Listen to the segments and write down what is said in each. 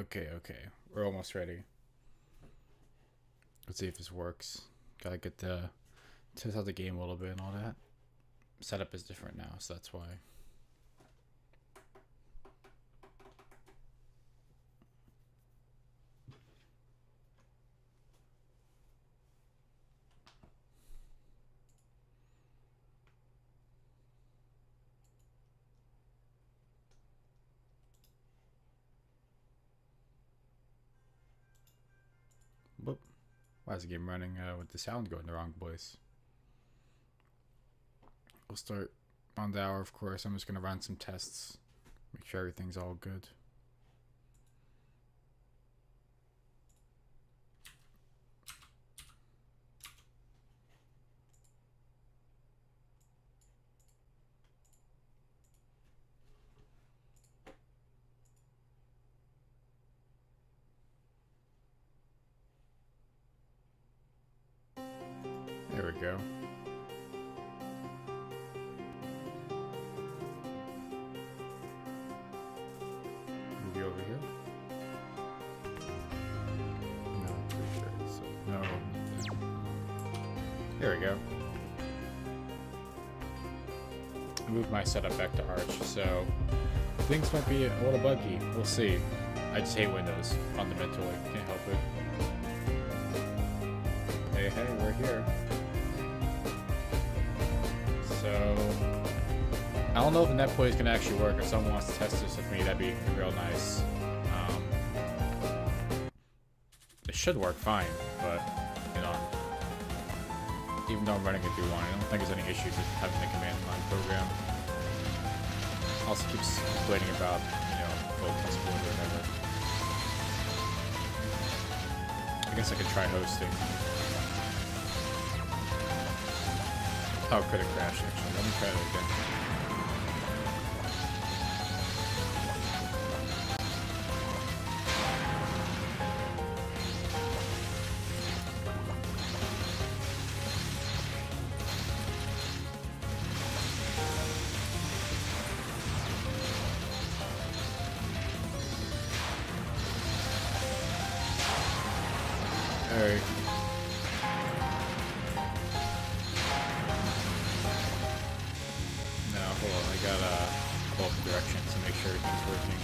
Okay, okay. We're almost ready. Let's see if this works. Gotta get the test out the game a little bit and all that. Setup is different now, so that's why. Whoop. Why is the game running with the sound going the wrong place? We'll start on the hour, of course. I'm just gonna run some tests. Make sure everything's all good. There we go. Move you over here. No, pretty sure. So, no. There we go. I moved my setup back to Arch, so things might be a little buggy. We'll see. I just hate Windows, fundamentally. Can't help it. Hey, we're here. So, I don't know if the netplay is going to actually work. If someone wants to test this with me, that'd be real nice. It should work fine, but, you know, even though I'm running it through one, I don't think there's any issues with having the command line program. Also keeps complaining about, you know, full possible or whatever. I guess I could try hosting. Oh, could have crashed actually. Let me try that again. Alright. No, hold on. I gotta pull up the directions to make sure everything's working.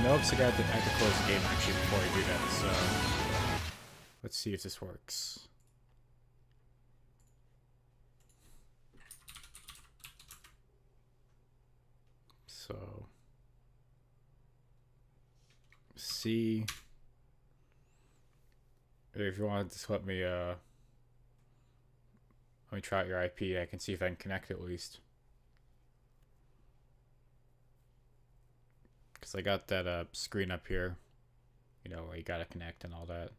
Nope, so I have to close the game actually before I do that, so let's see if this works. So see if you want to just let me try out your IP. I can see if I can connect at least. Because I got that screen up here, you know, where you gotta connect and all that.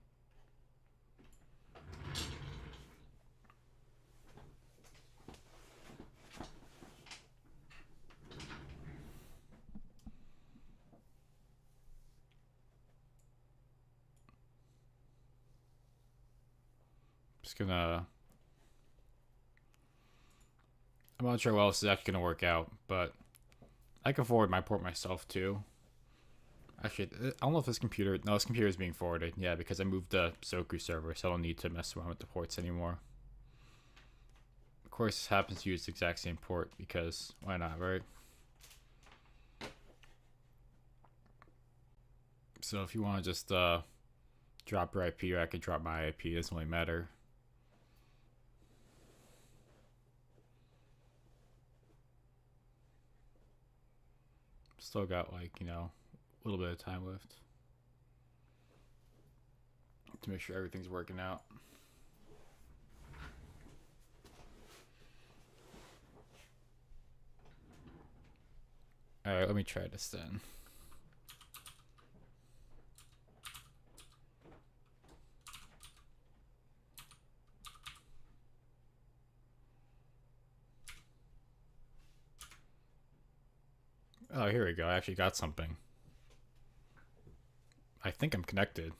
Just gonna... I'm not sure what else is actually gonna work out, but I can forward my port myself too. Actually, I don't know if this computer... No, this computer is being forwarded. Yeah, because I moved the Soku server, so I don't need to mess around with the ports anymore. Of course, this happens to use the exact same port, because why not, right? So if you want to just drop your IP, or I could drop my IP, it doesn't really matter. Still got, like, you know, a little bit of time left to make sure everything's working out. Alright, let me try this then. Oh, here we go. I actually got something. I think I'm connected.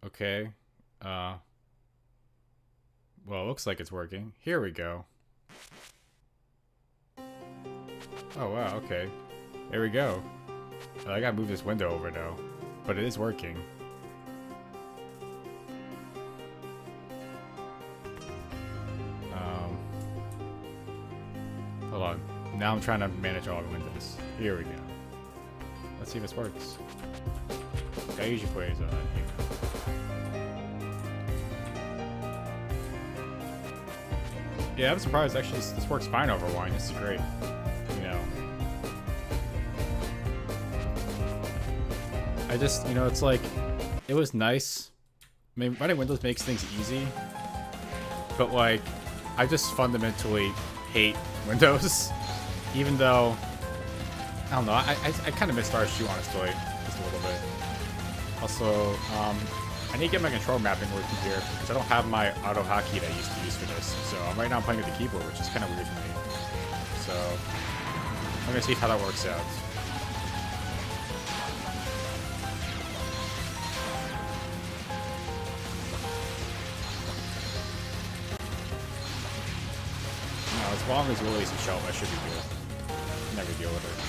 Okay. Well, it looks like it's working. Here we go. Oh, wow, okay. There we go. I gotta move this window over, though. But it is working. Hold on. Now I'm trying to manage all the windows. Here we go. Let's see if this works. I usually play as here. Yeah, I'm surprised. Actually, this works fine over wine. This is great. You know. I just, you know, it's like, it was nice. I mean, running Windows makes things easy. But, like, I just fundamentally hate Windows. Even though, I don't know, I kind of miss RSU, honestly. Just a little bit. Also, I need to get my control mapping working here, because I don't have my auto hotkey that I used to use for this. So right now I'm playing with the keyboard, which is kind of weird to me. So I'm gonna see how that works out. No, as long as you release a shelf, I should be good. Never deal with it.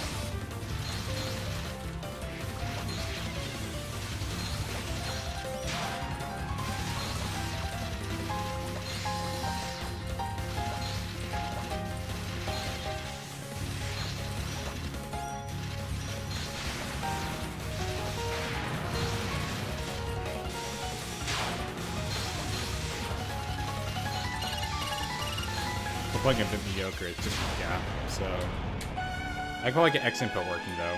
Like a bit mediocre, it's just, yeah, so I can probably get X input working though.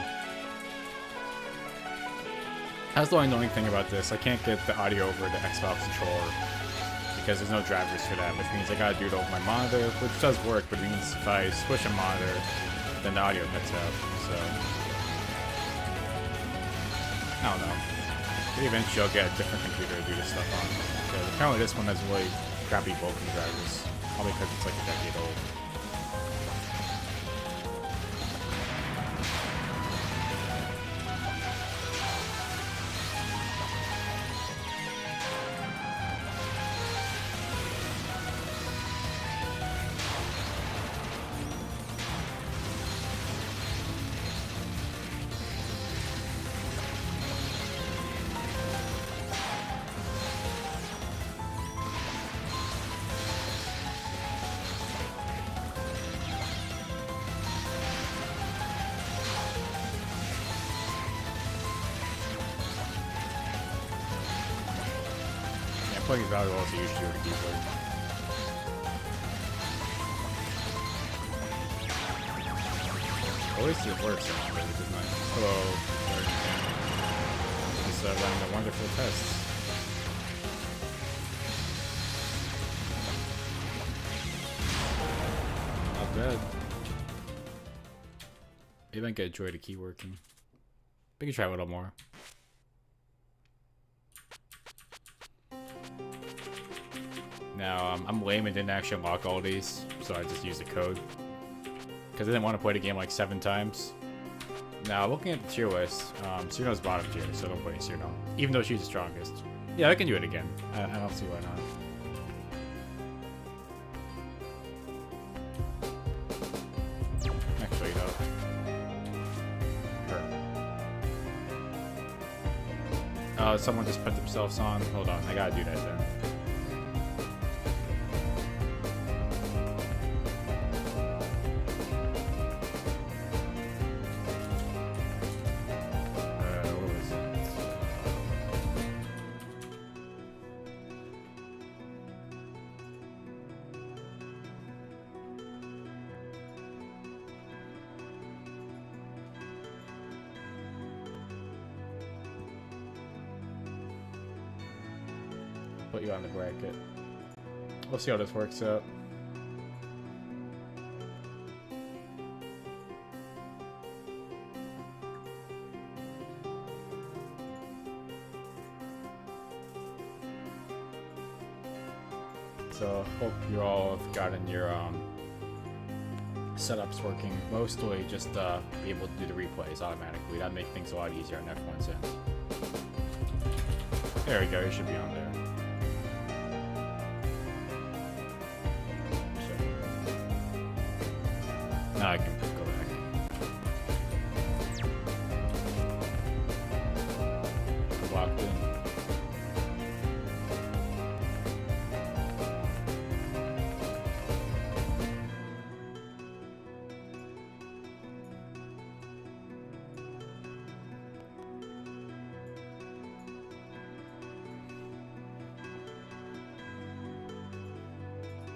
That's the only annoying thing about this. I can't get the audio over the Xbox controller because there's no drivers for that, which means I gotta do it over my monitor, which does work, but it means if I switch a monitor, then the audio cuts out, so I don't know. Maybe eventually I'll get a different computer to do this stuff on, because apparently this one has really crappy Vulkan drivers. Probably because it's like a decade old. Playing volleyball is a huge deal to keyboard. At least it works out really, which is nice. Hello, just running a wonderful test. Not bad. Maybe I can get Joy to keep working. We can try a little more. Now, I'm lame and didn't actually unlock all these, so I just used the code. Because I didn't want to play the game like 7 times. Now, looking at the tier list, Cirno's bottom tier, so don't play Cirno. Even though she's the strongest. Yeah, I can do it again. I don't see why not. Actually, no. Someone just put themselves on. Hold on, I gotta do that then. Put you on the bracket. We'll see how this works out. So hope you all have gotten your setup's working, mostly just be able to do the replays automatically. That'd make things a lot easier on everyone's end. There we go, it should be on there. So, now I can go back. Locked in.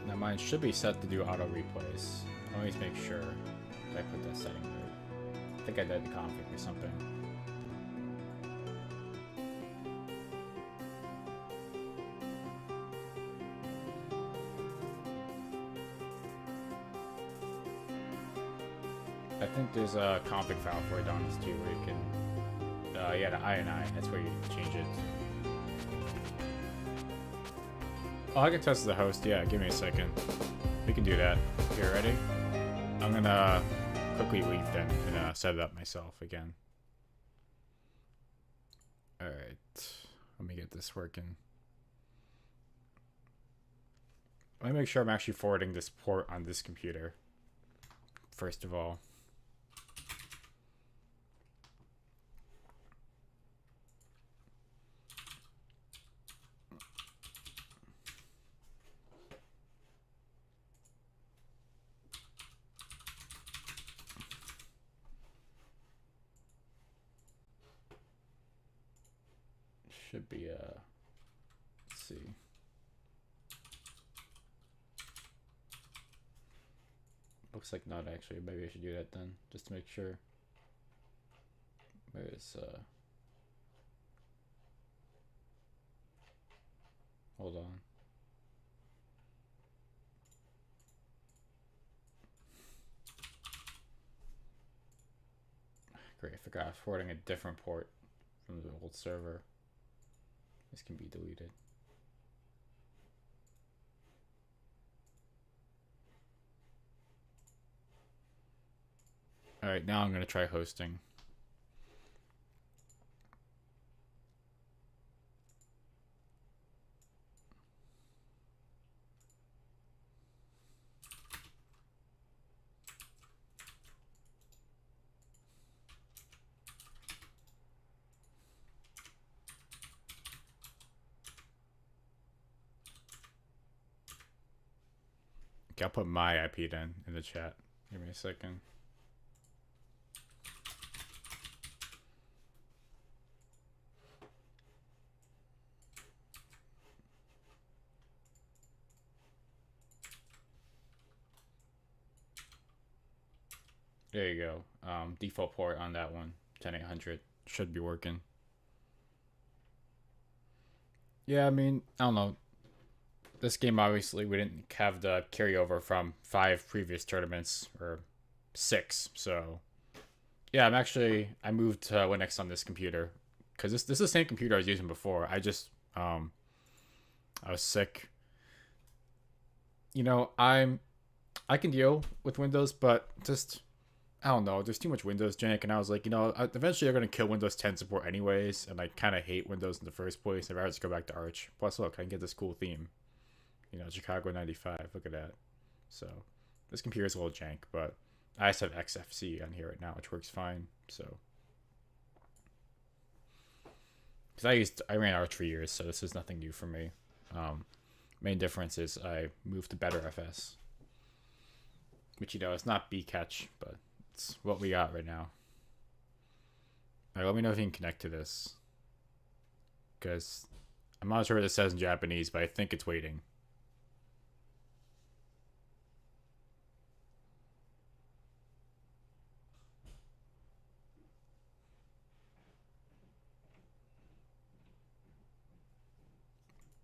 Now mine should be set to do auto replays. Always make sure that I put that setting right. I think I did the config or something. I think there's a config file for it on this too, where you can, yeah, the INI, that's where you change it. Oh, I can test the host, yeah, give me a second. We can do that. Here, ready? I'm gonna quickly leave then and set it up myself again. Alright, let me get this working. Let me make sure I'm actually forwarding this port on this computer, first of all. Should be let's see. Looks like not actually. Maybe I should do that then, just to make sure. Where is hold on. Great, I forgot I was forwarding a different port from the old server. This can be deleted. Alright, now I'm going to try hosting. Okay, I'll put my IP then in the chat. Give me a second. There you go. Default port on that one, 10800, should be working. Yeah, I mean, I don't know. This game, obviously, we didn't have the carryover from 5 previous tournaments, or 6, so... Yeah, I moved to Linux on this computer, because this is the same computer I was using before. I just, I was sick. You know, I can deal with Windows, but just... I don't know, there's too much Windows jank, and I was like, you know, eventually they're going to kill Windows 10 support anyways, and I kind of hate Windows in the first place. I'd rather just go back to Arch. Plus, look, I can get this cool theme. You know, Chicago 95, look at that. So, this computer's a little jank, but I just have XFC on here right now, which works fine, so. Because I ran Arch for years, so this is nothing new for me. Main difference is I moved to BetterFS. Which, you know, it's not B-Catch, but it's what we got right now. Alright, let me know if you can connect to this. Because I'm not sure what this says in Japanese, but I think it's waiting.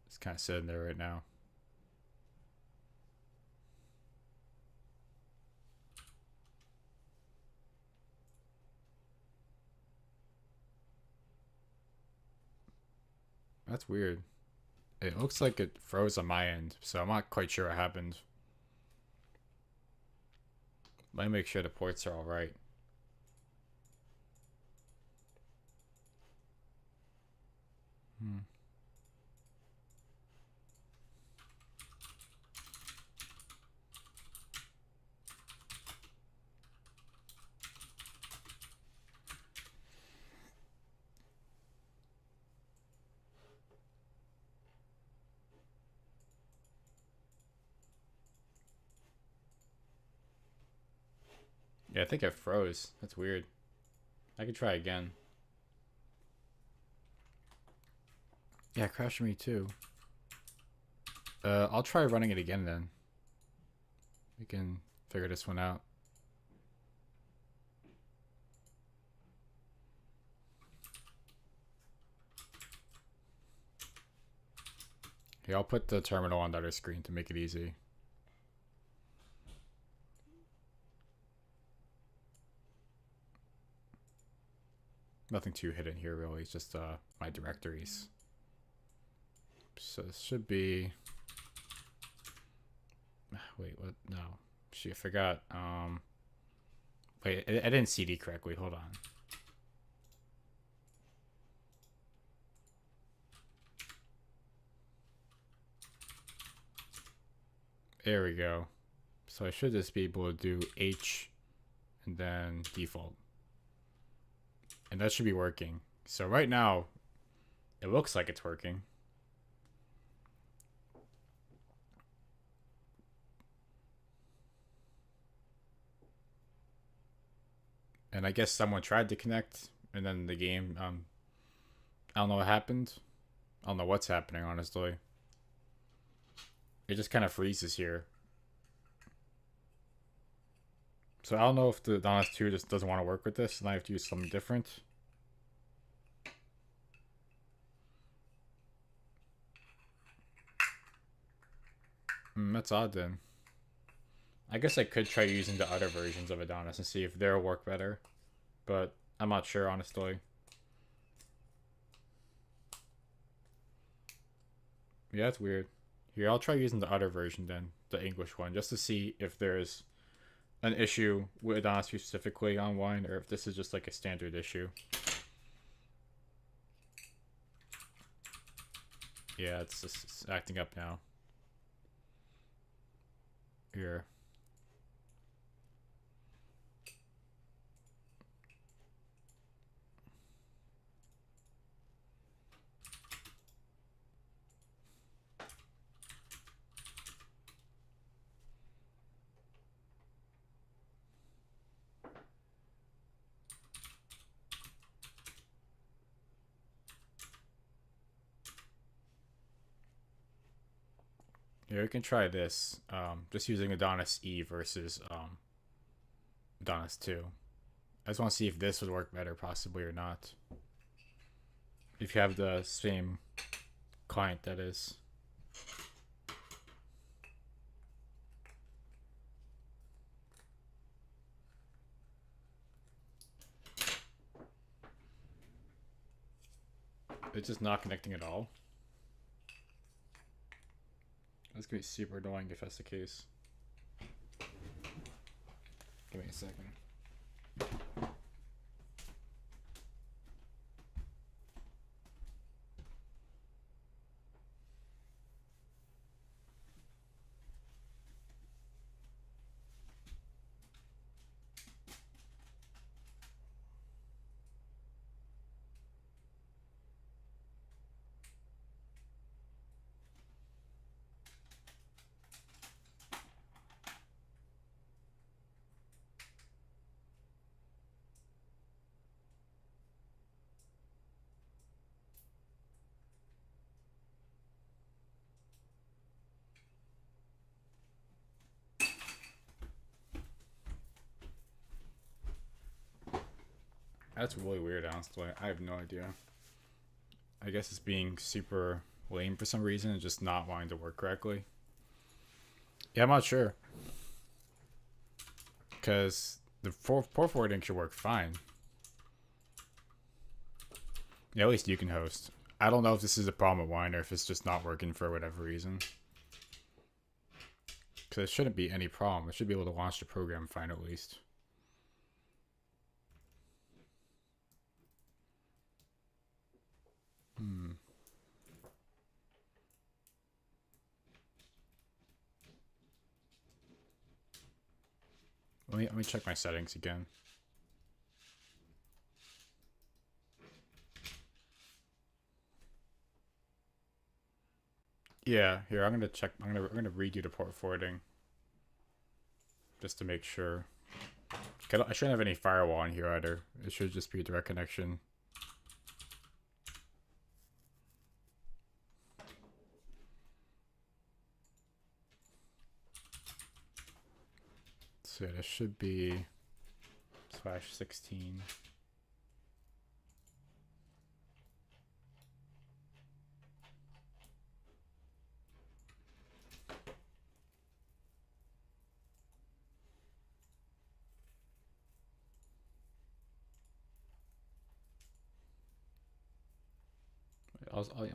It's kind of sitting there right now. That's weird. It looks like it froze on my end, so I'm not quite sure what happened. Let me make sure the ports are all right. Yeah, I think I froze. That's weird. I could try again. Yeah, it crashed me too. I'll try running it again then. We can figure this one out. Here, I'll put the terminal on the other screen to make it easy. Nothing too hidden here really, it's just my directories. So this should be... Wait, what? No. Shoot, I forgot. Wait, I didn't CD correctly. Hold on. There we go. So I should just be able to do H and then default. And that should be working. So right now, it looks like it's working. And I guess someone tried to connect, and then the game, I don't know what happened. I don't know what's happening, honestly. It just kind of freezes here. So I don't know if the Adonis 2 just doesn't want to work with this, and I have to use something different. That's odd then. I guess I could try using the other versions of Adonis and see if they'll work better. But I'm not sure, honestly. Yeah, that's weird. Here, I'll try using the other version then, the English one, just to see if there's an issue with Adonis specifically on Wine, or if this is just like a standard issue. Yeah, it's just acting up now. Here. Here, we can try this. Just using Adonis E versus Adonis 2. I just want to see if this would work better, possibly, or not. If you have the same client, that is. It's just not connecting at all. That's gonna be super annoying if that's the case. Give me a second. That's really weird, honestly. I have no idea. I guess it's being super lame for some reason and just not wanting to work correctly. Yeah, I'm not sure. Because the port forwarding should work fine. Yeah, at least you can host. I don't know if this is a problem with Wine or if it's just not working for whatever reason. Because it shouldn't be any problem. It should be able to launch the program fine at least. Let me check my settings again. Yeah, here I'm gonna check. I'm gonna redo the port forwarding just to make sure. I shouldn't have any firewall on here either. It should just be a direct connection. So this should be /16.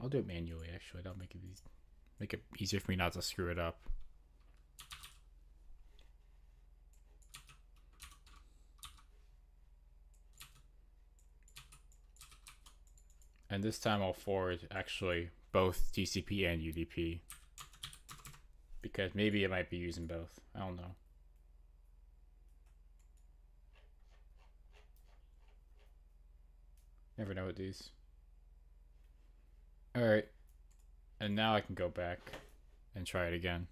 I'll do it manually. Actually, that'll make it easier for me not to screw it up. And this time I'll forward actually both TCP and UDP, because maybe it might be using both. I don't know. Never know with these. Alright. And now I can go back and try it again.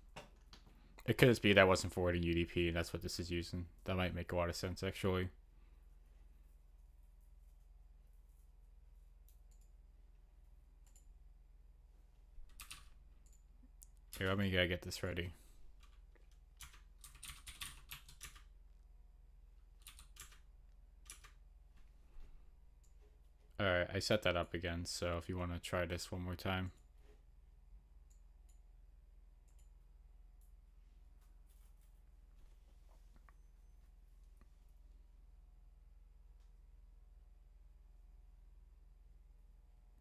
It could just be that I wasn't forwarding UDP and that's what this is using. That might make a lot of sense actually. Here, let me get this ready. Alright, I set that up again, so if you want to try this one more time.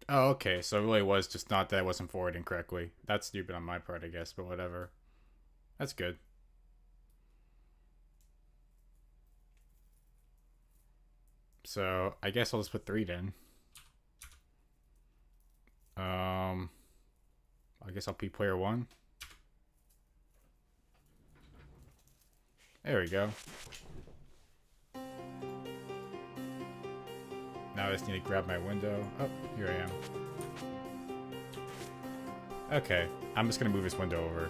Oh, okay, so it really was just not that I wasn't forwarding correctly. That's stupid on my part, I guess, but whatever. That's good. So, I guess I'll just put 3 then. I guess I'll be player 1. There we go. Now I just need to grab my window. Oh, here I am. Okay, I'm just gonna move this window over.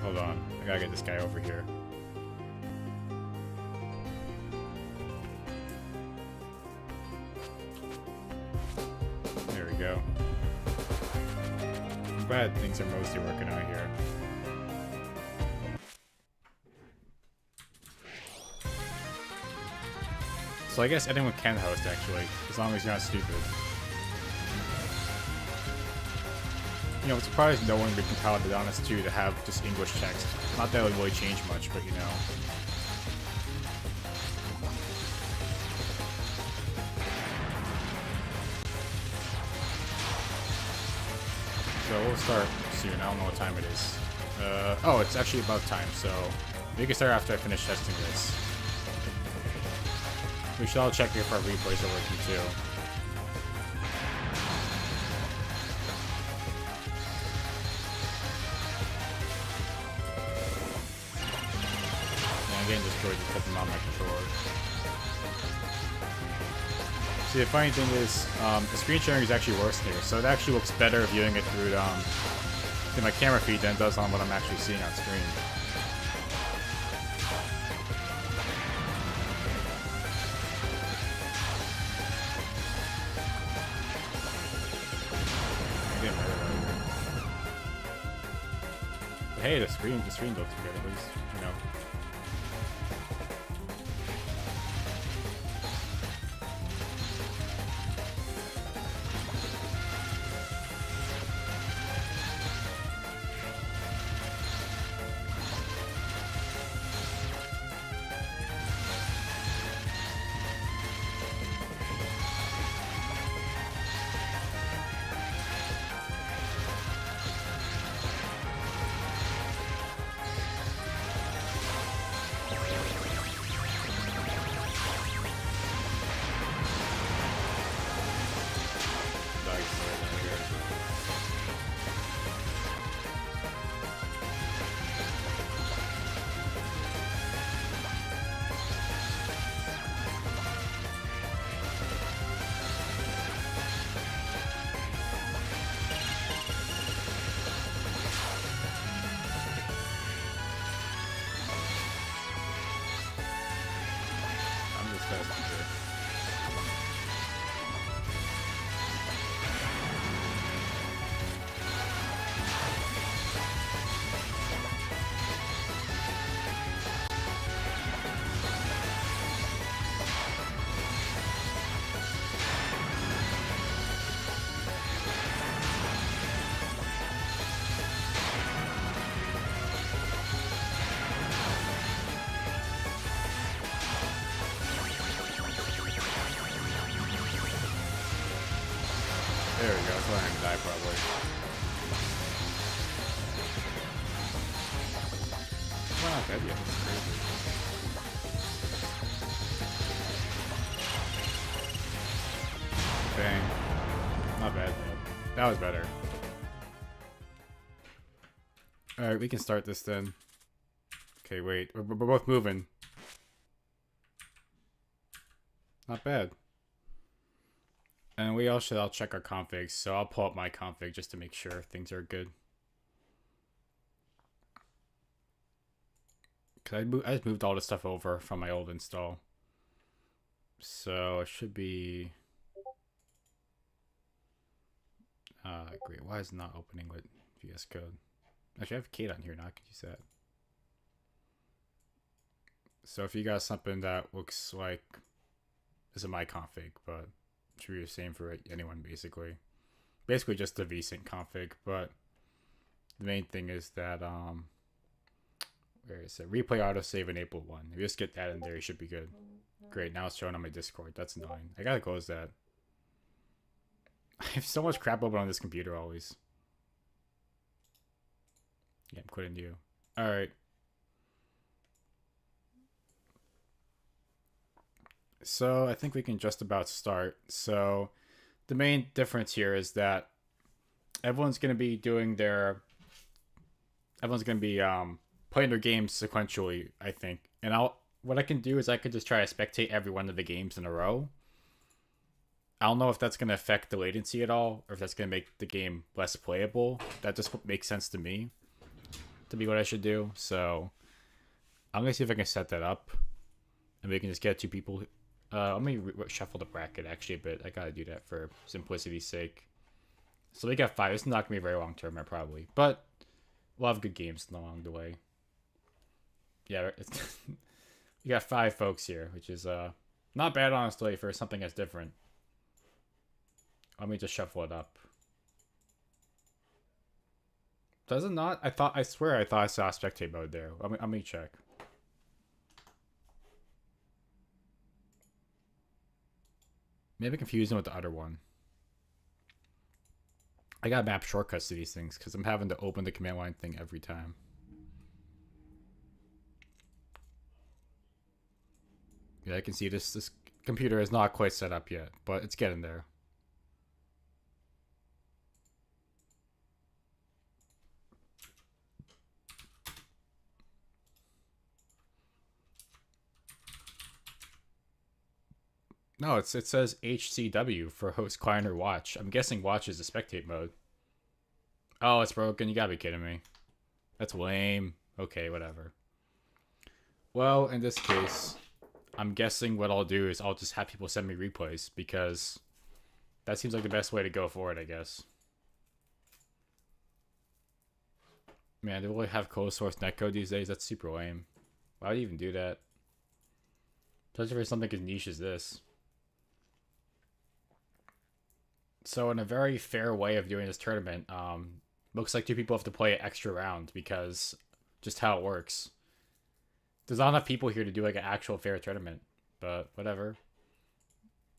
Hold on, I gotta get this guy over here. There we go. I'm glad things are mostly working out here. So I guess anyone can host, actually, as long as you're not stupid. You know, I'm surprised no one recompiled it on us too to have just English text. Not that it would really change much, but you know. So we'll start soon. I don't know what time it is. Oh, it's actually about time, so we can start after I finish testing this. We should all check if our replays are working too. Yeah, I'm getting destroyed because I'm not my controller. See, the funny thing is, the screen sharing is actually worse here, so it actually looks better viewing it through my camera feed than it does on what I'm actually seeing on screen. Hey, the screen looks good at least, you know. Let's start here. There we go, that's why I'm gonna die probably. Well, not dead yet, that's crazy. Bang. Not bad, though. That was better. Alright, we can start this then. Okay, wait, we're both moving. Not bad. And we all should all check our configs, so I'll pull up my config just to make sure things are good. Cause I just moved all this stuff over from my old install. So it should be... great, why is it not opening with VS Code? Actually, I have Kate on here now, I could use that. So if you got something that looks like... This is my config, but... should be the same for anyone basically. Basically just the vsync config, but the main thing is that where is it? Replay autosave enabled 1. If you just get that in there, you should be good. Great, now it's showing on my Discord. That's annoying. I gotta close that. I have so much crap open on this computer always. Yeah, I'm quitting you. Alright. So I think we can just about start. So the main difference here is that everyone's going to be doing their... Everyone's going to be playing their games sequentially, I think. And what I can do is I could just try to spectate every one of the games in a row. I don't know if that's going to affect the latency at all, or if that's going to make the game less playable. That just makes sense to me, to be what I should do. So I'm going to see if I can set that up. And we can just get two people... let me shuffle the bracket actually a bit. I gotta do that for simplicity's sake. So we got 5. It's not gonna be very long term, probably, but we'll have good games along the way. Yeah, we got 5 folks here, which is not bad honestly for something that's different. Let me just shuffle it up. Does it not? I swear I thought I saw spectate mode there. Let me check. Maybe confusing with the other one. I gotta map shortcuts to these things because I'm having to open the command line thing every time. Yeah, I can see this computer is not quite set up yet, but it's getting there. No, it says HCW for host client or watch. I'm guessing watch is the spectate mode. Oh, it's broken. You gotta be kidding me. That's lame. Okay, whatever. Well, in this case, I'm guessing what I'll do is I'll just have people send me replays because that seems like the best way to go for it, I guess. Man, they really have closed source netcode these days? That's super lame. Why would you even do that? Especially for something as niche as this. So in a very fair way of doing this tournament, looks like 2 people have to play an extra round because just how it works. There's not enough people here to do like an actual fair tournament, but whatever.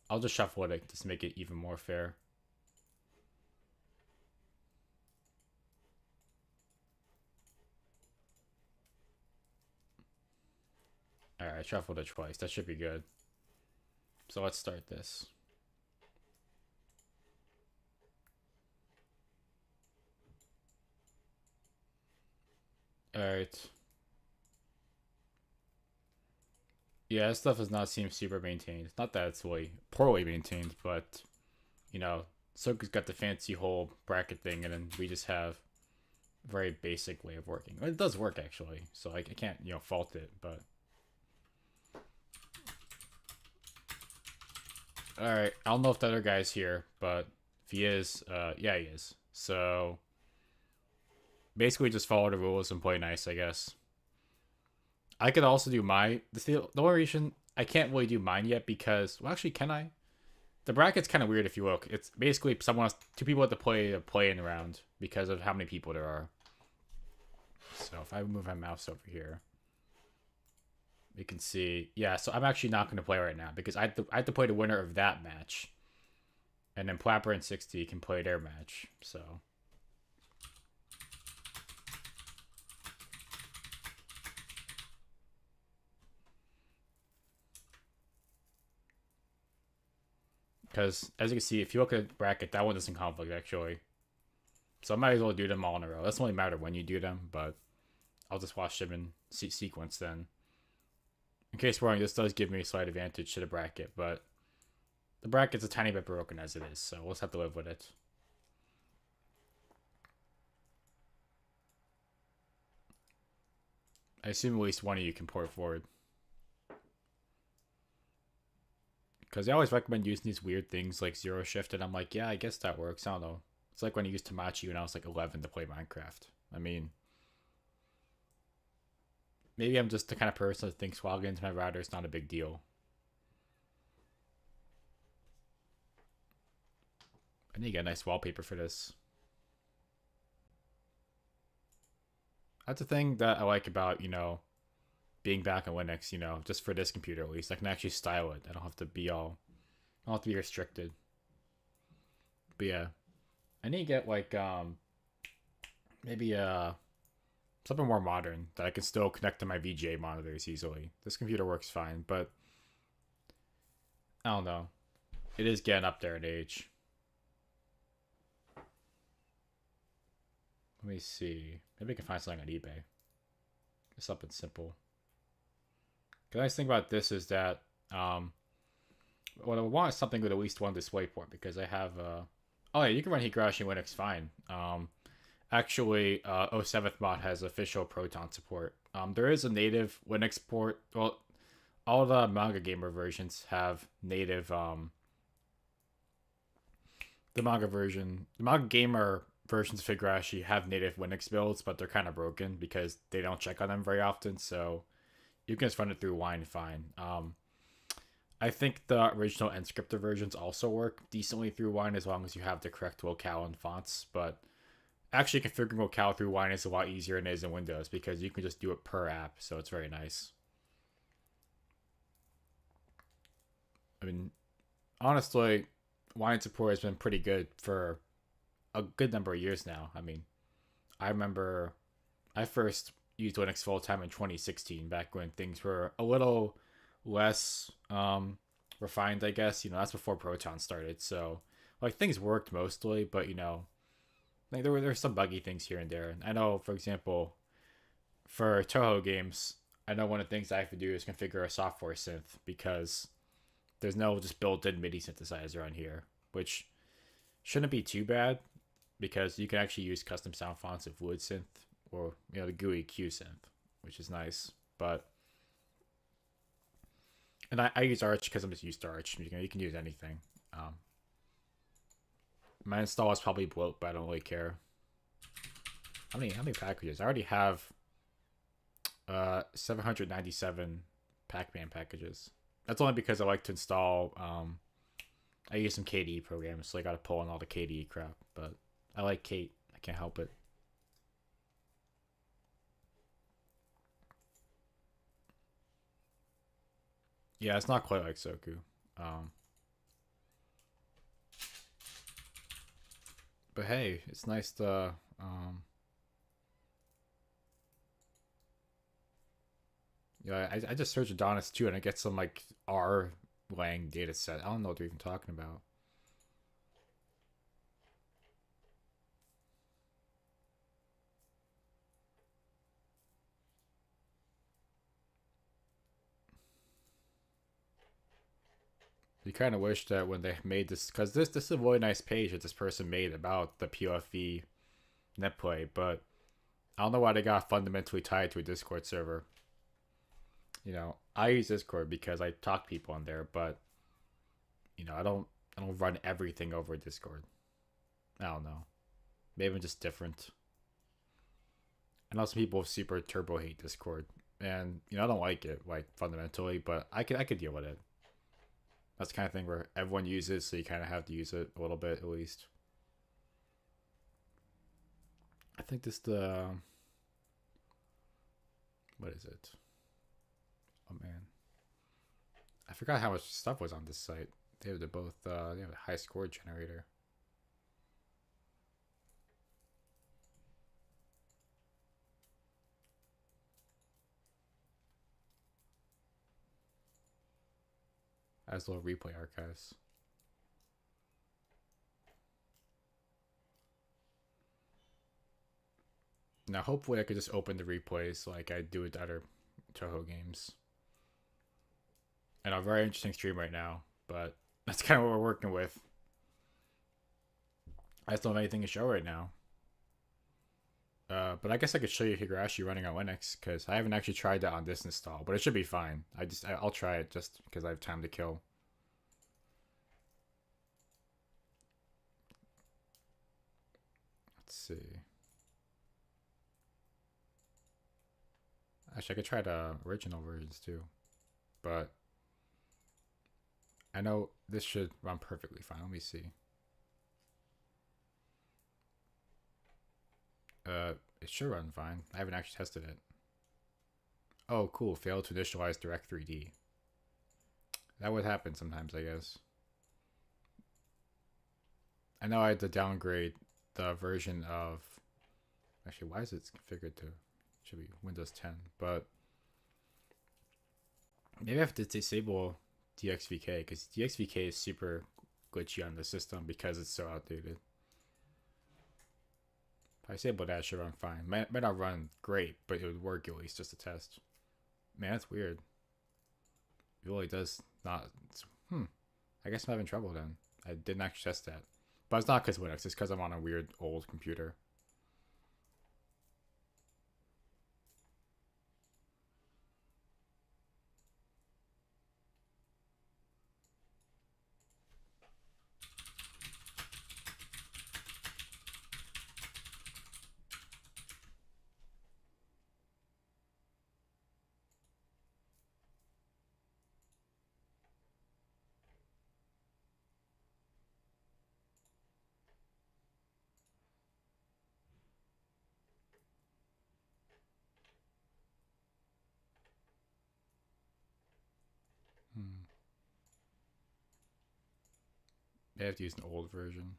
I'll just shuffle it just to make it even more fair. Alright, I shuffled it twice. That should be good. So let's start this. Alright. Yeah, this stuff does not seem super maintained. Not that it's really poorly maintained, but, you know, Soku's got the fancy whole bracket thing, and then we just have a very basic way of working. It does work, actually, so I can't, fault it, but... Alright, I don't know if the other guy's here, but if he is, yeah, he is. So, basically just follow the rules and play nice, I guess. I could also do the only reason I can't really do mine yet because, well, actually, can I? The bracket's kind of weird if you look. It's basically two people have to play a play-in round because of how many people there are. So if I move my mouse over here, we can see. Yeah, so I'm actually not going to play right now because I have to play the winner of that match. And then Plapper and 60 can play their match. So. Because, as you can see, if you look at the bracket, that one doesn't conflict, actually. So I might as well do them all in a row. It doesn't really matter when you do them, but I'll just watch them in sequence then. In case we're wrong, this does give me a slight advantage to the bracket, but the bracket's a tiny bit broken as it is, so we'll just have to live with it. I assume at least one of you can port forward. Because they always recommend using these weird things like zero shift, and I'm like, yeah, I guess that works. I don't know. It's like when I used Tamachi when I was like 11 to play Minecraft. I mean, maybe I'm just the kind of person that thinks logging into my router is not a big deal. I need to get a nice wallpaper for this. That's the thing that I like about, being back on Linux, just for this computer at least. I can actually style it. I don't have to be restricted. But yeah. I need to get like maybe something more modern that I can still connect to my VGA monitors easily. This computer works fine, but I don't know. It is getting up there in age. Let me see. Maybe I can find something on eBay. It's something simple. The nice thing about this is that what I want is something with at least one display port because I have oh yeah, you can run Higurashi Linux fine. Actually, 07th mod has official Proton support. There is a native Linux port. Well, all the Manga Gamer versions have native. The Manga Gamer versions of Higurashi have native Linux builds, but they're kind of broken because they don't check on them very often. So you can just run it through Wine fine. I think the original Nscripter versions also work decently through Wine as long as you have the correct locale and fonts, but actually configuring locale through Wine is a lot easier than it is in Windows because you can just do it per app, so it's very nice. I mean, honestly, Wine support has been pretty good for a good number of years now. I mean, I remember I first used Linux full time in 2016, back when things were a little less refined, I guess. That's before Proton started, so like things worked mostly, but like there were some buggy things here and there. And I know, for example, for Toho games, I know one of the things I have to do is configure a software synth because there's no just built-in MIDI synthesizer on here, which shouldn't be too bad because you can actually use custom sound fonts with Wood synth or the GUI Q synth, which is nice. But and I use Arch because I'm just used to Arch. You can use anything. My install is probably bloat, but I don't really care. How many packages? I already have 797 Pac-Man packages. That's only because I like to install. I use some KDE programs, so I got to pull in all the KDE crap. But I like Kate. I can't help it. Yeah, it's not quite like Soku. But hey, it's nice to yeah, I just searched Adonis too, and I get some like R Lang data set. I don't know what they're even talking about. You kind of wish that when they made this, because this is a really nice page that this person made about the PLFV netplay, but I don't know why they got fundamentally tied to a Discord server. I use Discord because I talk to people on there, but I don't run everything over Discord. I don't know. Maybe I'm just different. I know some people super turbo hate Discord, and I don't like it like fundamentally, but I could deal with it. That's the kind of thing where everyone uses, so you kind of have to use it a little bit at least. I think this the what is it? Oh man, I forgot how much stuff was on this site. They have they have a high score generator. As little replay archives. Now, hopefully, I could just open the replays like I do with other Toho games. And a very interesting stream right now, but that's kind of what we're working with. I just don't have anything to show right now. But I guess I could show you Higurashi running on Linux because I haven't actually tried that on this install, but it should be fine. I'll try it just because I have time to kill. Let's see. Actually, I could try the original versions too, but I know this should run perfectly fine. Let me see. It should run fine. I haven't actually tested it. Oh, cool. Failed to initialize Direct 3D. That would happen sometimes, I guess. I know I had to downgrade the version of... Actually, why is it configured to... Should be Windows 10, but... Maybe I have to disable DXVK, because DXVK is super glitchy on the system because it's so outdated. If I disable that, it should run fine. Might not run great, but it would work at least just to test. Man, that's weird. It really does not... I guess I'm having trouble then. I didn't actually test that. But it's not because of Linux, it's because I'm on a weird old computer. They have to use an old version.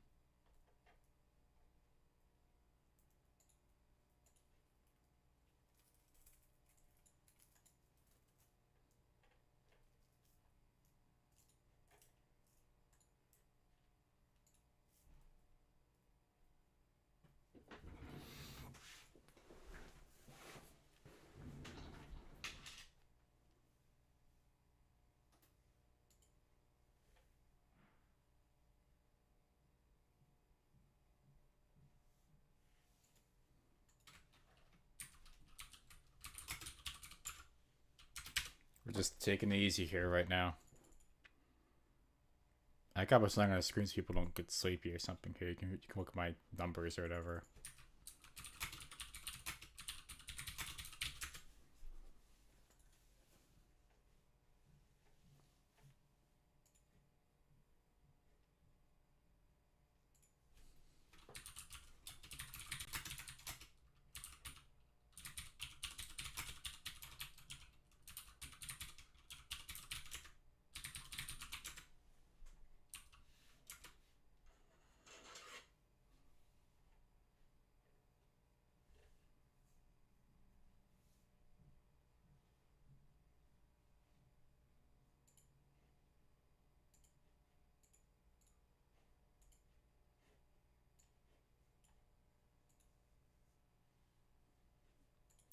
We're just taking it easy here right now. I got my something on the screen so people don't get sleepy or something here. You can look at my numbers or whatever.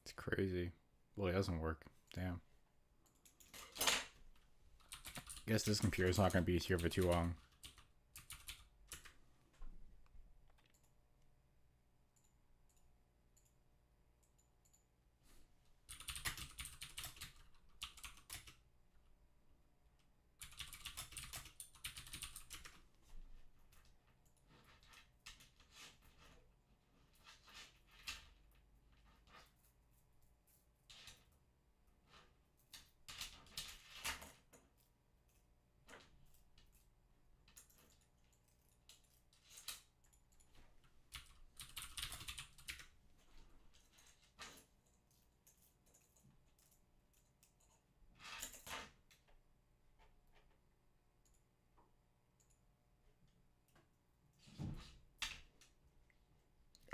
It's crazy. Well, it doesn't work. Damn. Guess this computer's not going to be here for too long.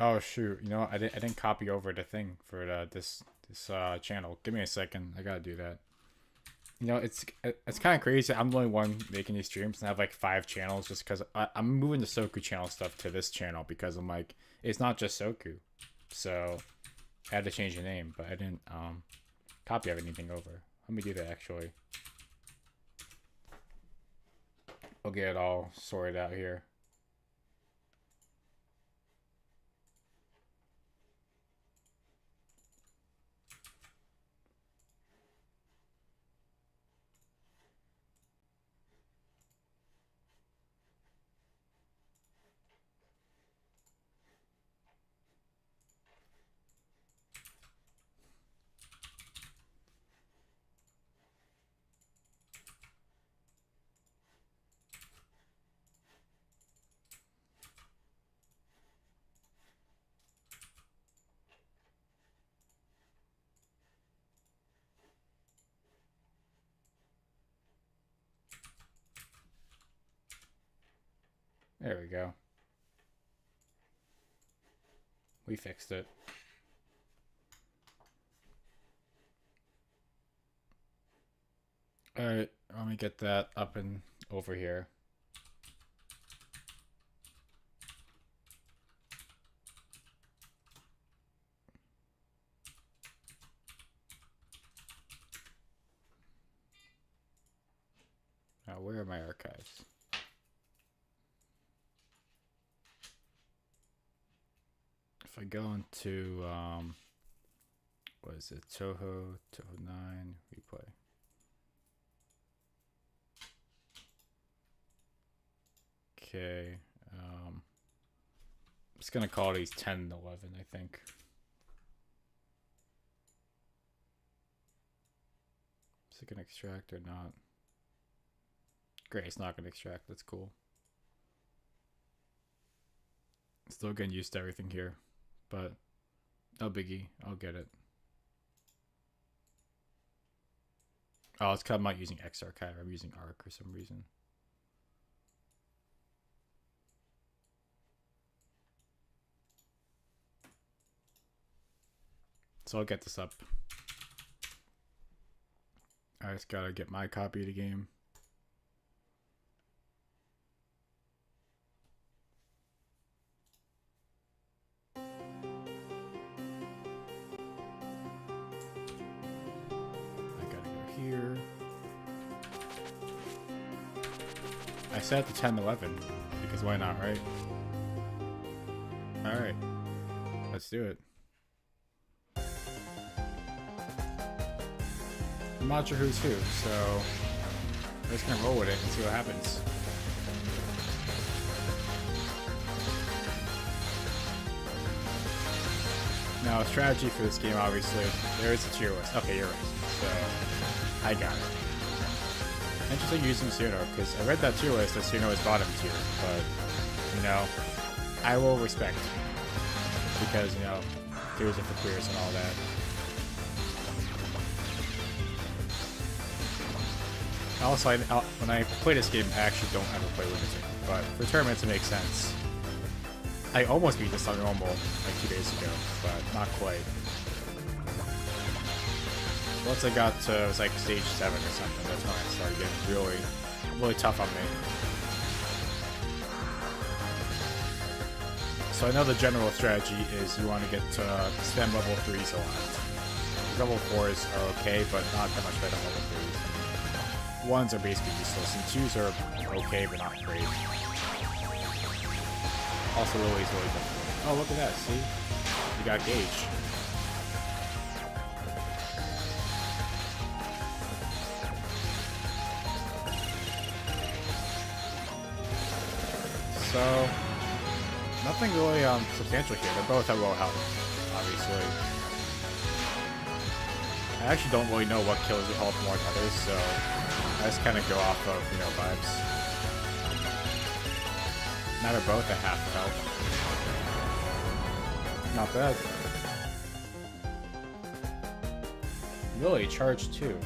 Oh shoot! You know, I didn't copy over the thing for this channel. Give me a second. I gotta do that. You know, it's kind of crazy. I'm the only one making these streams, and I have like 5 channels just because I'm moving the Soku channel stuff to this channel because I'm like, it's not just Soku, so I had to change the name, but I didn't copy anything over. Let me do that actually. I'll get it all sorted out here. There we go. We fixed it. Alright, let me get that up and over here. Now, where are my archives? If I go into, what is it? Toho 9, replay. Okay, I'm just gonna call these 10 and 11, I think. Is it gonna extract or not? Great, it's not gonna extract, that's cool. Still getting used to everything here, but no biggie, I'll get it. Oh, it's because I'm not using Xarchive, I'm using Arc for some reason. So I'll get this up. I just gotta get my copy of the game. Here. I set it to 10-11 because why not, right? Alright, let's do it. I'm not sure who's who, so I'm just gonna roll with it and see what happens. Now, strategy for this game, obviously, there is a tier list. Okay, you're right. So, I got it. Interesting using Suno, because I read that tier list that Suno is bottom tier, but, you know, I will respect. Because, you know, tiers are for queers and all that. Also, when I play this game, I actually don't ever play Limited, but for tournaments it makes sense. I almost beat this on normal like 2 days ago, but not quite. Once I got to, it was like stage 7 or something, that's when I started getting really tough on me. So I know the general strategy is you want to get to spam level 3s a lot. Level 4s are okay, but not that much better than level 3s. 1s are basically useless, and 2s are okay, but not great. Also, Lily's really difficult. Oh, look at that, see? You got Gauge. So, nothing really substantial here. They're both at low health, obviously. I actually don't really know what kills your health more than others, so I just kind of go off of, you know, vibes. Now they're both at half health. Not bad. Really, charge 2.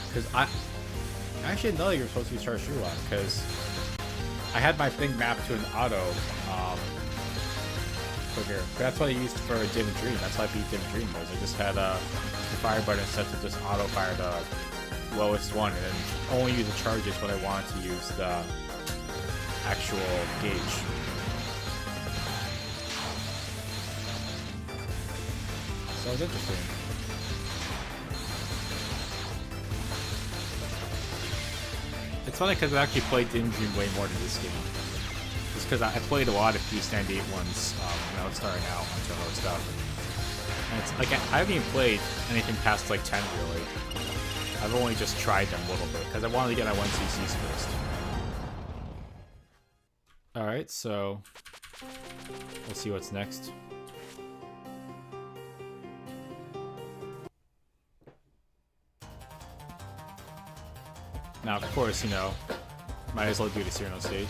Because I actually didn't know you were supposed to be charged 2 a lot, because I had my thing mapped to an auto for here. That's what I used for Dim Dream. That's how I beat Dim Dream. Was I just had the fire button set to just auto fire the lowest one, and then only use the charges when I wanted to use the actual gauge. So it's interesting. It's funny because I actually played Dim Dream way more than this game. Just because I played a lot of P98 ones when I was starting out on some other stuff. And it's like I haven't even played anything past like 10 really. I've only just tried them a little bit because I wanted to get my 1cc's first. Alright, so we'll see what's next. Now, of course, you know, might as well do this here on stage.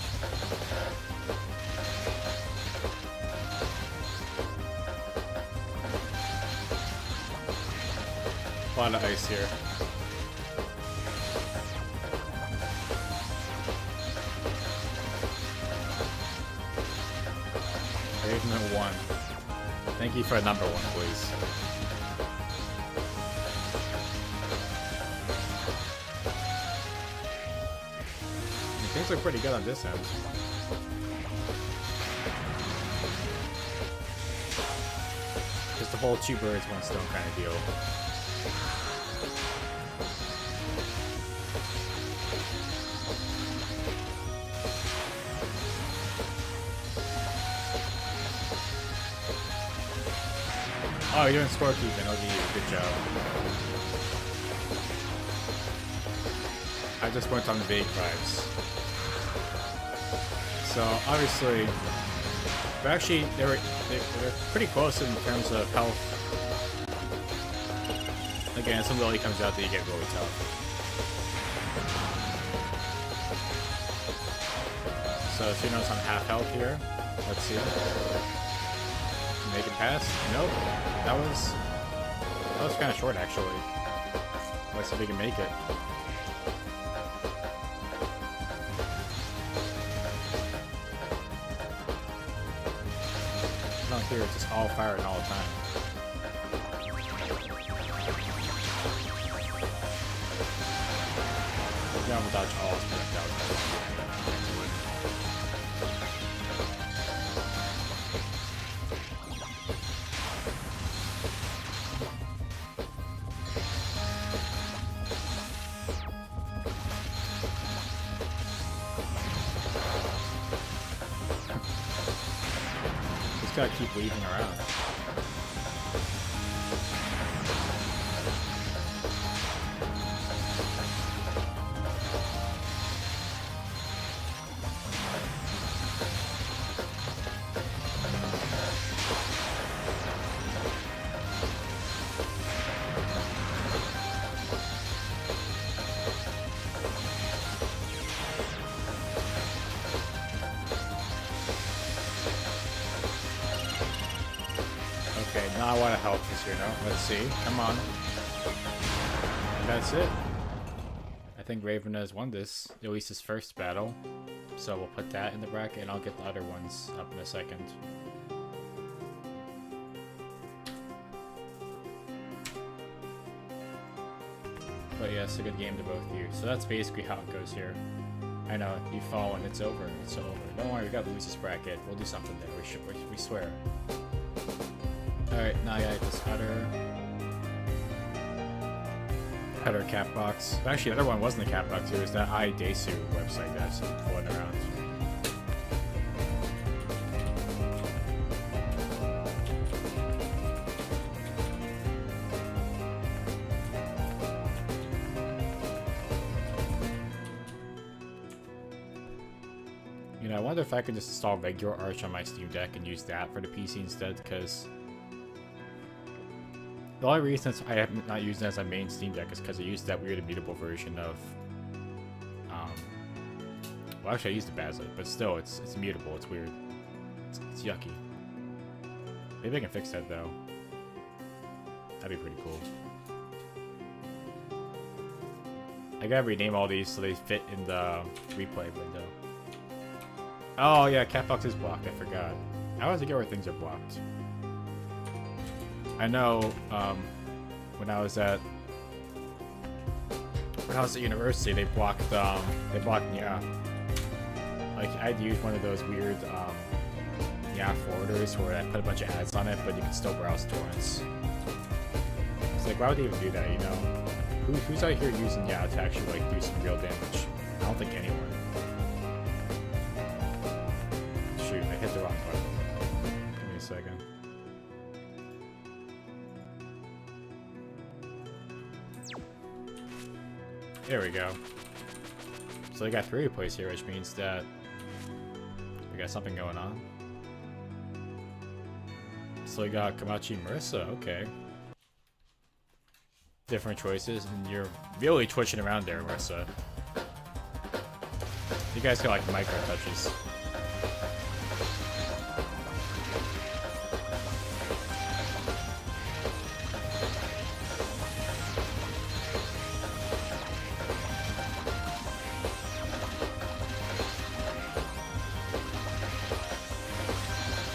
A lot of ice here. Pavement 1. Thank you for a number 1, please. Things are pretty good on this end. Just the whole 2 birds, 1 stone kind of deal. Oh, you're doing scorekeeping. Okay, good job. I just went on the vague vibes. So obviously, but actually they're pretty close in terms of health. Again, some really comes out that you get really tough. So if you notice I'm half health here, let's see. Make it pass? Nope. That was kind of short actually. Let's see if we can make it. Not here, it's just all firing all the time. Down with dodge all, just gotta keep weaving around. Now I want to help this here, no? Let's see. Come on. And that's it. I think Raven has won this, at least his first battle. So we'll put that in the bracket and I'll get the other ones up in a second. But yeah, it's a good game to both of you. So that's basically how it goes here. I know, you fall and it's over. It's over. Don't worry, we got Luis's bracket. We'll do something there. We swear. Alright, now I got this header cap box. Actually, the other one wasn't the cap box, it was that iDesu website that's floating around. You know, I wonder if I could just install regular Arch on my Steam Deck and use that for the PC instead, because the only reason I am not using it as a main Steam Deck is because I used that weird immutable version of, well actually I used the Basilite, but still, it's immutable, it's weird. It's yucky. Maybe I can fix that though. That'd be pretty cool. I gotta rename all these so they fit in the replay window. Oh yeah, Catbox is blocked, I forgot. I always forget where things are blocked. I know when I was at university, they blocked yeah. Like I'd use one of those weird yeah forwarders where I put a bunch of ads on it, but you can still browse torrents. It's like, why would they even do that? You know, who's out here using yeah to actually like do some real damage? I don't think anyone. Shoot, I hit the wrong button. Give me a second. There we go. So they got 3 replays here, which means that we got something going on. So we got Kamachi Marissa, okay. Different choices, and you're really twitching around there, Marissa. You guys got like micro touches.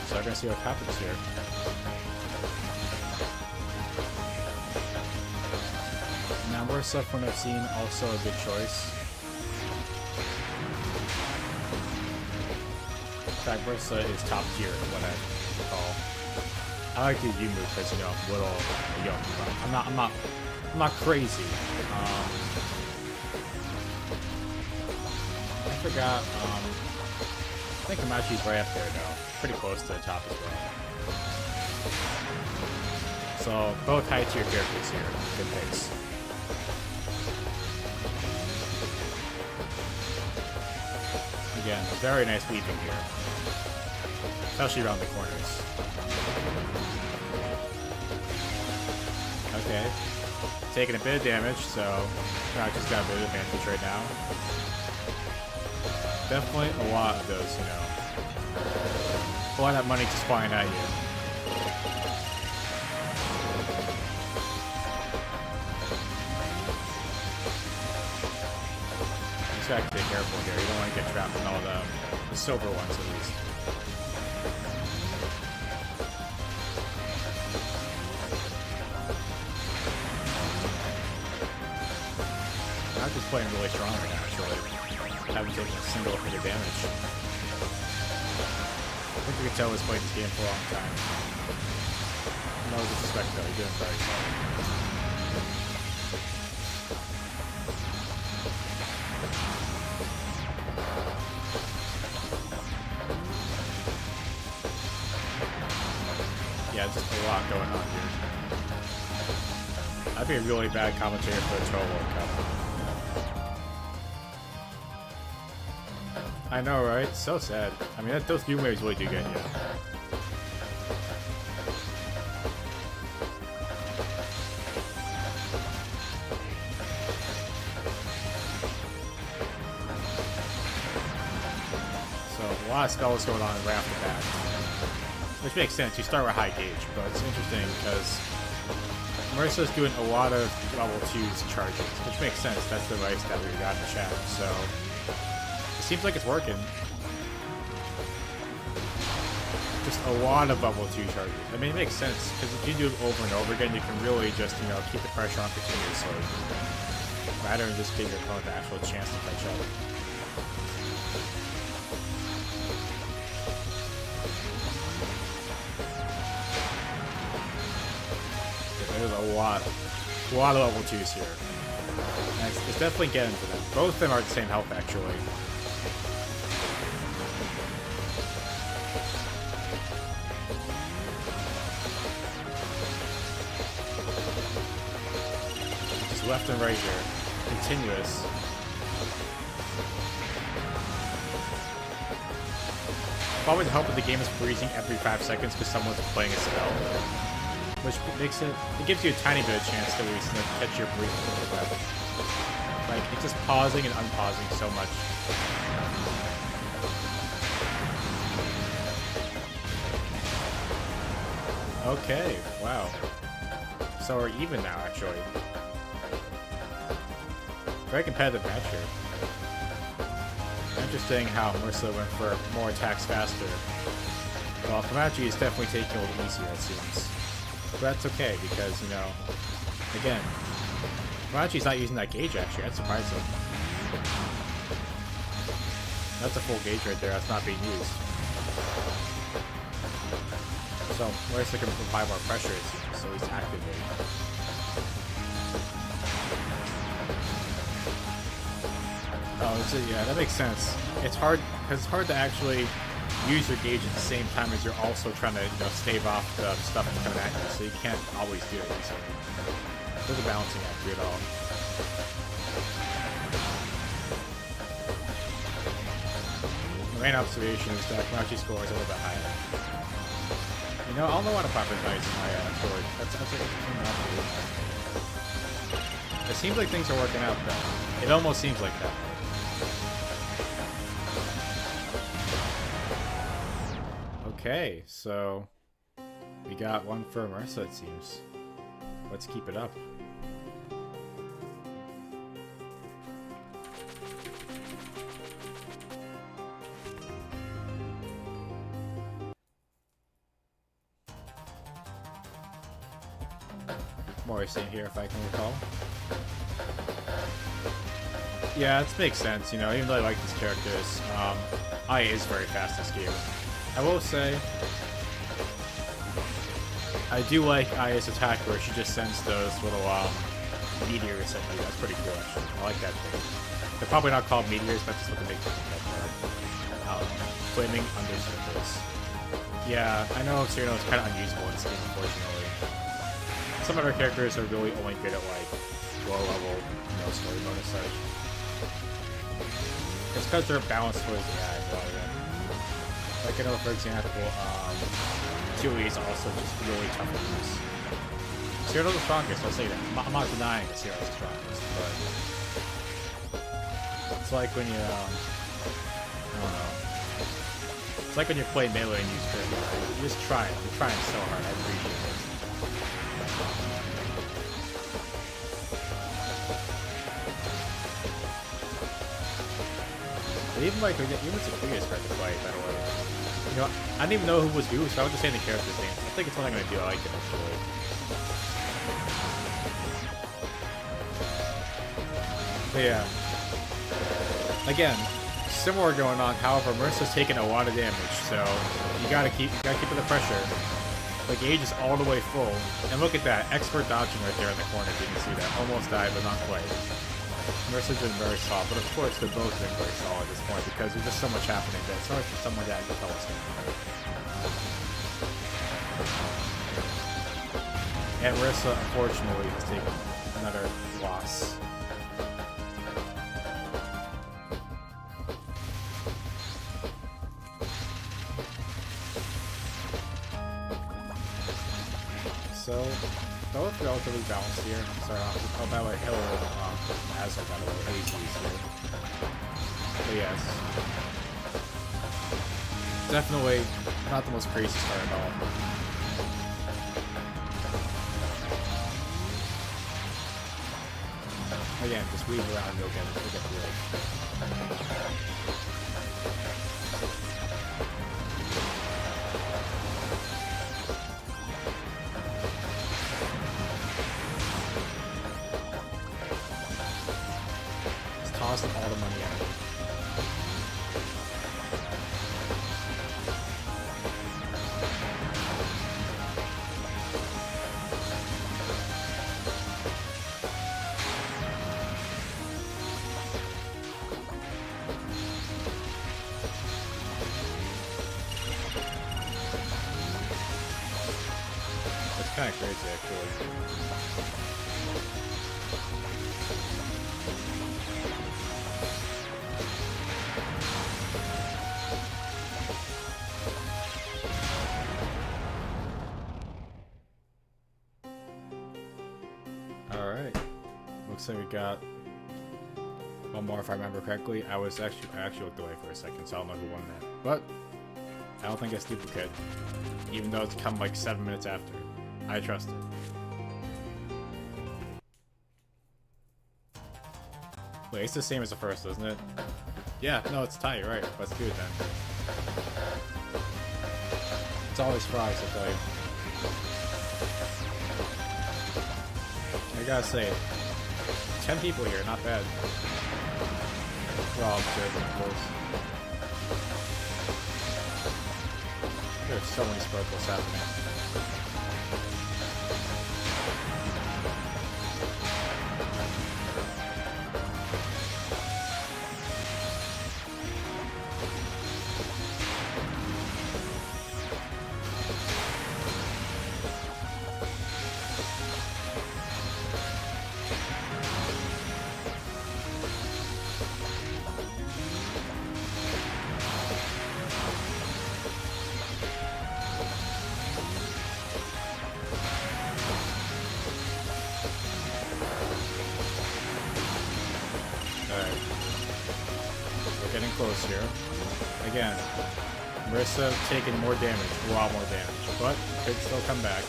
So I'm gonna see what happens here. Now Marissa, from what I've seen, also a good choice. In fact, Marissa is top tier, what I recall. I like the U move because, you know, I'm little, young. I'm not crazy. I forgot. I think Kamachi's right up there though, pretty close to the top as well. So both high tier characters here, good picks. Again, very nice weaving here. Especially around the corners. Okay. Taking a bit of damage, so Kamachi's got a bit of advantage right now. Definitely a lot of those, you know. A lot of that money just flying at you. You just gotta be careful here. You don't want to get trapped in all the silver ones at least. I'm just playing really strong right now, actually. Haven't taken a single hit of damage. I think we can tell he's played this game for a long time. No disrespect though, you're doing very well. Yeah, just a lot going on here. That'd be a really bad commentator for a 12 World Cup. I know, right? So sad. I mean, those new waves really do get you. So, a lot of spells going on right off the bat. Which makes sense. You start with high gauge, but it's interesting because Marissa's doing a lot of level 2s charges, which makes sense. That's the advice that we got in the chat, so... Seems like it's working. Just a lot of level 2 charges. I mean, it makes sense, because if you do it over and over again, you can really just, you know, keep the pressure on continuously. Rather than just give your opponent the actual chance to catch up. There's a lot of level 2s here. And it's definitely getting to them. Both of them are at the same health, actually. Left and right here. Continuous. Probably the help with the game is freezing every 5 seconds because someone's playing a spell. Which makes it gives you a tiny bit of chance to at least catch your breath a little bit. Like, it's just pausing and unpausing so much. Okay, wow. So we're even now, actually. Very competitive match here. Interesting how Marissa went for more attacks faster. Well, Komachi is definitely taking a little easier, it seems. But that's okay, because, you know, again, Komachi's not using that gauge, actually. That's surprising. That's a full gauge right there. That's not being used. So, Marissa can provide more pressure, it seems, so he's actively. Oh, so yeah, that makes sense. It's hard, because it's hard to actually use your gauge at the same time as you're also trying to, you know, stave off the stuff that's coming at you, so you can't always do it easily. There's a balancing act to it all. The main observation is that Komachi score is a little bit higher. You know, I don't know what to prioritize in my sword. That's an interesting observation. It seems like things are working out, though. It almost seems like that. Okay, so we got one for Marissa, it seems. Let's keep it up. Morris in here, if I can recall. Yeah, it makes sense, you know, even though I like these characters, Aya is very fast this game. I will say, I do like Aya's attack where she just sends those little meteors at you. That's pretty cool, actually. I like that thing. They're probably not called meteors, but that's what they make them like. Flaming under surface. Yeah, I know Cyrano is kind of unusable in this game, unfortunately. Some of our characters are really only good at like low level, you know, story mode and such. It's because they're balanced towards the eye, rather than. Like, I know, for example, Tui is also just really tough to use. Cyril's the strongest, I'll say that. I'm not denying that Cyril's the strongest, but it's like when you, I don't know. It's like when you play melee and use Kirby. You're just trying. You're trying so hard. I appreciate it. But even like, even Sakuya is hard to play, by the way. You know, I didn't even know who was who, so I would just say the character's name. I think it's what I'm gonna do. I like it actually. But yeah. Again, similar going on. However, Marissa's taking a lot of damage, so you gotta keep under pressure. The gauge is all the way full, and look at that expert dodging right there in the corner. If you can see that, almost died, but not quite. Marissa's been very solid, but of course they're both been very solid at this point because there's just so much happening that it's hard for someone to actually tell us anything. And Marissa, unfortunately, has taken another loss. So, both relatively balanced here. Sorry, oh, by the way, hello, Azul, by the way, AZ here. But yes. Definitely not the most crazy start at all. Again, just weave around and you'll get through it. Tossing all the money out. It's kind of crazy, actually. Alright. Looks like we got one more if I remember correctly. I actually looked away for a second, so I don't know who won that. But I don't think it's duplicate. Even though it's come like 7 minutes after. I trust it. Wait, it's the same as the first, isn't it? Yeah, no, it's tie, you're right. Let's do it then. It's always fries, I tell you. I gotta say, 10 people here, not bad. We're all observing, of course. There's so many sparkles happening. Getting close here. Again, Marissa taking more damage, a lot more damage, but could still come back.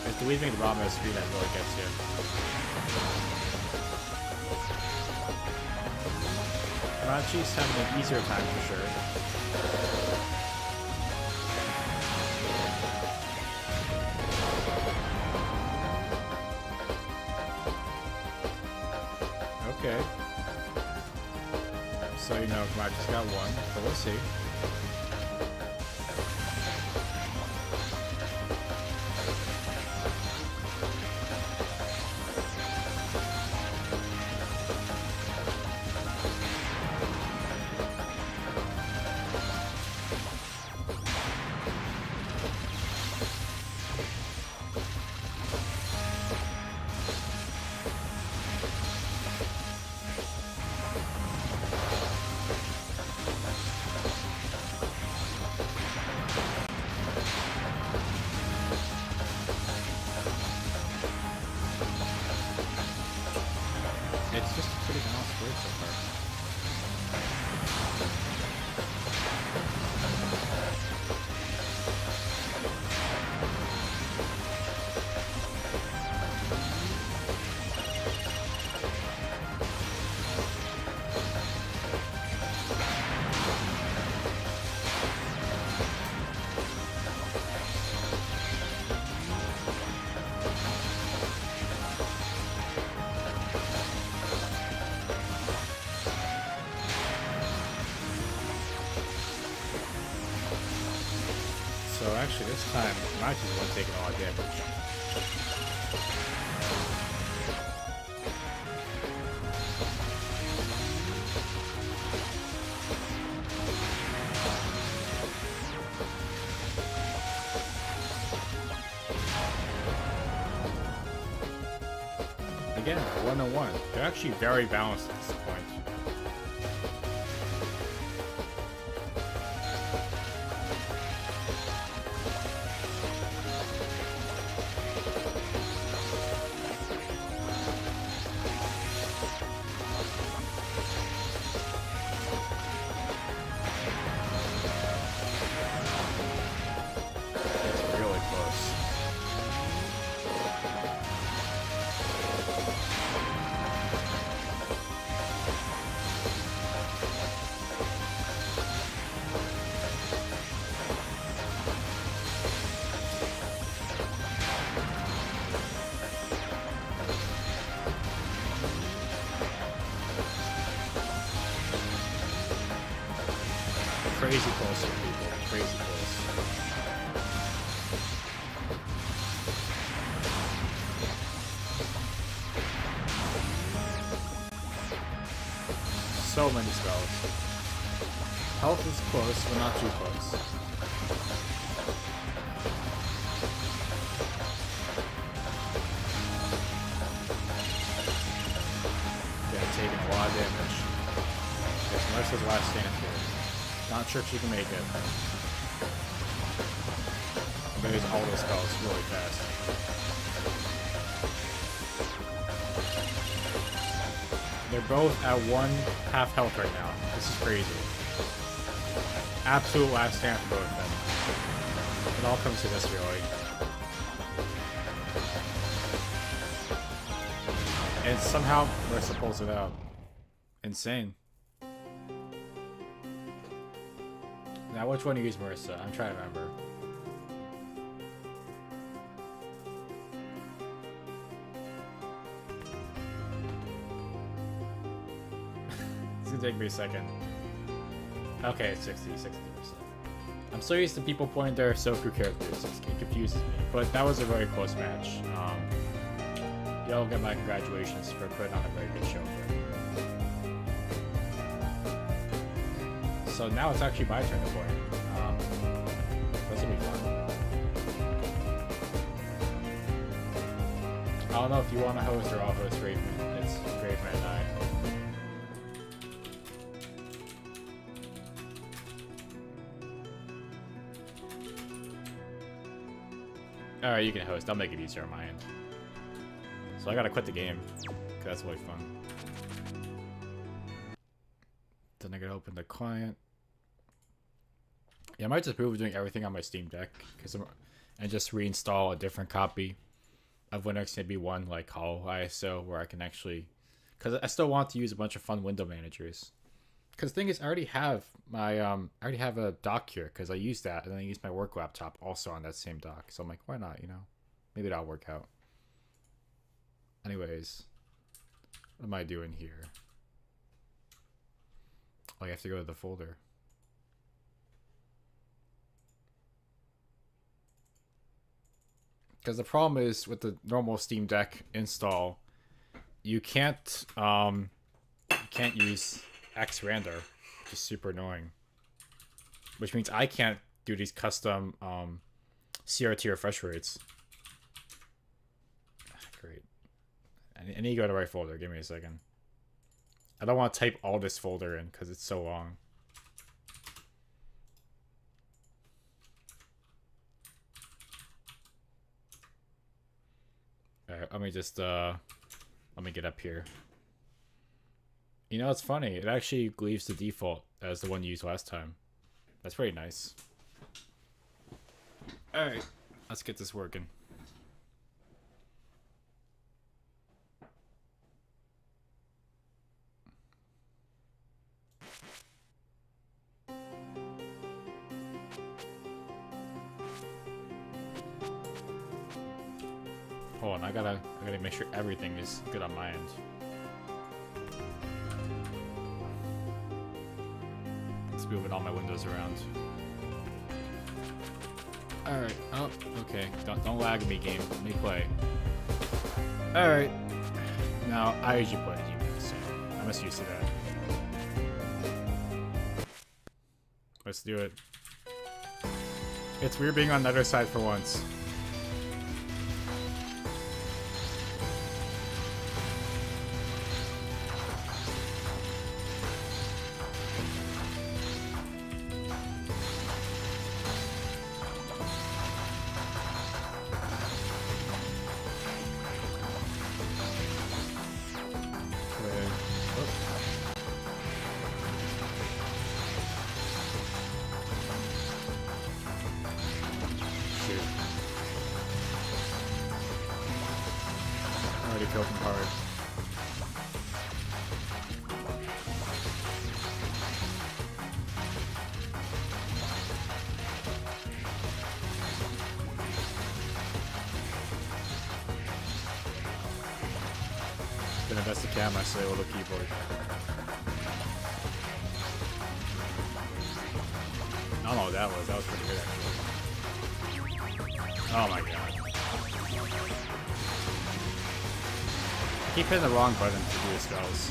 It's the leaving the bottom of the screen that really gets you. Machi's having an easier time for sure. Okay. So, you know, Kamachi's got one, but we'll see. It's just a pretty balanced race so far. So actually this time, Machi's the one taking a lot of damage. Again, 101. They're actually very balanced at this point. Crazy close here, people. Crazy close. So many spells. Health is close, but not too close. Yeah, taking a lot of damage. Yes, Marissa's last stand here. Not sure if she can make it. But there's all those spells really fast. They're both at 1/2 health right now. This is crazy. Absolute last stand for both of them. It all comes to this really. And somehow Marissa pulls it out. Insane. Now, which one do you use, Marissa? I'm trying to remember. It's gonna take me a second. Okay, it's 60%. I'm so used to people pointing their Soku characters, it confuses me. But that was a very close match. Y'all get my congratulations for putting on a very good show for me. So now it's actually my turn to play. This will be fun. I don't know if you want to host or I'll host Raven. It's Raven and I. Alright, you can host. I'll make it easier on my end. So I gotta quit the game, because that's really fun. Then I gotta open the client. Yeah, I might just move doing everything on my Steam Deck, and just reinstall a different copy of Windows maybe one like Hollow ISO, where I can actually, because I still want to use a bunch of fun window managers. Because the thing is, I already have my I already have a dock here, because I use that, and then I use my work laptop also on that same dock. So I'm like, why not? You know, maybe that'll work out. Anyways, what am I doing here? Oh, I have to go to the folder. Because the problem is with the normal Steam Deck install, you can't use Xrandr, which is super annoying. Which means I can't do these custom CRT refresh rates. Great. I need to go to the right folder. Give me a second. I don't want to type all this folder in because it's so long. Alright, let me just let me get up here. You know, it's funny. It actually leaves the default as the one you used last time. That's pretty nice. Alright, let's get this working. Hold on, I gotta make sure everything is good on my end. Let's moving all my windows around. Alright, oh, okay. Don't lag me, game. Let me play. Alright. Now, I usually play Demon, so I'm just used to that. Let's do it. It's weird being on the other side for once. That's the camera, so or the keyboard. I don't know what that was. That was pretty good, actually. Oh my god. I keep hitting the wrong button to do the spells.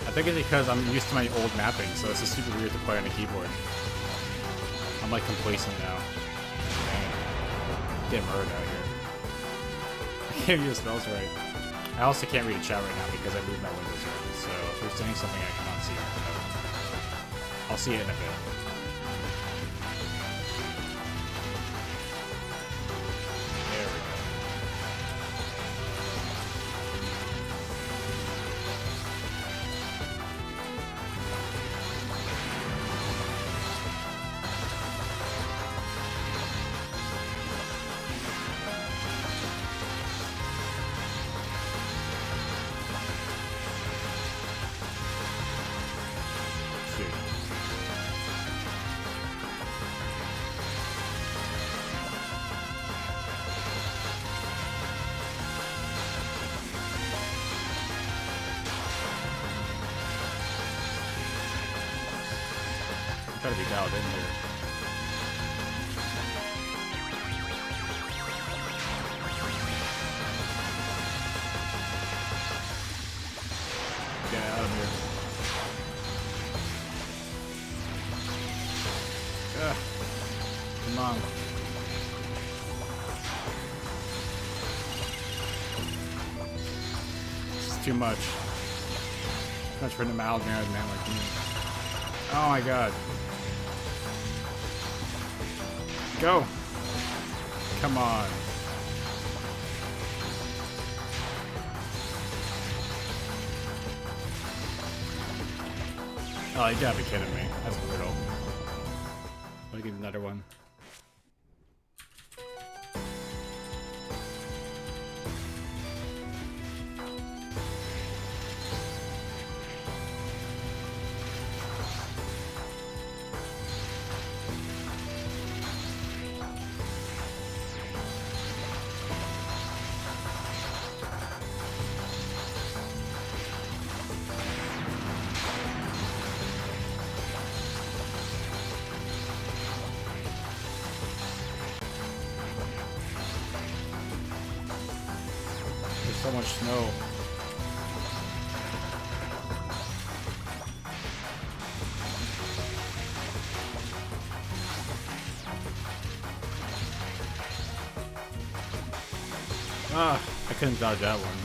I think it's because I'm used to my old mapping, so it's just super weird to play on the keyboard. I'm like complacent now. Get murdered out here. I can't read the spells right. I also can't read the chat right now because I moved my windows around, so if we're saying something I cannot see right now. I'll see it in a bit. There we go. Gotta be dialed in here. Get out of here. Ugh. Come on. This is too much. Too much for a mild man like me. Oh my god. Go. Come on. Oh, you gotta be kidding me. That's brutal. Let me get another one. So much snow. Ah, I couldn't dodge that one.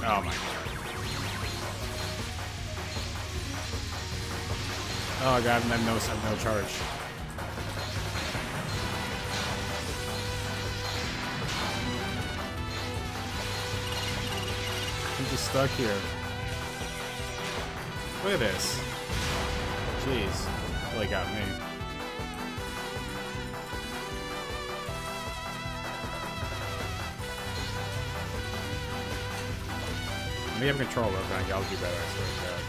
Oh my god. Oh god, and then no charge. I'm just stuck here. Look at this. Jeez. Really got me. We have control over it. I'll do better, I swear to God.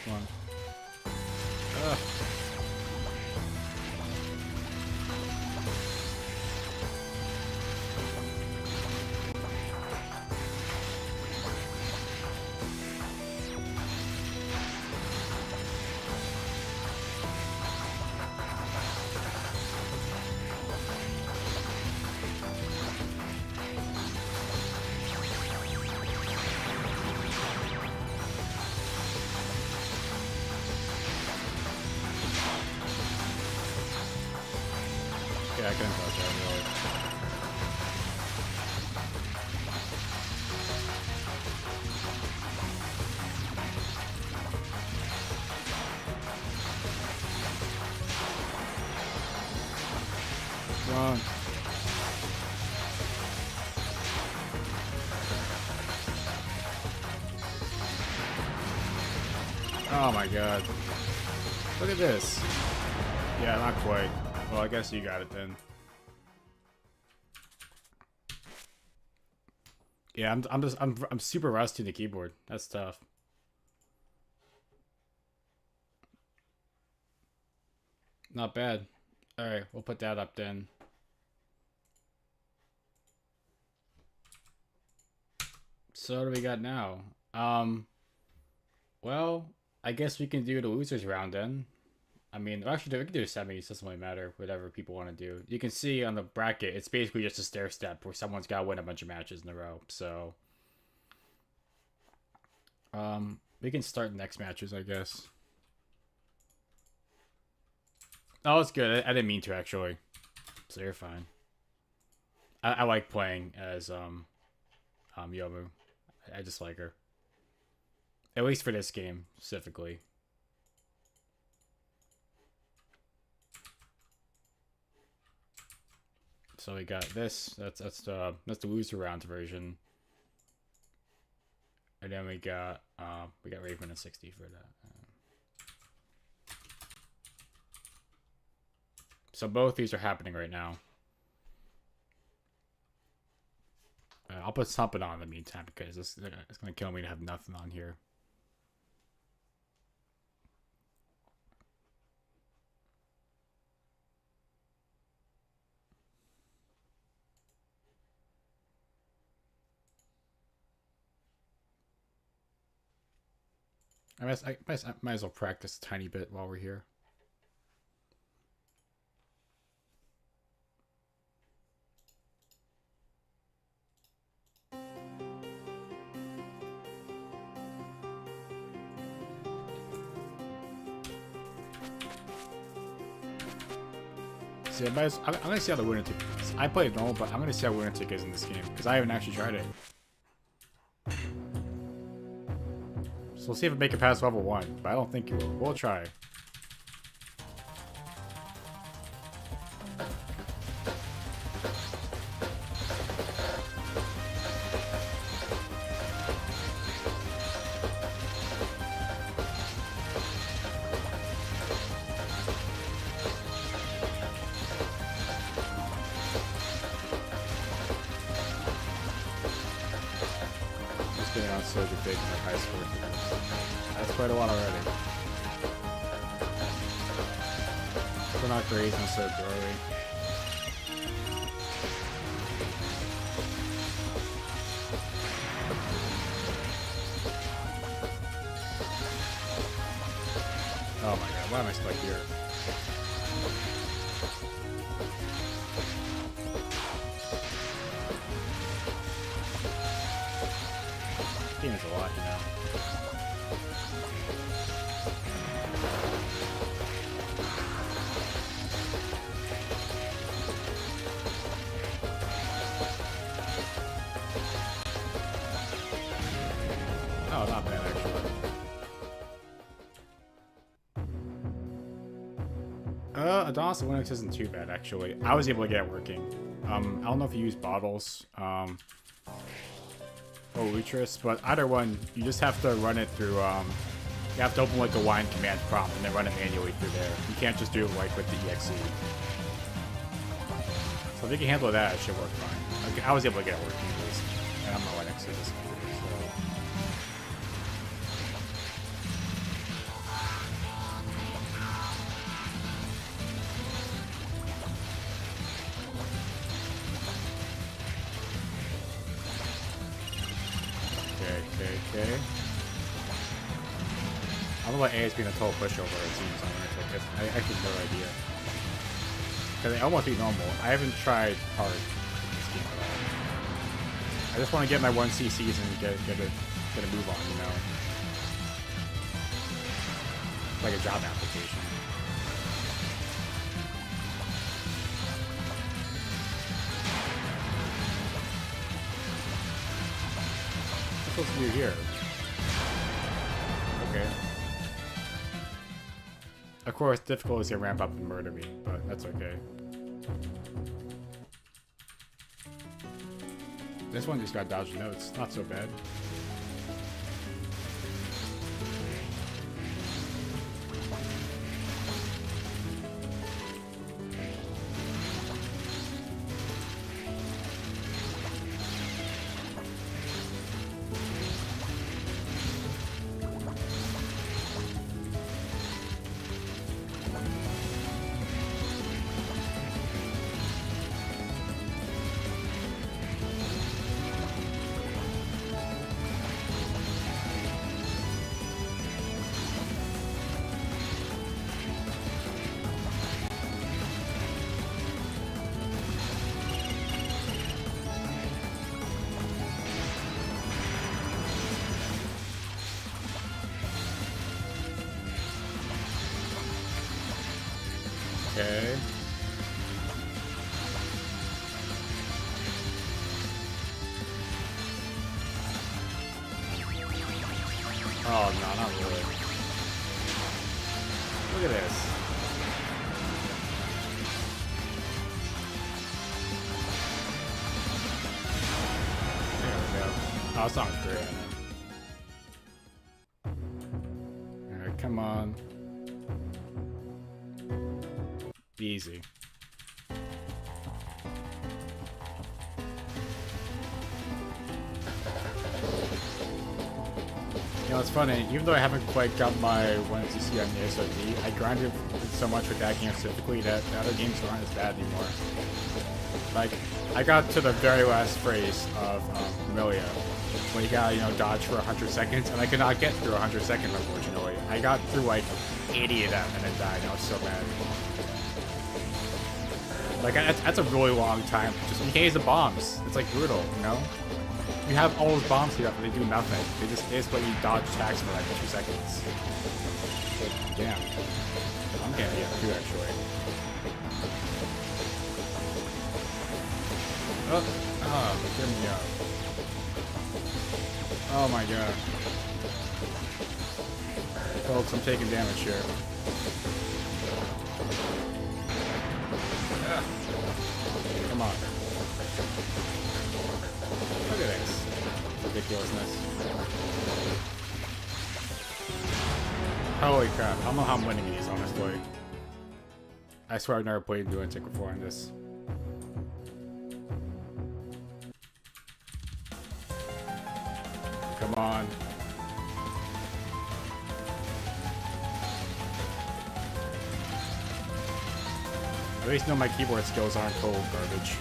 Come on. Ugh. Yeah, I couldn't touch that really. Wrong. Oh my god. Look at this. Yeah, not quite. Well, I guess you got it then. Yeah, I'm super rusty in the keyboard. That's tough. Not bad. All right, we'll put that up then. So what do we got now? Well, I guess we can do the losers round then. I mean, actually, we can do semis. Doesn't really matter. Whatever people want to do. You can see on the bracket, it's basically just a stair step where someone's got to win a bunch of matches in a row. So, We can start next matches, I guess. Oh, it's good. I didn't mean to, actually. So you're fine. I like playing as Yomu. I just like her. At least for this game specifically. So we got this. That's the loser round version. And then we got Raven at 60 for that. So both these are happening right now. I'll put something on in the meantime because it's gonna kill me to have nothing on here. I might as well practice a tiny bit while we're here. See, I'm gonna see how the Lunatic is. I played normal, but I'm gonna see how Lunatic is in this game because I haven't actually tried it. So we'll see if it make it past level 1, but I don't think you will. We'll try. So big in high school. That's quite a lot already. We're not great, I'm so growing. Oh my god, why am I stuck here? This game is a lot, you know. Oh, not bad actually. Adonis and Linux isn't too bad actually. I was able to get it working. I don't know if you use bottles. Or Lutris, but either one, you just have to run it through, you have to open like the wine command prompt and then run it manually through there. You can't just do it like with the exe. So if you can handle that, it should work fine. Okay, I was able to get it working at least. And I'm not Linux at this computer, so. Okay. I don't know what A is being a total pushover, it seems. I actually have no idea. Because I almost beat normal. I haven't tried hard in this game at all. I just want to get my 1 CCs and get a move on, you know? Like a job application. What's supposed to do here? Okay. Of course, difficulty is gonna ramp up and murder me, but that's okay. This one just got dodged notes. Not so bad. Okay. Oh, no, not really. Look at this. There we go. Oh, that sounds great. Alright, come on. Easy. You know, it's funny, even though I haven't quite got my 1cc on the SOD, I grinded so much with that game specifically that the other games aren't as bad anymore. Like, I got to the very last phrase of Amelia, when you gotta, you know, dodge for 100 seconds, and I could not get through 100 seconds, unfortunately. I got through like 80 of them and then died. I was so mad. Like, that's a really long time. Just you can't use the bombs. It's like brutal, you know? You have all those bombs here, but they do nothing. They just let you dodge attacks for like 2 seconds. Damn. I'm getting too, actually. Get me up. Oh my god. Folks, I'm taking damage here. Come on. Look at this. Ridiculousness. Holy crap. I don't know how I'm winning these, honestly. I swear I've never played Lunatic before in this. Come on. At least know my keyboard skills aren't total garbage.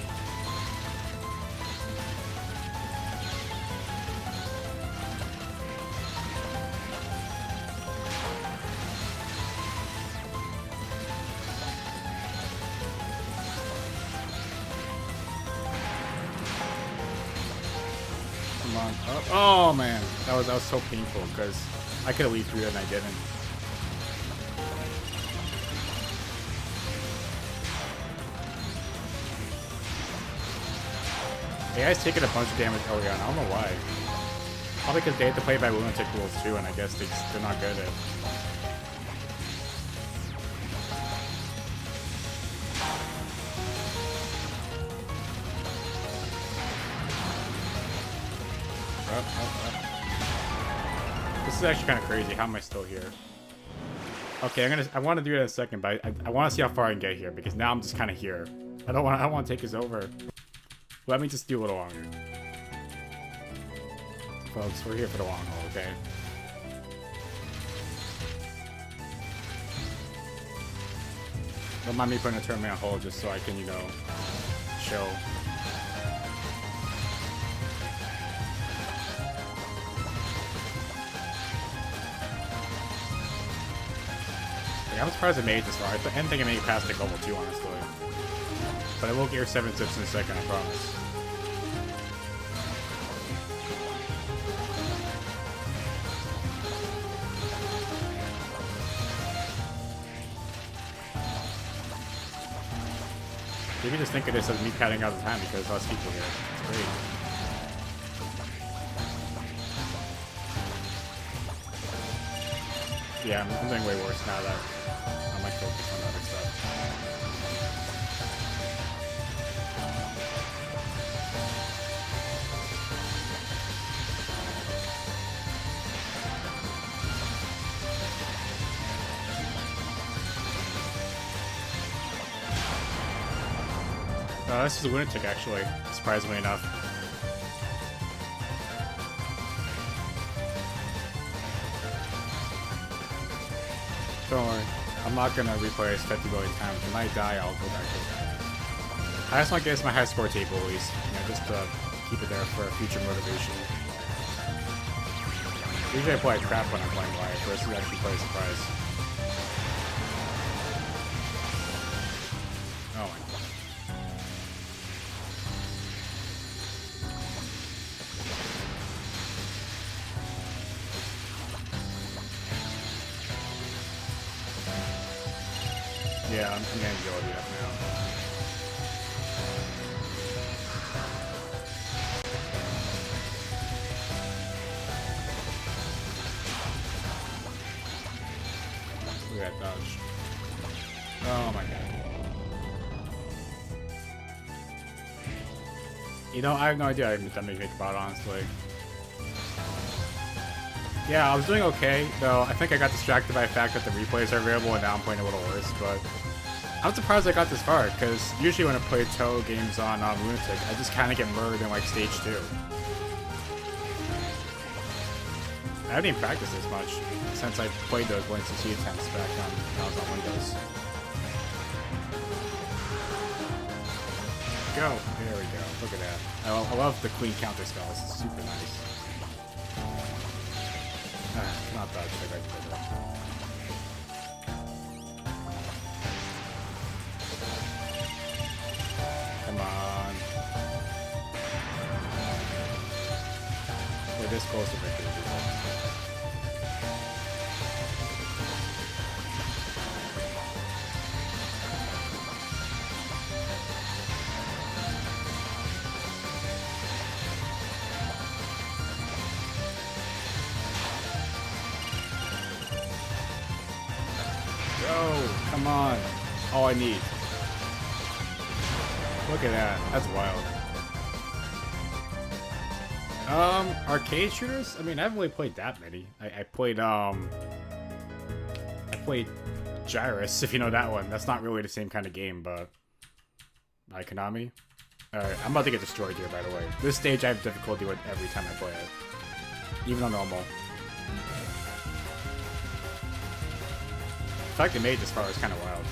Come on. Oh man, that was so painful because I could have leaped through it and I didn't. The guy's taking a bunch of damage early on. I don't know why. Probably because they had to play by Lunatic rules too, and I guess they're not good at it. This is actually kind of crazy. How am I still here? Okay, I want to do it in a second, but I want to see how far I can get here because now I'm just kind of here. I don't want to take this over. Let me just do a little longer. Folks, we're here for the long haul, okay? Don't mind me putting a tournament on hold just so I can, you know, chill. Like, I'm surprised I made it this far. I didn't think I made it past like level 2, honestly. But I will get your 7 tips in a second, I promise. You can just think of this as me padding out the time because there's less people here. It's great. Yeah, I'm doing way worse now that I might focus on other stuff. This is a Lunatic, actually, surprisingly enough. Don't worry, I'm not gonna replay this 50 million times. When I die, I'll go back to it. I just want to get this my high score table at least, you know, just to keep it there for future motivation. Usually I play a trap when I'm playing live, versus actually play a surprise. Oh my god. Yeah, I'm gonna go with it now. Look at that dodge. Oh my god. You know, I have no idea that made me think about, honestly. Yeah, I was doing okay, though I think I got distracted by the fact that the replays are available and now I'm playing a little worse, but I'm surprised I got this far, because usually when I play Toho games on Lunatic, I just kind of get murdered in like stage 2. I haven't even practiced this much since I played those Links and Sea attempts back on when I was on Windows. Go! There we go. Look at that. I love the Queen counter spells. It's super nice. Not bad. Come on. We're this close to victory. Come on. All I need. Look at that. That's wild. Arcade shooters? I mean, I haven't really played that many. I played Gyrus, if you know that one. That's not really the same kind of game, but... By Konami? Alright, I'm about to get destroyed here, by the way. This stage I have difficulty with every time I play it. Even on normal. The fact they made it this far is kind of wild.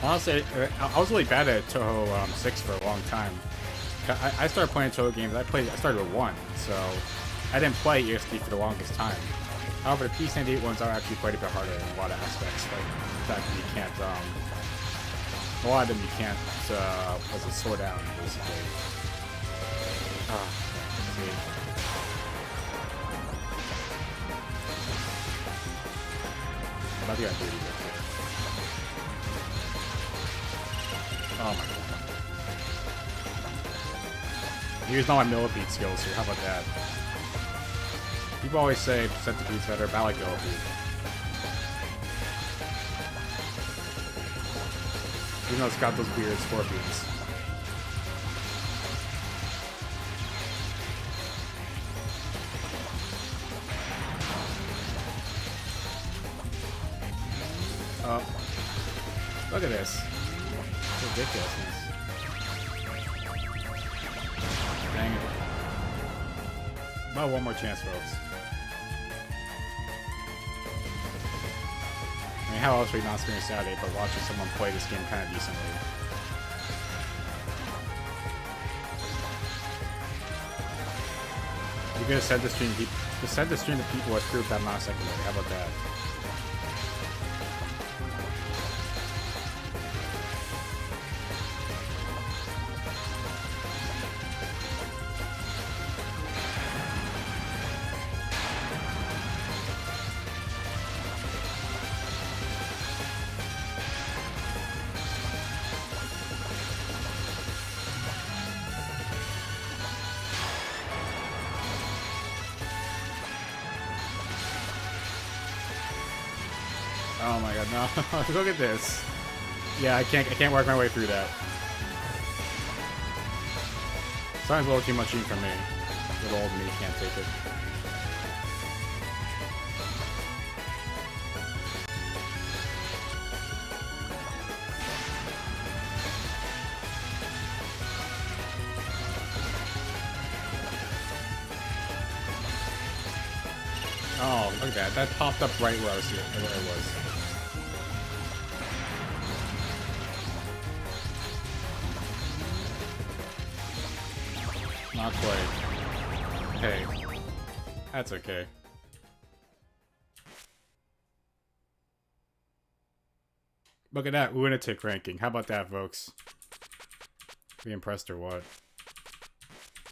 Honestly, I was really bad at Toho 6 for a long time. I started playing Toho games. I started with 1, so I didn't play ESD for the longest time. However, the P98 ones are actually quite a bit harder in a lot of aspects. Like the fact that you can't, a lot of them you can't, slow down basically. See. I'm about to get duty. Oh my god. Here's all my millipede skills here, how about that? People always say centipede's better, but I like millipede. Even though it's got those weird scorpions. Look at this. Ridiculousness. Dang it. About one more chance, folks. I mean, how else would we not spend a Saturday but watching someone play this game kind of decently? You're gonna send the stream to people with proof that I'm not secondary. How about that? Oh my god, no. Look at this. Yeah, I can't work my way through that. Sounds a little too much for me. Little old me can't take it. Oh, look at that. That popped up right where I was here, where I was. Not quite. Hey. That's okay. Look at that lunatic ranking. How about that, folks? Be impressed or what?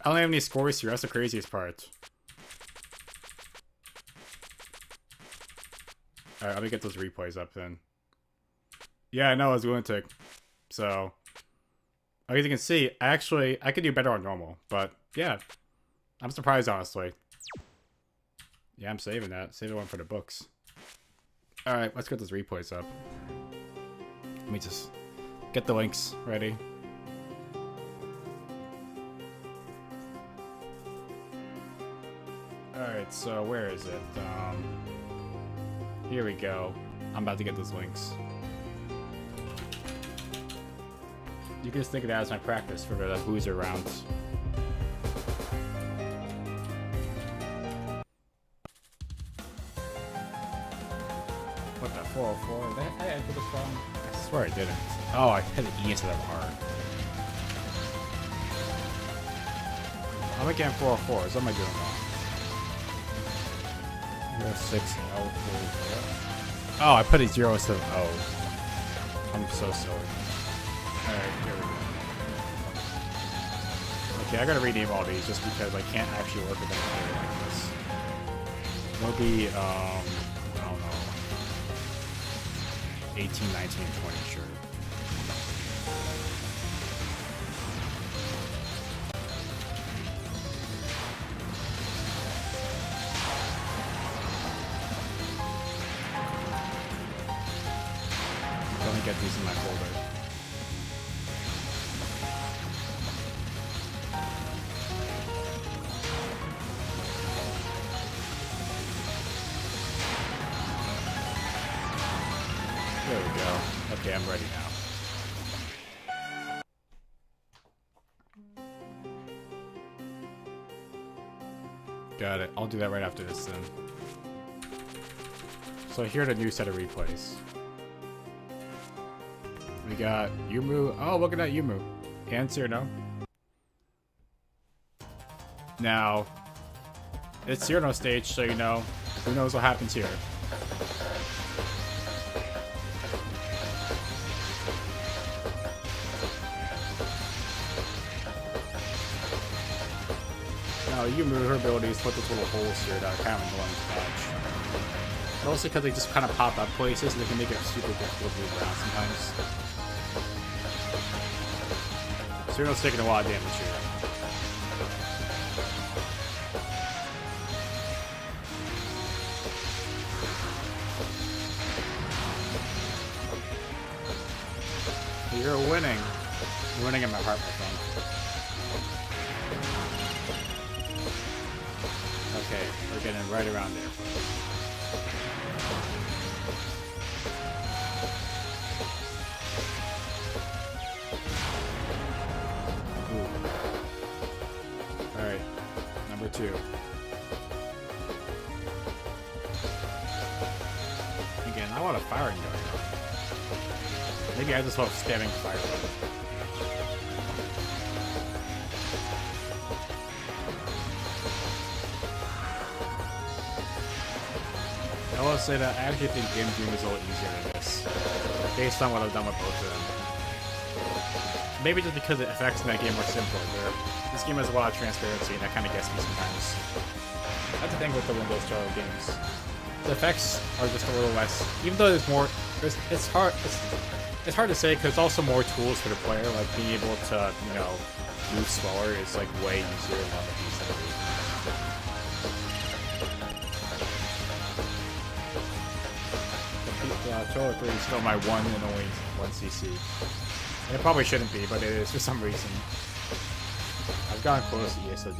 I don't have any scores here. That's the craziest part. Alright, let me get those replays up then. Yeah, I know, I was lunatic. So, as you can see, I could do better on normal. But, yeah. I'm surprised, honestly. Yeah, I'm saving that. Saving one for the books. Alright, let's get those replays up. Let me just get the links ready. Alright, so where is it? Here we go. I'm about to get those links. You can just think of that as my practice for the loser rounds. What the 404? Did I enter this wrong? I swear I didn't. Oh, I hit an E instead of R. I'm again 404. What am I doing wrong? 06L44. Oh, I put a 0 instead of O. I'm so silly. Alright, here we go. Okay, I gotta rename all these just because I can't actually work with them like this. It'll be, I don't know, 18, 19, 20, sure. Let me get these in my folder. There we go. Okay, I'm ready now. Got it. I'll do that right after this then. So here are the new set of replays. We got Yumu. Oh, look at that Yumu. And Cyrano. Now, it's Cyrano stage, so you know, who knows what happens here. Now, Yumu, her ability is to put those little holes here that are kind of going to catch. But also because they just kind of pop up places, and they can make it super difficult to move around sometimes. Cyrano's taking a lot of damage here. You're winning. You're winning in my heart, my friend. Okay, we're getting right around there. Alright, number 2. Again, I want a firing going on. Maybe I just love spamming fire. I will say that I actually think Game Doom is a little easier than this, based on what I've done with both of them. Maybe just because the effects in that game are simpler, where this game has a lot of transparency, and that kind of gets me sometimes. That's the thing with the Windows style games. The effects are just a little less, even though there's more, it's hard to say because it's also more tools for the player, like being able to, you know, move slower is like way easier than on the PC. Controller 3 is still my one and only 1cc. And it probably shouldn't be, but it is for some reason. I've gotten close to ESOD on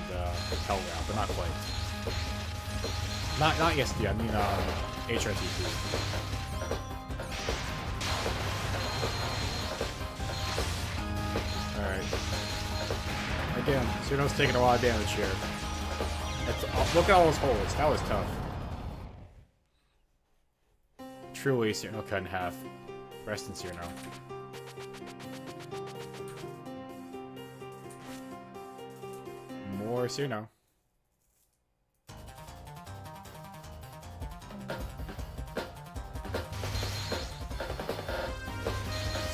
the Hell route, but not quite. Not ESD, I mean HRTP. Alright. Again, Cyrano's taking a lot of damage here. Look at all those holes. That was tough. Truly, Cyrano cut in half. Rest in Cyrano. More Cyrano.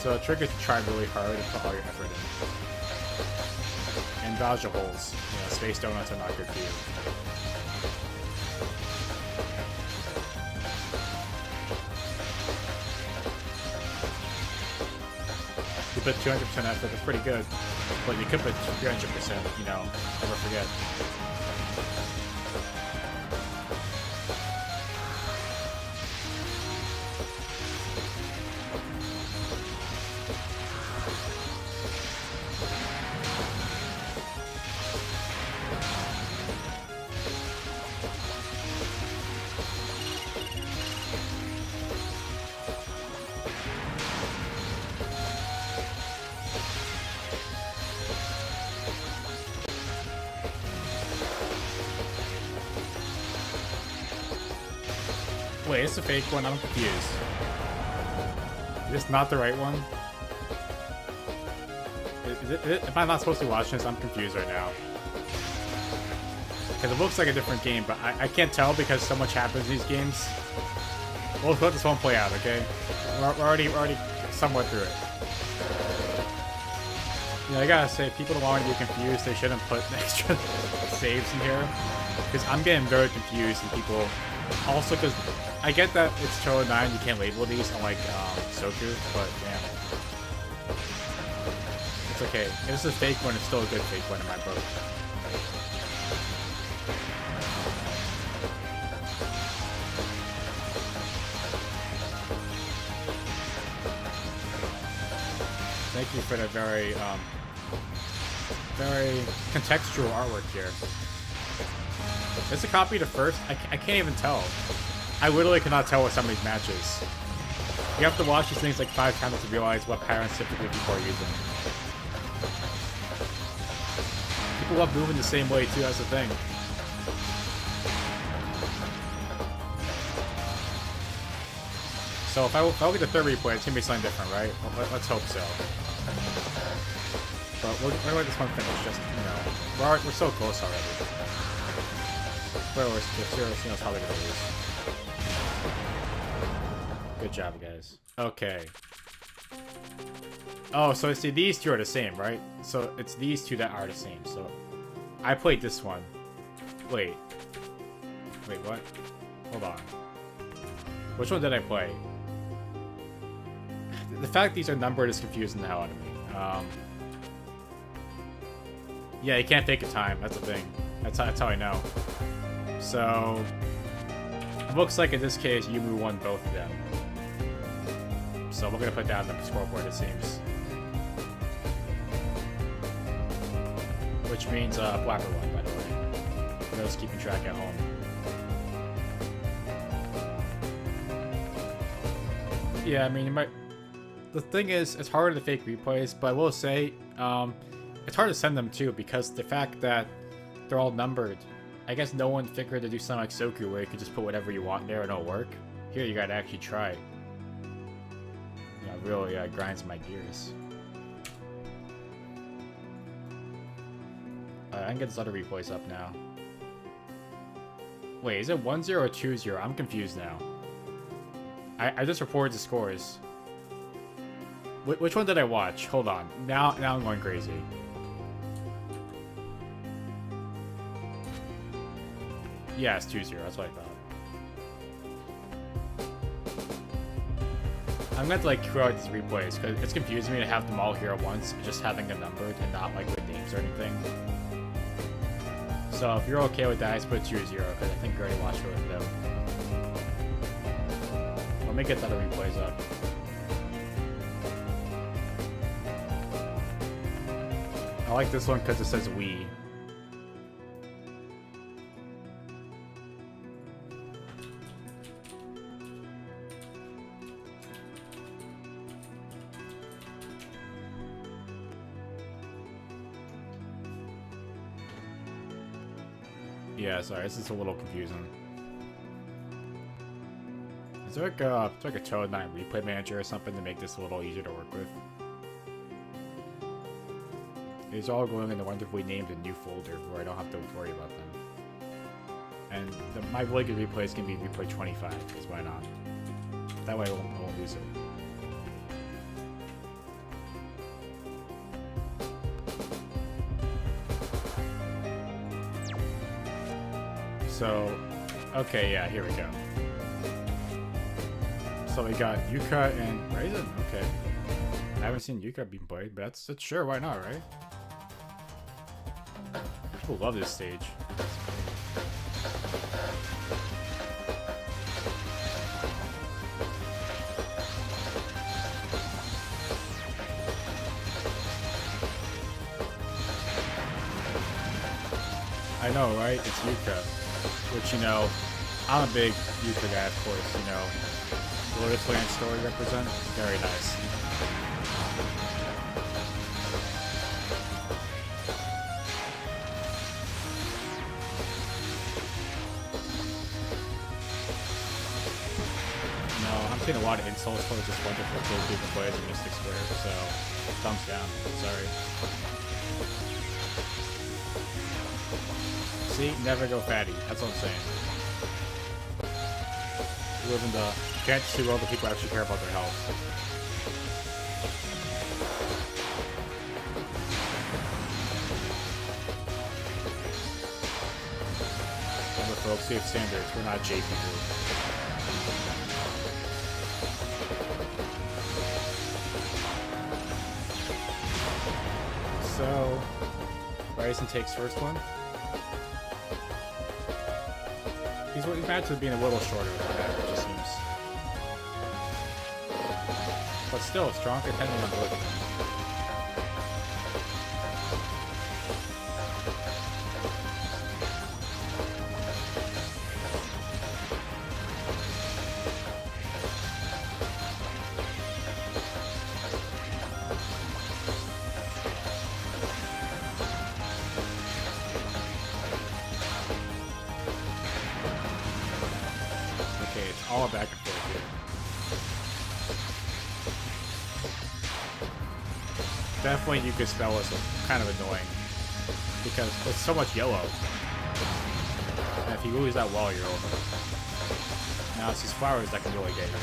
So the trick is to try really hard and put all your effort in. And dodge the holes. You know, space donuts are not good for you. You put 200% effort, that's pretty good. But you could put 300%, you know, never forget. Wait, it's a fake one? I'm confused. Is this not the right one? Am I not supposed to be watching this? I'm confused right now. Because it looks like a different game, but I can't tell because so much happens in these games. We'll let this one play out, okay? We're already somewhat through it. You know, I gotta say, people don't want to be confused. They shouldn't put extra saves in here. Because I'm getting very confused, and people... Also, because I get that it's Toad 9, you can't label these unlike Soku, but damn. It's okay. If this is a fake one, it's still a good fake one in my book. Thank you for the very contextual artwork here. It's a copy to first? I can't even tell. I literally cannot tell with some of these matches. You have to watch these things like 5 times to realize what patterns typically people are using. People love moving the same way too, that's the thing. So if I look at the third replay, it's gonna be something different, right? Well, let's hope so. But we're gonna let this one finish, just, you know. We're so close already. Well, we're seriously knows how they're gonna lose. Good job, guys. Okay. Oh, so see, these two are the same, right? So it's these two that are the same. So I played this one. Wait, what? Hold on. Which one did I play? The fact these are numbered is confusing the hell out of me. Yeah, you can't take a time. That's the thing. That's how I know. So it looks like in this case Yumu won both of them. So we're gonna put down the scoreboard, it seems. Which means Blacker won, by the way. For those keeping track at home. Yeah, I mean, you might. The thing is, it's harder to fake replays, but I will say, it's hard to send them too because the fact that they're all numbered. I guess no one figured to do something like Soku where you could just put whatever you want there and it'll work. Here you gotta actually try. Yeah, really grinds my gears. I can get this other replays up now. Wait, is it 1-0 or 2-0? I'm confused now. I just reported the scores. Which one did I watch? Hold on. Now I'm going crazy. Yeah, it's 2-0. That's what I thought. I'm going to like clear out these replays because it's confusing me to have them all here at once, just having them numbered and not like with names or anything. So if you're okay with that, I just put 2-0 because I think you already watched both of them. Let me get the other replays up. I like this one because it says we. Yeah, sorry, this is a little confusing. Is there like a Toad 9 replay manager or something to make this a little easier to work with? These are all going in the wonderfully named a new folder where I don't have to worry about them. And my really good replays can be replay 25, because why not? That way I won't lose it. So, okay, yeah, here we go. So we got Yuka and Raisin. Okay. I haven't seen Yuka being played, but that's sure, why not, right? People love this stage. I know, right? It's Yuka. Which, you know, I'm a big Yuka guy, of course, you know. The Lotus Land story represent. Very nice. No, I'm seeing a lot of insults for just wonderful cool people play as a Mystic Square, so thumbs down. Sorry. See? Never go fatty. That's what I'm saying. You live in the fantasy world that people actually care about their health. Remember folks, we have standards. We're not JP group. So, Bryson takes first one. He's back to being a little shorter than that, it just seems. But still, strong contender on both of them. All back and forth here. Definitely Yuka's spell is kind of annoying because it's so much yellow. And if you lose that wall, you're over. Now it's these flowers that can really get you.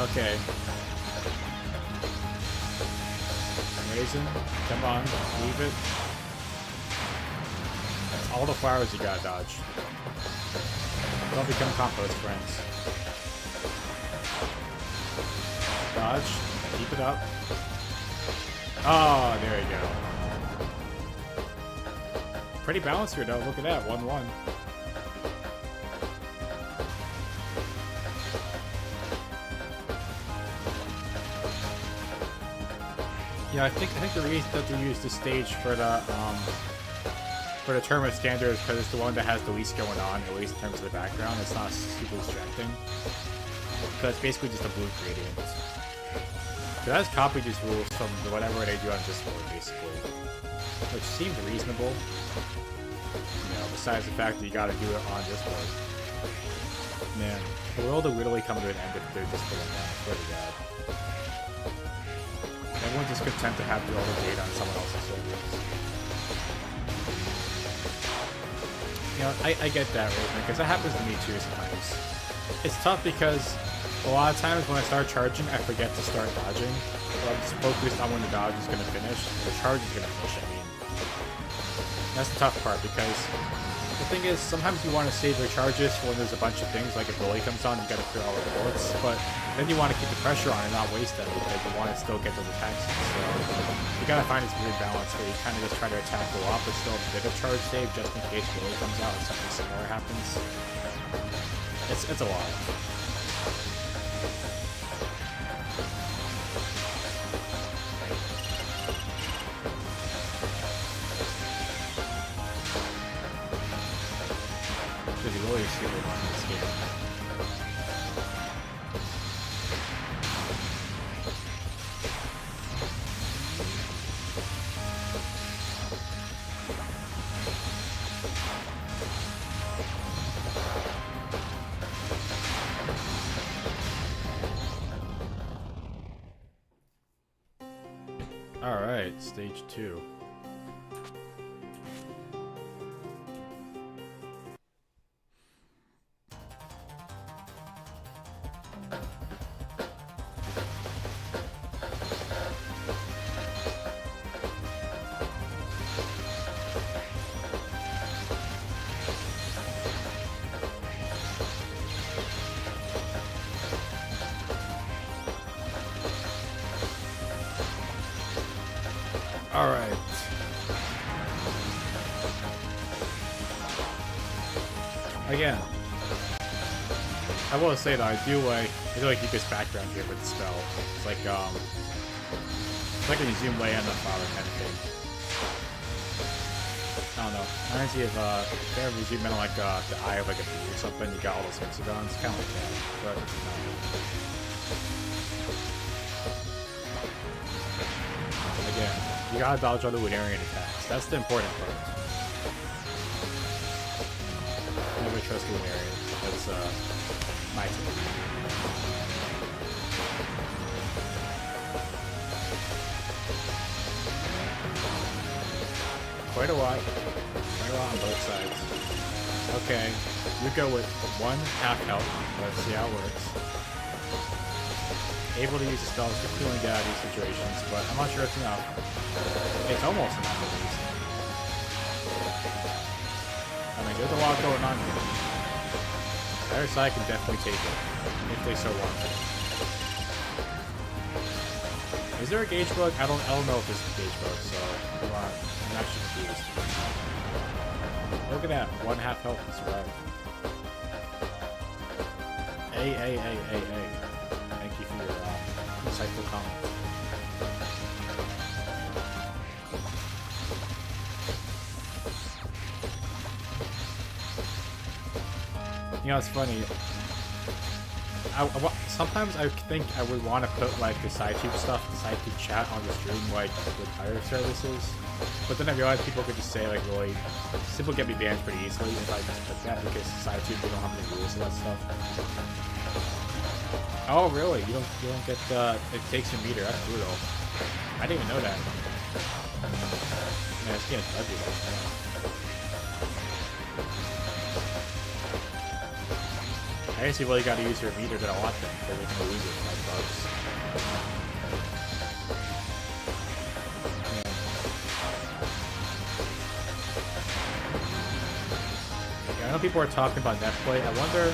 Okay. Raisin, come on, leave it. That's all the flowers you gotta dodge. Don't become compost friends. Dodge. Keep it up. Oh, there you go. Pretty balanced here, though. Look at that. 1-1. Yeah, I think the reason that they used the stage for the tournament standard is because it's the one that has the least going on, at least in terms of the background. It's not super distracting. Because it's basically just a blue gradient. So that's copied these rules from whatever they do on Discord, basically. Which seems reasonable. You know, besides the fact that you gotta do it on Discord. Man, the world will literally come to an end if they're Discord down. I swear to God. Everyone's just content to have all the data on someone else's servers. You know, I get that, right? Because that happens to me too sometimes. It's tough because a lot of times when I start charging, I forget to start dodging. So I'm just focused on when the dodge is going to finish. The charge is going to finish, I mean. That's the tough part because the thing is, sometimes you want to save your charges for when there's a bunch of things, like if Rolly comes on, you got to clear all the bullets. But then you want to keep the pressure on and not waste them because you want to still get those attacks. So you gotta find this weird balance where you kind of just try to attack a lot, but still have a bit of charge save just in case Rolly comes out and something similar happens. It's a lot. Because Rolly is really fun in this game. Alright, stage 2. Alright. Again, I will say that I do like keep this background here with the spell. It's like a zoom way on the flower kind of thing. I don't know. Reminds me of if you ever zoom in on like the eye of like a bee or something, you got all those hexagons, kinda like that. But again, you gotta dodge all the Lunarian attacks. That's the important part. Never trust Lunarian. That's my take. Quite a lot on both sides. Okay, you go with 1 half health. Let's see how it works. Able to use the spells to quickly get out of these situations, but I'm not sure it's enough. It's almost enough at least. I mean, there's a lot going on here. The other side can definitely take it, if they so want to. Is there a gauge bug? I don't know if there's a gauge bug, so I'm actually confused. Look at that, 1 half health and survive. A. Thank you for your insightful comment. You know, it's funny. Sometimes I think I would want to put like the side tube stuff, the side tube chat on the stream, like with higher services. But then I realized people could just say like really, people get me banned pretty easily if I just put that because side tube they don't have any rules and that stuff. Oh really? You don't get it takes your meter. That's brutal. I didn't even know that. Man, it's getting everywhere. I guess you really got to use your meter to unlock them, because you're going to lose it like bugs. Yeah, I know people are talking about net play. I wonder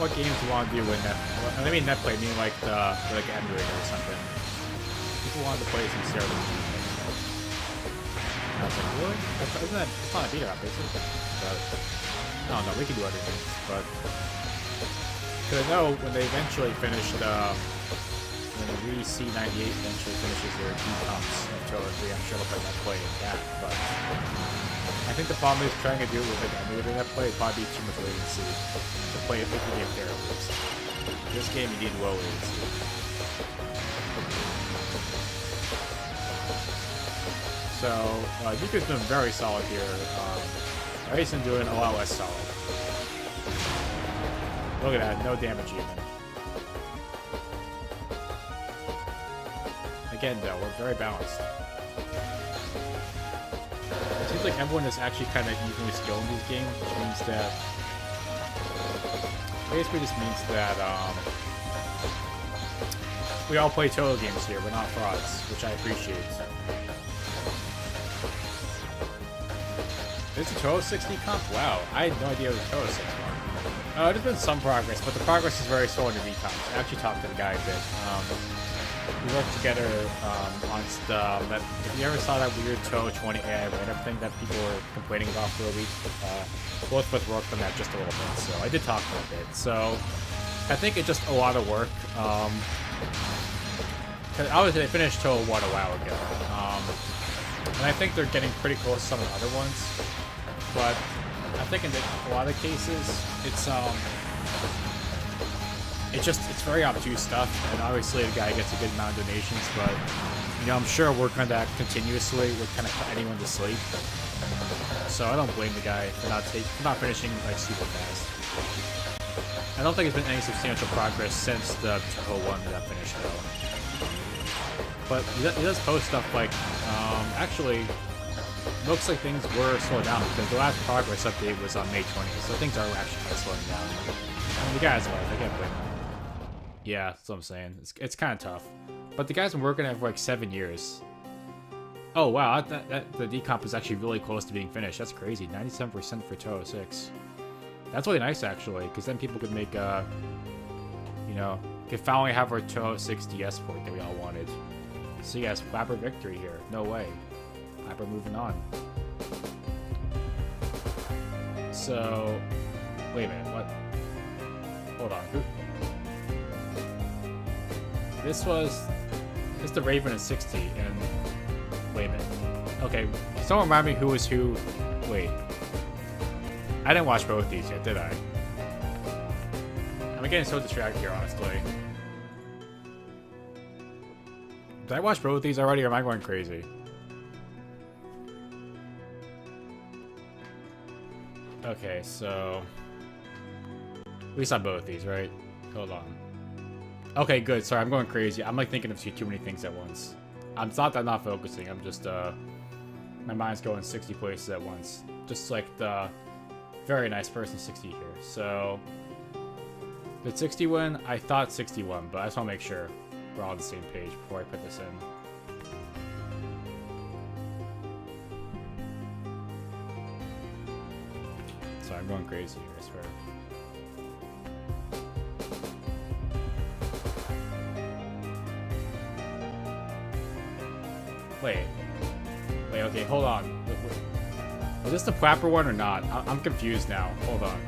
what games you want to do with net. I mean net play, meaning like like emulator or something. People wanted to play some server. And I was like, really? Isn't that? It's not a beat up, is it? But I don't know, we can do other things, but because I know when they eventually finish when the C98 eventually finishes their decomps of Tower 3, I'm sure they'll play that play in that, but I think the problem is trying to do it with like emulating that play would probably be too much latency to play it with the game fairly. This game you need low latency. So, Yuka's been very solid here. Rayson doing a lot less solid. Look at that, no damage even. Again though, we're very balanced. It seems like everyone is actually kind of evenly skilled in these games, which means that... basically just means that, we all play Toho games here, we're not frauds, which I appreciate. Is it Toho 60 comp? Wow, I had no idea it was Toho 6 one. There's been some progress, but the progress is very slow in the decomps. I actually talked to the guy a bit. We worked together on stuff that, if you ever saw that weird Toho 20 AI random thing that people were complaining about for a week, both of us worked on that just a little bit, so I did talk for a bit. So, I think it's just a lot of work. Cause obviously they finished Toho 1 a while ago. And I think they're getting pretty close to some of the other ones. But I think in a lot of cases, it's very obtuse stuff, and obviously the guy gets a good amount of donations, but you know, I'm sure working on that continuously would kind of put anyone to sleep. So I don't blame the guy for not finishing like super fast. I don't think there's been any substantial progress since the Toho 1 that finished though. But he does post stuff like, actually, looks like things were slowed down because the last progress update was on May 20th, so things are actually kind of slowing down. I mean, the guy's life, I can't blame him. Yeah, that's what I'm saying. It's kind of tough. But the guy's been working at it for like 7 years. Oh wow, the decomp is actually really close to being finished. That's crazy, 97% for Toho 6. That's really nice actually, because then people could make, you know, could finally have our Toho 6 DS port that we all wanted. So yes, Flapper victory here. No way. Flapper moving on. So, wait a minute, what? Hold on. This is the Raven at 60, and wait a minute. Okay, someone remind me who was who. Wait. I didn't watch both these yet, did I? I'm getting so distracted here, honestly. Did I watch both of these already, or am I going crazy? Okay, so... at least on both of these, right? Hold on. Okay, good. Sorry, I'm going crazy. I'm like thinking of too many things at once. It's not that I'm not focusing. I'm just, my mind's going 60 places at once. Just like the very nice person 60 here. So, did 60 win? I thought 61, but I just want to make sure we're all on the same page before I put this in. Sorry, I'm going crazy here, I swear. Wait, okay, hold on. Was this the Flapper one or not? I'm confused now. Hold on.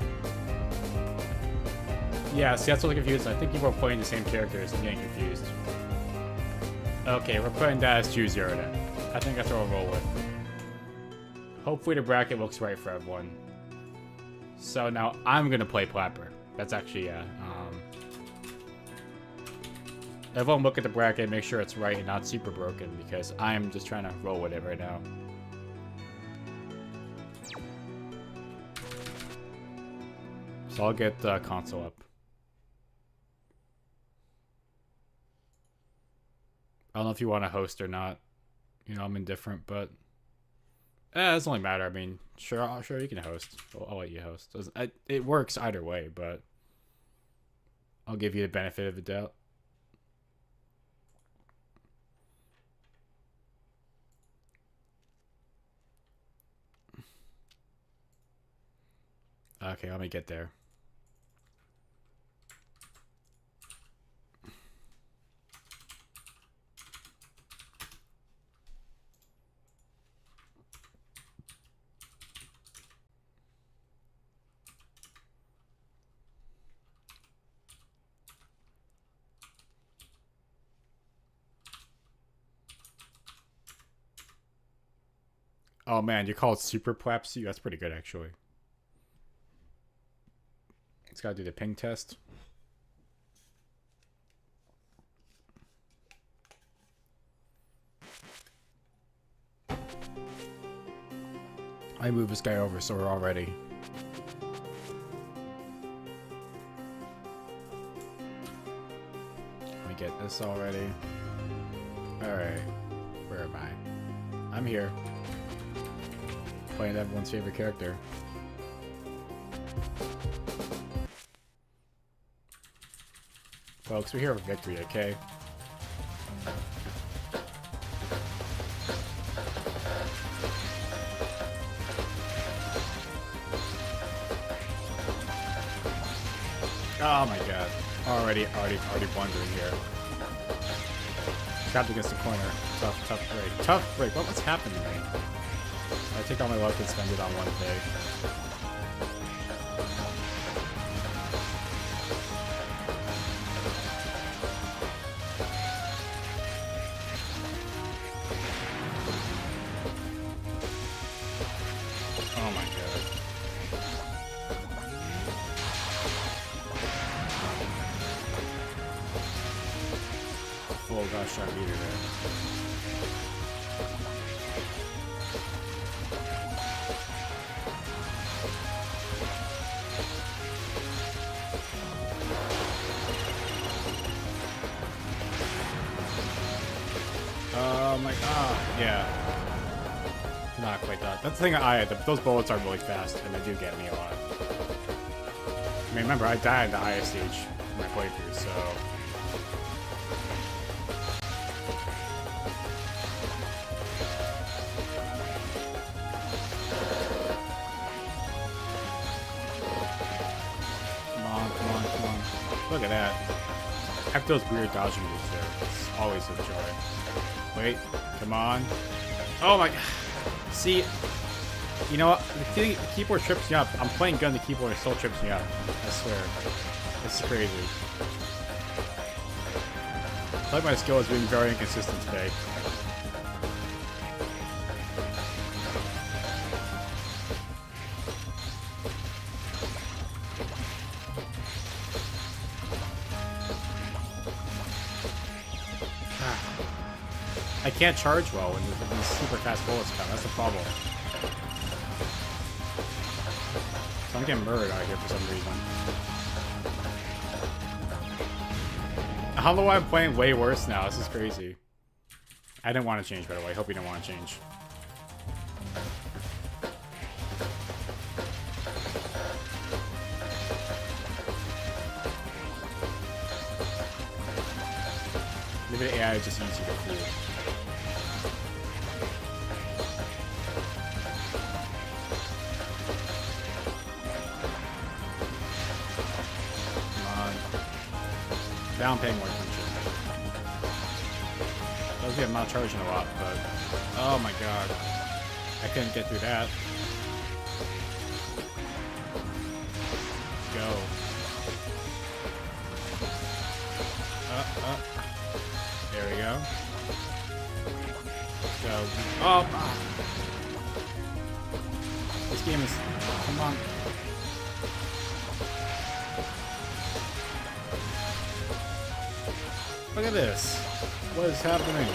Yeah, see, that's what I'm confused. I think people are playing the same characters. I'm getting confused. Okay, we're putting that as 2-0 then. I think that's what we'll roll with. Hopefully the bracket looks right for everyone. So now I'm gonna play Flapper. That's actually, yeah. Everyone look at the bracket and make sure it's right and not super broken, because I'm just trying to roll with it right now. So I'll get the console up. I don't know if you want to host or not. You know, I'm indifferent, but it doesn't really matter. I mean, sure, you can host. I'll let you host. It works either way, but I'll give you the benefit of the doubt. Okay, let me get there. Oh man, you call it Super Plapsy? That's pretty good, actually. It's got to do the ping test. I moved this guy over, so we're all ready. Let me get this all ready. Alright. Where am I? I'm here. Playing everyone's favorite character. Folks, we're here for victory, okay? Oh my god. Already wondering here. Trapped against the corner. Tough break. Tough break. What's happening to me? I take all my luck and spend it on one day. Oh my god. Full gosh shot meter there. Oh my god, yeah. Not quite that. That's the thing, those bullets are really fast, and they do get me a lot. I mean, remember, I died in the highest stage in my playthrough, so... Come on. Look at that. After those weird dodging moves there, it's always a joy. Wait, come on. Oh my god. See, you know what? The keyboard trips me up. I'm playing gun, the keyboard still trips me up. I swear. It's crazy. I feel like my skill is being very inconsistent today. I can't charge well when these super fast bullets come. That's the problem. So I'm getting murdered out here for some reason. I don't know why I'm playing way worse now. This is crazy. I didn't want to change, by the way. I hope you didn't want to change. Maybe the AI is just easy to fool. Now I'm paying more attention. Does get I'm not charging a lot, but oh my god, I couldn't get through that. Go. There we go. Let's go. Oh. This game is. Come on. Look at this. What is happening?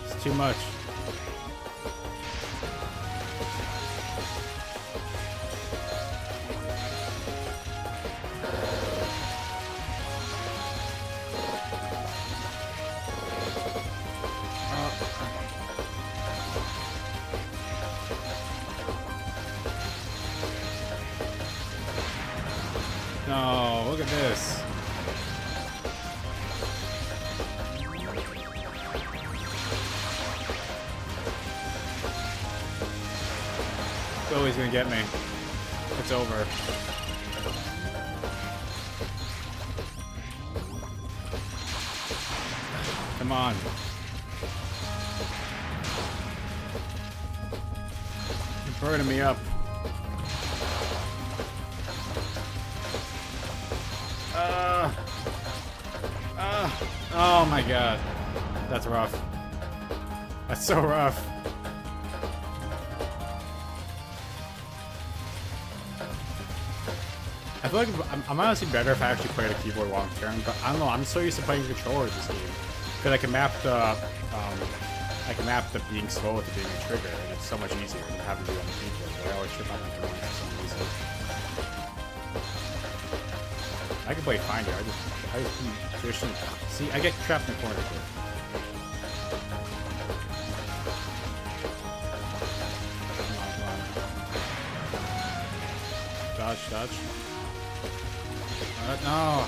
It's too much. No, look at this. Billy's gonna get me. It's over. Come on. You're burning me up. Oh my god. That's rough. That's so rough. I feel like I'm honestly better if I actually play the keyboard long term, but I don't know, I'm so used to playing controllers this game. Because I can map the being slow to being a trigger, and it's so much easier than having to do it on the keyboard. But I always trip on my controller for some reason. I can play Finder. I just traditionally see. I get trapped in the corner here. Come on. Dodge. No.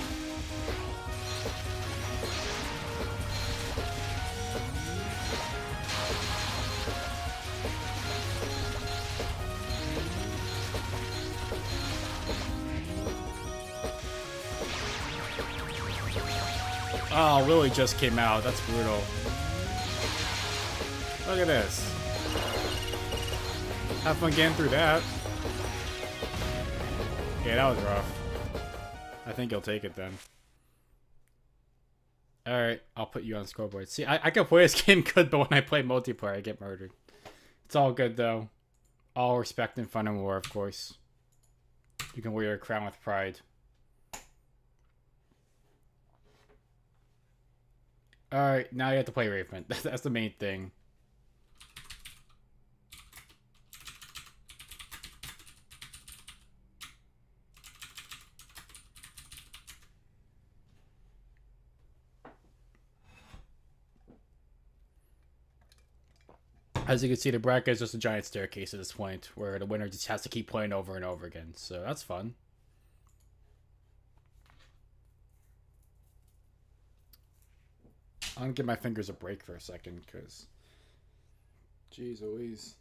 Oh, Lily just came out. That's brutal. Look at this. Have fun getting through that. Yeah, that was rough. I think he'll take it then. Alright, I'll put you on scoreboard. See, I can play this game good, but when I play multiplayer, I get murdered. It's all good, though. All respect and fun and war, of course. You can wear your crown with pride. Alright, now you have to play Raven. That's the main thing. As you can see, the bracket is just a giant staircase at this point, where the winner just has to keep playing over and over again. So that's fun. I'm gonna give my fingers a break for a second, because... Jeez Louise.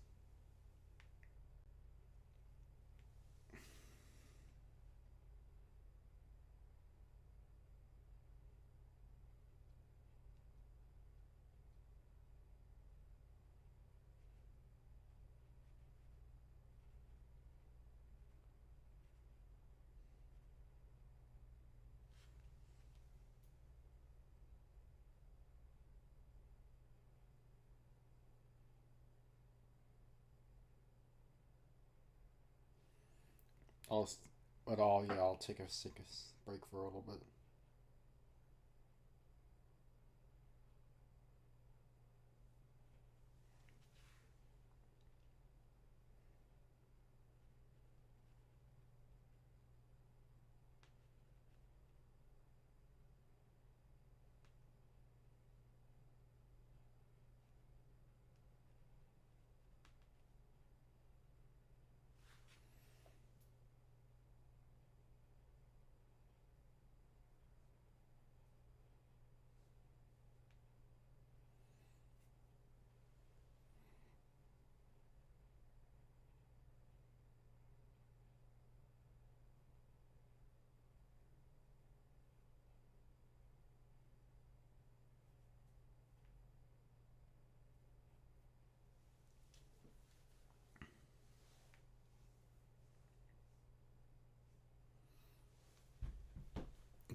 I'll take a break for a little bit.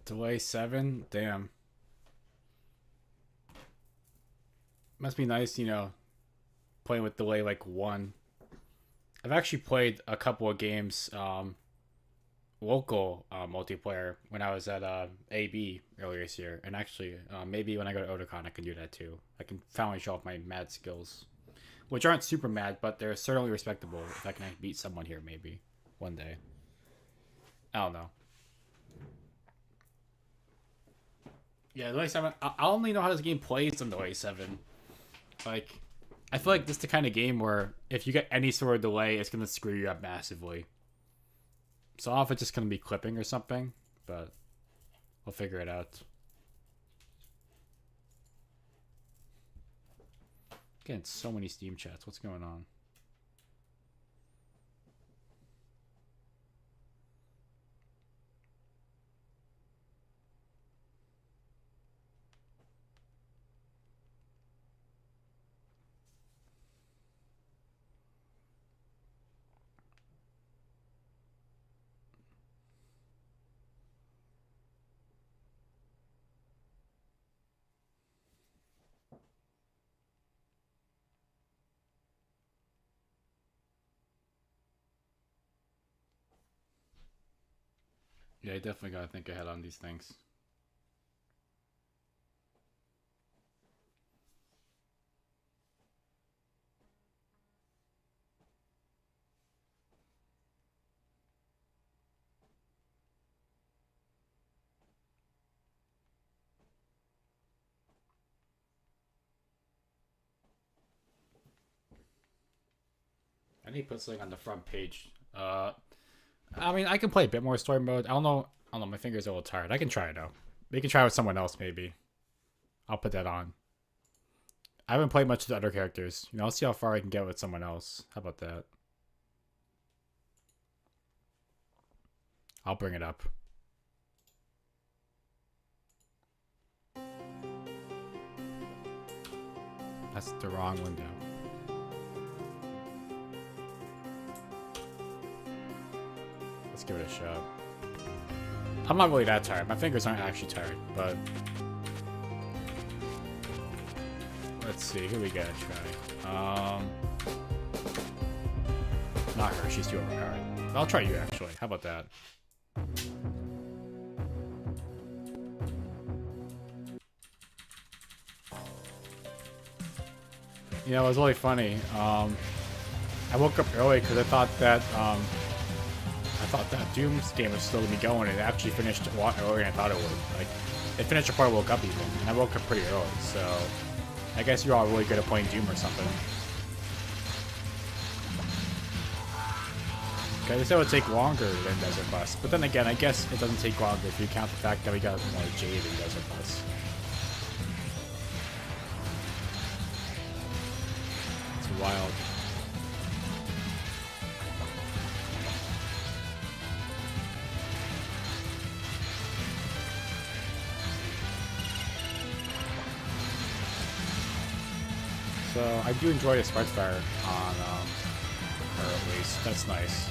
Delay 7? Damn. Must be nice, playing with delay like 1. I've actually played a couple of games, local multiplayer when I was at AB earlier this year. And actually, maybe when I go to Otakon, I can do that too. I can finally show off my mad skills. Which aren't super mad, but they're certainly respectable if I can beat someone here maybe. One day. I don't know. Yeah, delay 7. I only know how this game plays on delay 7. Like, I feel like this is the kind of game where if you get any sort of delay, it's going to screw you up massively. So I don't know if it's just going to be clipping or something, but we'll figure it out. Getting so many Steam chats. What's going on? Yeah, I definitely gotta think ahead on these things. I need to put something on the front page. I mean, I can play a bit more story mode. I don't know. My fingers are a little tired. I can try it out. We can try it with someone else, maybe. I'll put that on. I haven't played much of the other characters. I'll see how far I can get with someone else. How about that? I'll bring it up. That's the wrong window. Let's give it a shot. I'm not really that tired. My fingers aren't actually tired, but... Let's see, who we gotta try? Not her, she's too overpowered. I'll try you, actually. How about that? It was really funny. I woke up early because I thought that Doom's game was still gonna be going, and it actually finished a lot earlier than I thought it would. Like, it finished before I woke up even, and I woke up pretty early, so I guess you're all really good at playing Doom or something. Okay, they said it would take longer than Desert Bus, but then again, I guess it doesn't take longer if you count the fact that we got more Jade in Desert Bus. Wild. So I do enjoy the spark fire on her at least. That's nice.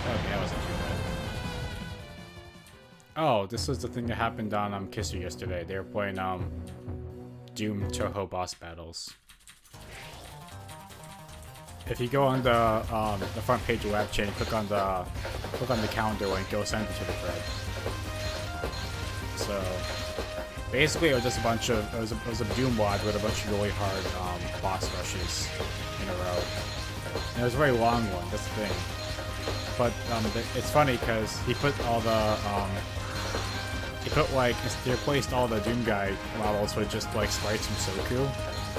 Okay, that wasn't too bad. Oh, this was the thing that happened on Kisser yesterday. They were playing Doom Toho boss battles. If you go on the front page of Wapchan, click on the calendar link, it'll send you to the thread. So basically, it was just it was a Doom mod with a bunch of really hard boss rushes in a row. And it was a very long one. That's the thing. But it's funny because he put all the they replaced all the Doom guy models with just like sprites from Soku,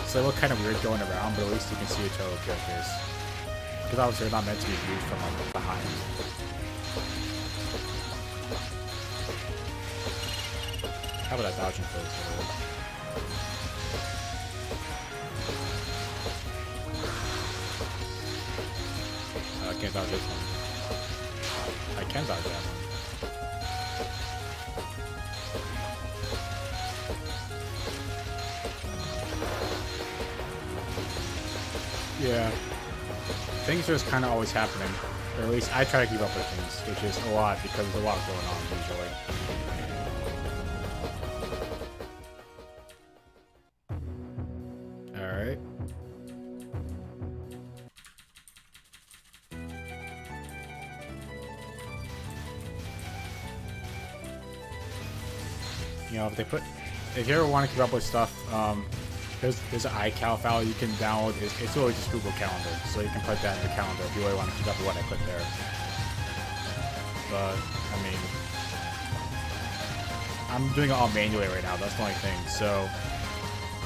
so they look kind of weird going around. But at least you can see the total characters, because obviously they're not meant to be viewed from like behind. How about that dodging close? I can't dodge this one. I can dodge that one. Yeah. Things are just kind of always happening. Or at least I try to keep up with things, which is a lot because there's a lot going on usually. Alright. You know, if you ever want to keep up with stuff, there's an iCal file you can download. It's really just Google Calendar, so you can put that in the calendar if you really want to keep up with what I put there. But I mean, I'm doing it all manually right now. That's the only thing. So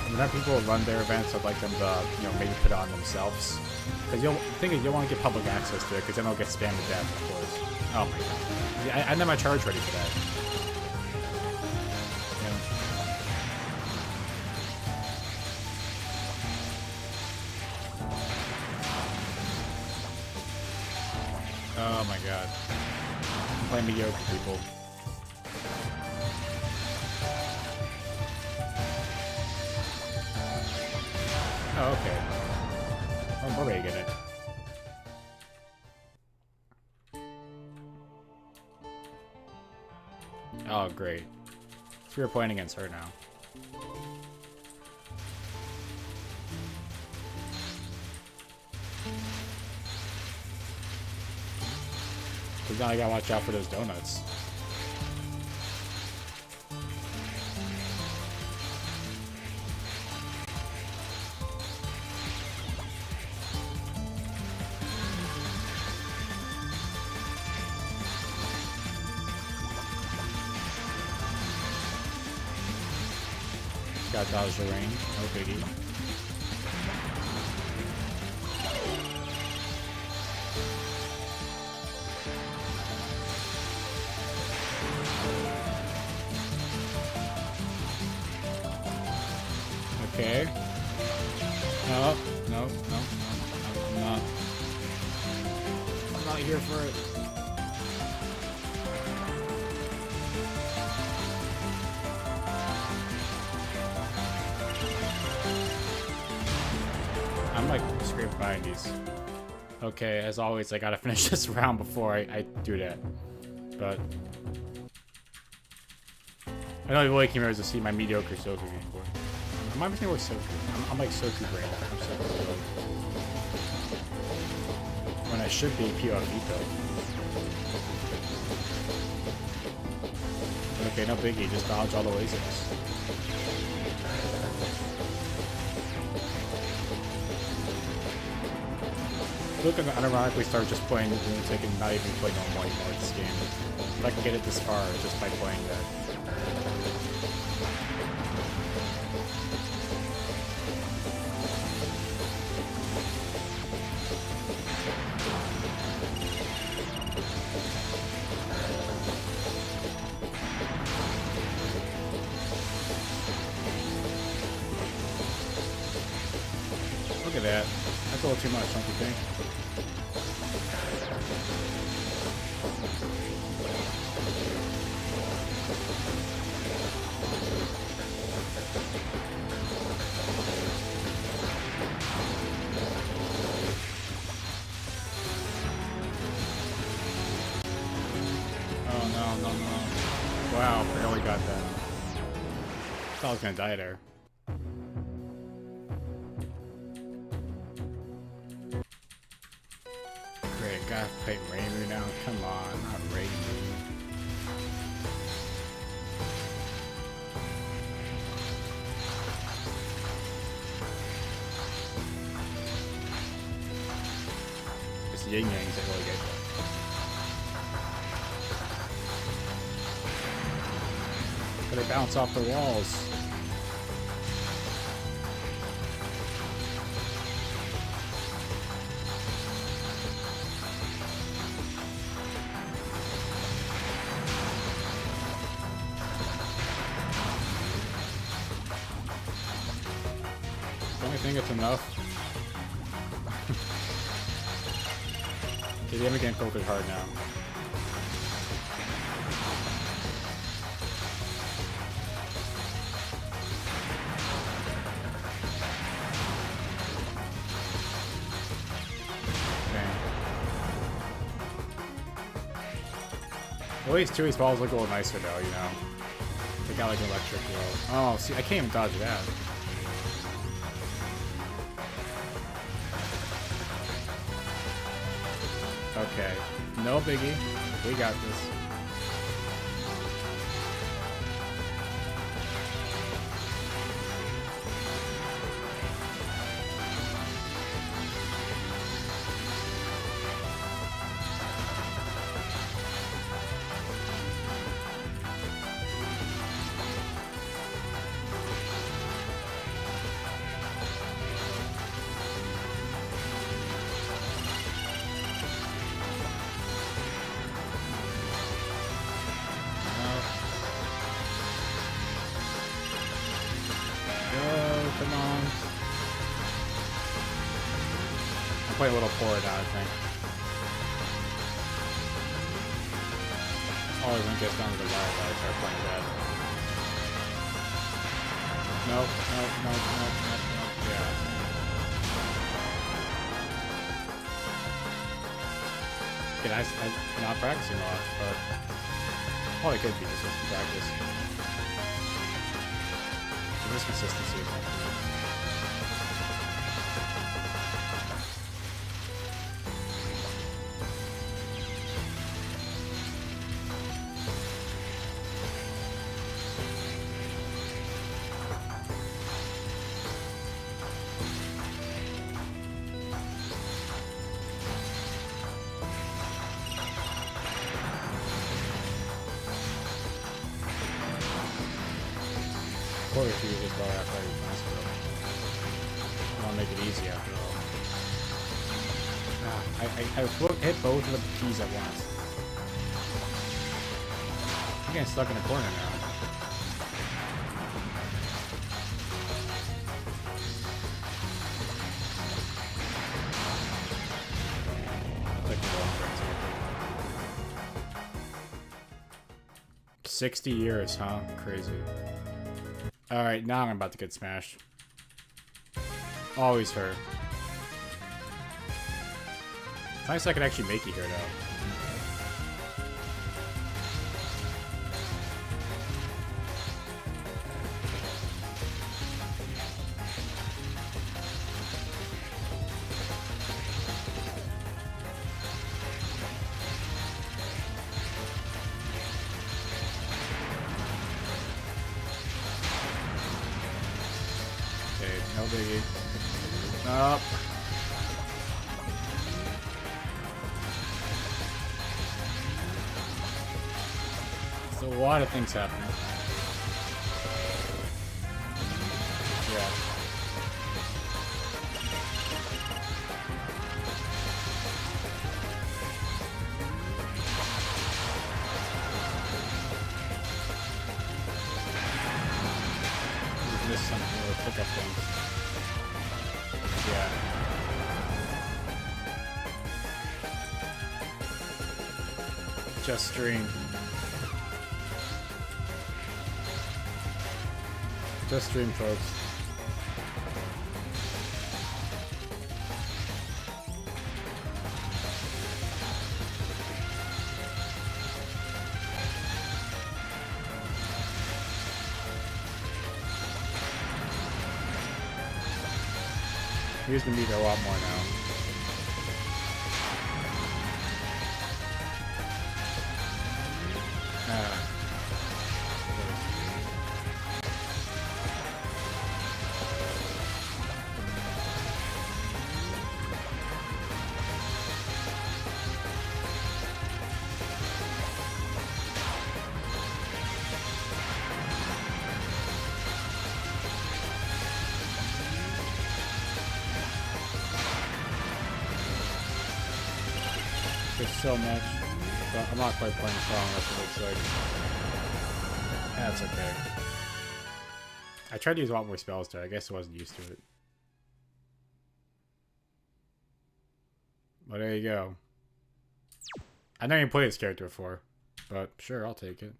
whenever people run their events, I'd like them to, you know, maybe put it on themselves. Because the thing is, you don't want to get public access to it, because then they'll get spammed to death, of course. Oh my god. Yeah, I didn't have my charge ready for that. Oh my god. I'm playing mediocre people. Oh, okay. I'm already getting it. Oh, great. So we're playing against her now. Because now I gotta watch out for those donuts. Got dodge the range, no biggie. Okay. No, no, no, no. I'm not here for it. I'm like scraping behind these. Okay, as always, I gotta finish this round before I do that. But I know you really came here to see my mediocre Soku before. Am I missing with Soku? I'm like Soku brain. I'm Soku. When I should be pure Vito. But okay, no biggie, just dodge all the lasers. Look, I'm gonna unironically start just playing the Lunatic and not even play normal anymore this game. If I can get it this far just by playing that. Look at that. That's a little too much, don't you think? Oh no, no, no. Wow, barely got that. I thought I was gonna die there. Great, gotta play Rainbow now. Come on, not Rainbow. It's yin yangs that really get that. But they bounce off the walls. Don't you think it's enough? Okay, the enemy getting filtered hard now. At least Chewie's balls look a little nicer though, you know. They got like an electric glow. Oh, see, I can't even dodge that. Okay, no biggie. We got this. Come on. I'm playing a little forward now, I think. Always when it gets down to the wire, I start playing that. Nope, nope, nope, nope, nope, nope. Yeah. Again, I'm not practicing a lot, but probably could be just with practice. There's consistency. Or if you just go after every hospital. I want to make it easy after all. I hit both of the keys at once. I'm getting stuck in a corner now. Like the long range. 60 years, huh? Crazy. Alright, now I'm about to get smashed. Always her. It's nice I could actually make it here, though. Okay, no biggie. Up. There's a lot of things happening. Yeah. We've missed something. We'll pick up things. Yeah. Just stream. Just stream, folks. He's gonna be there a lot more now. There's so much, but I'm not quite playing strong enough, it looks like. That's okay. I tried to use a lot more spells there. I guess I wasn't used to it. But there you go. I never even played this character before, but sure, I'll take it.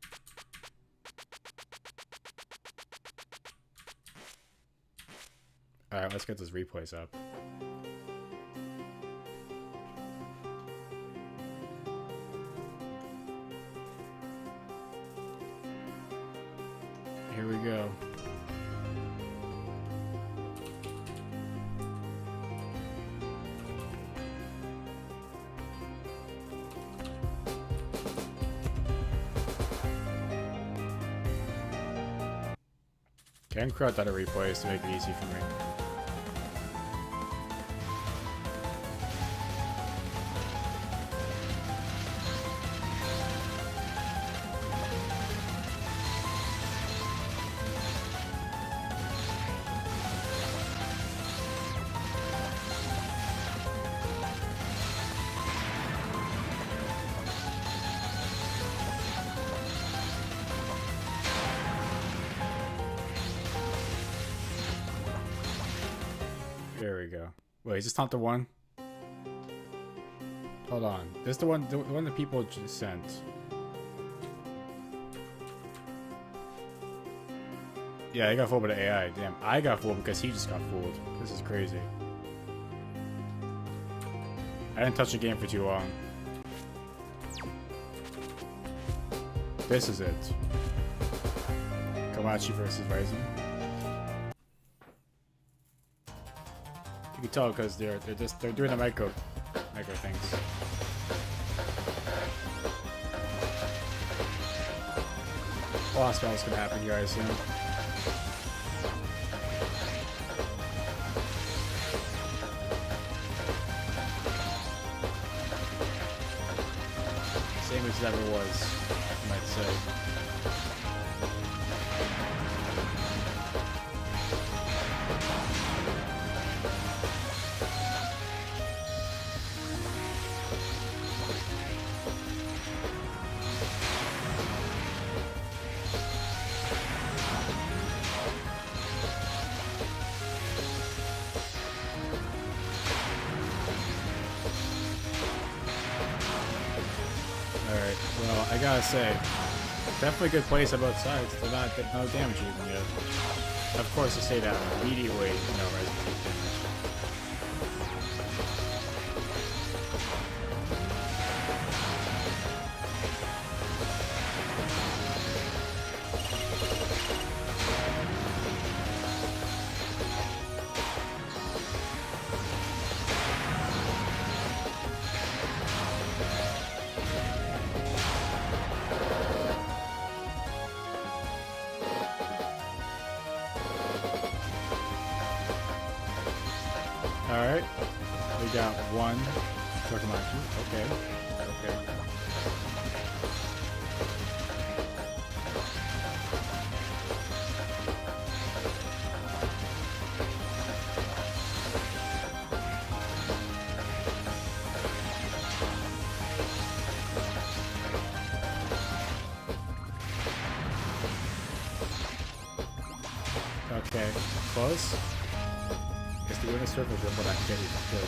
Alright, let's get this replays up. Here we go. Can crowd that a replays to make it easy for me. There we go. Wait, is this not the one? Hold on. This is the one that people just sent. Yeah, I got fooled by the AI. Damn, I got fooled because he just got fooled. This is crazy. I didn't touch the game for too long. This is it. Komachi versus Ryzen. You can tell because they're doing the micro things. Boss battle's gonna happen here, I assume. Same as it ever was, you might say. Alright, well, I gotta say, definitely good place on both sides. They're not getting no damage even yet. Of course, to say that immediately, you know, Ryzen takes damage. Alright, we got one Tokimachi. Okay, okay. Okay, close. Guess the winner surface is what I can get you too.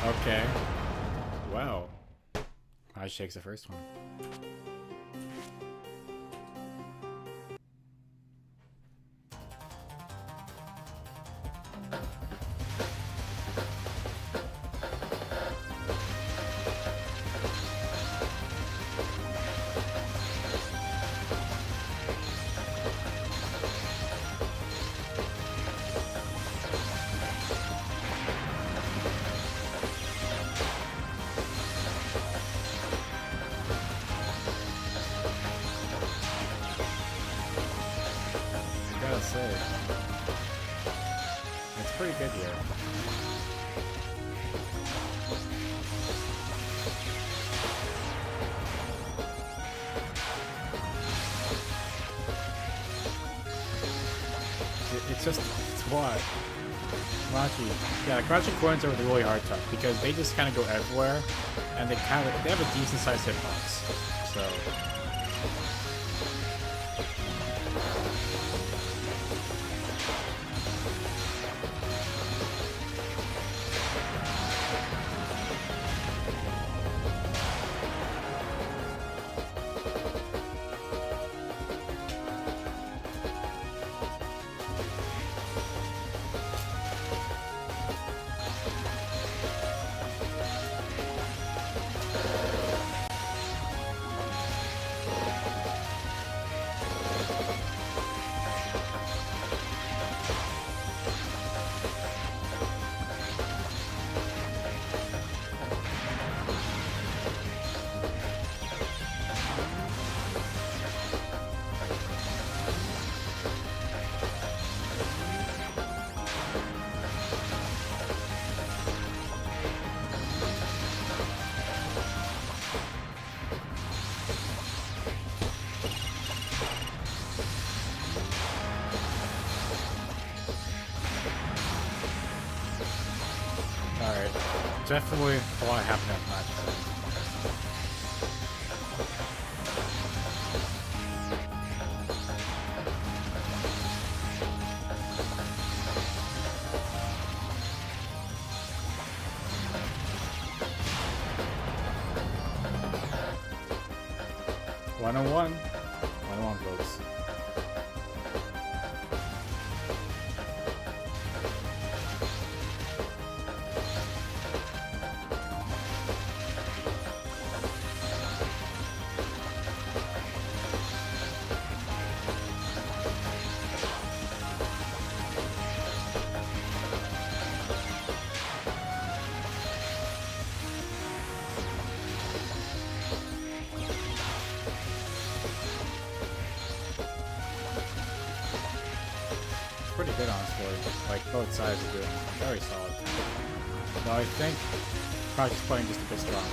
Okay. Wow. I shakes the first one. Say. It's pretty good here. It's just, it's what? Crouchy. Yeah, the crouching coins are really hard to because they just kind of go everywhere and they have a decent sized hitbox. So. Alright. Definitely a lot happening in that match. One-on-one. One-on-one, folks. Pretty good, honestly. Like, both sides are doing very solid. Though I think Crouch is playing just a bit stronger.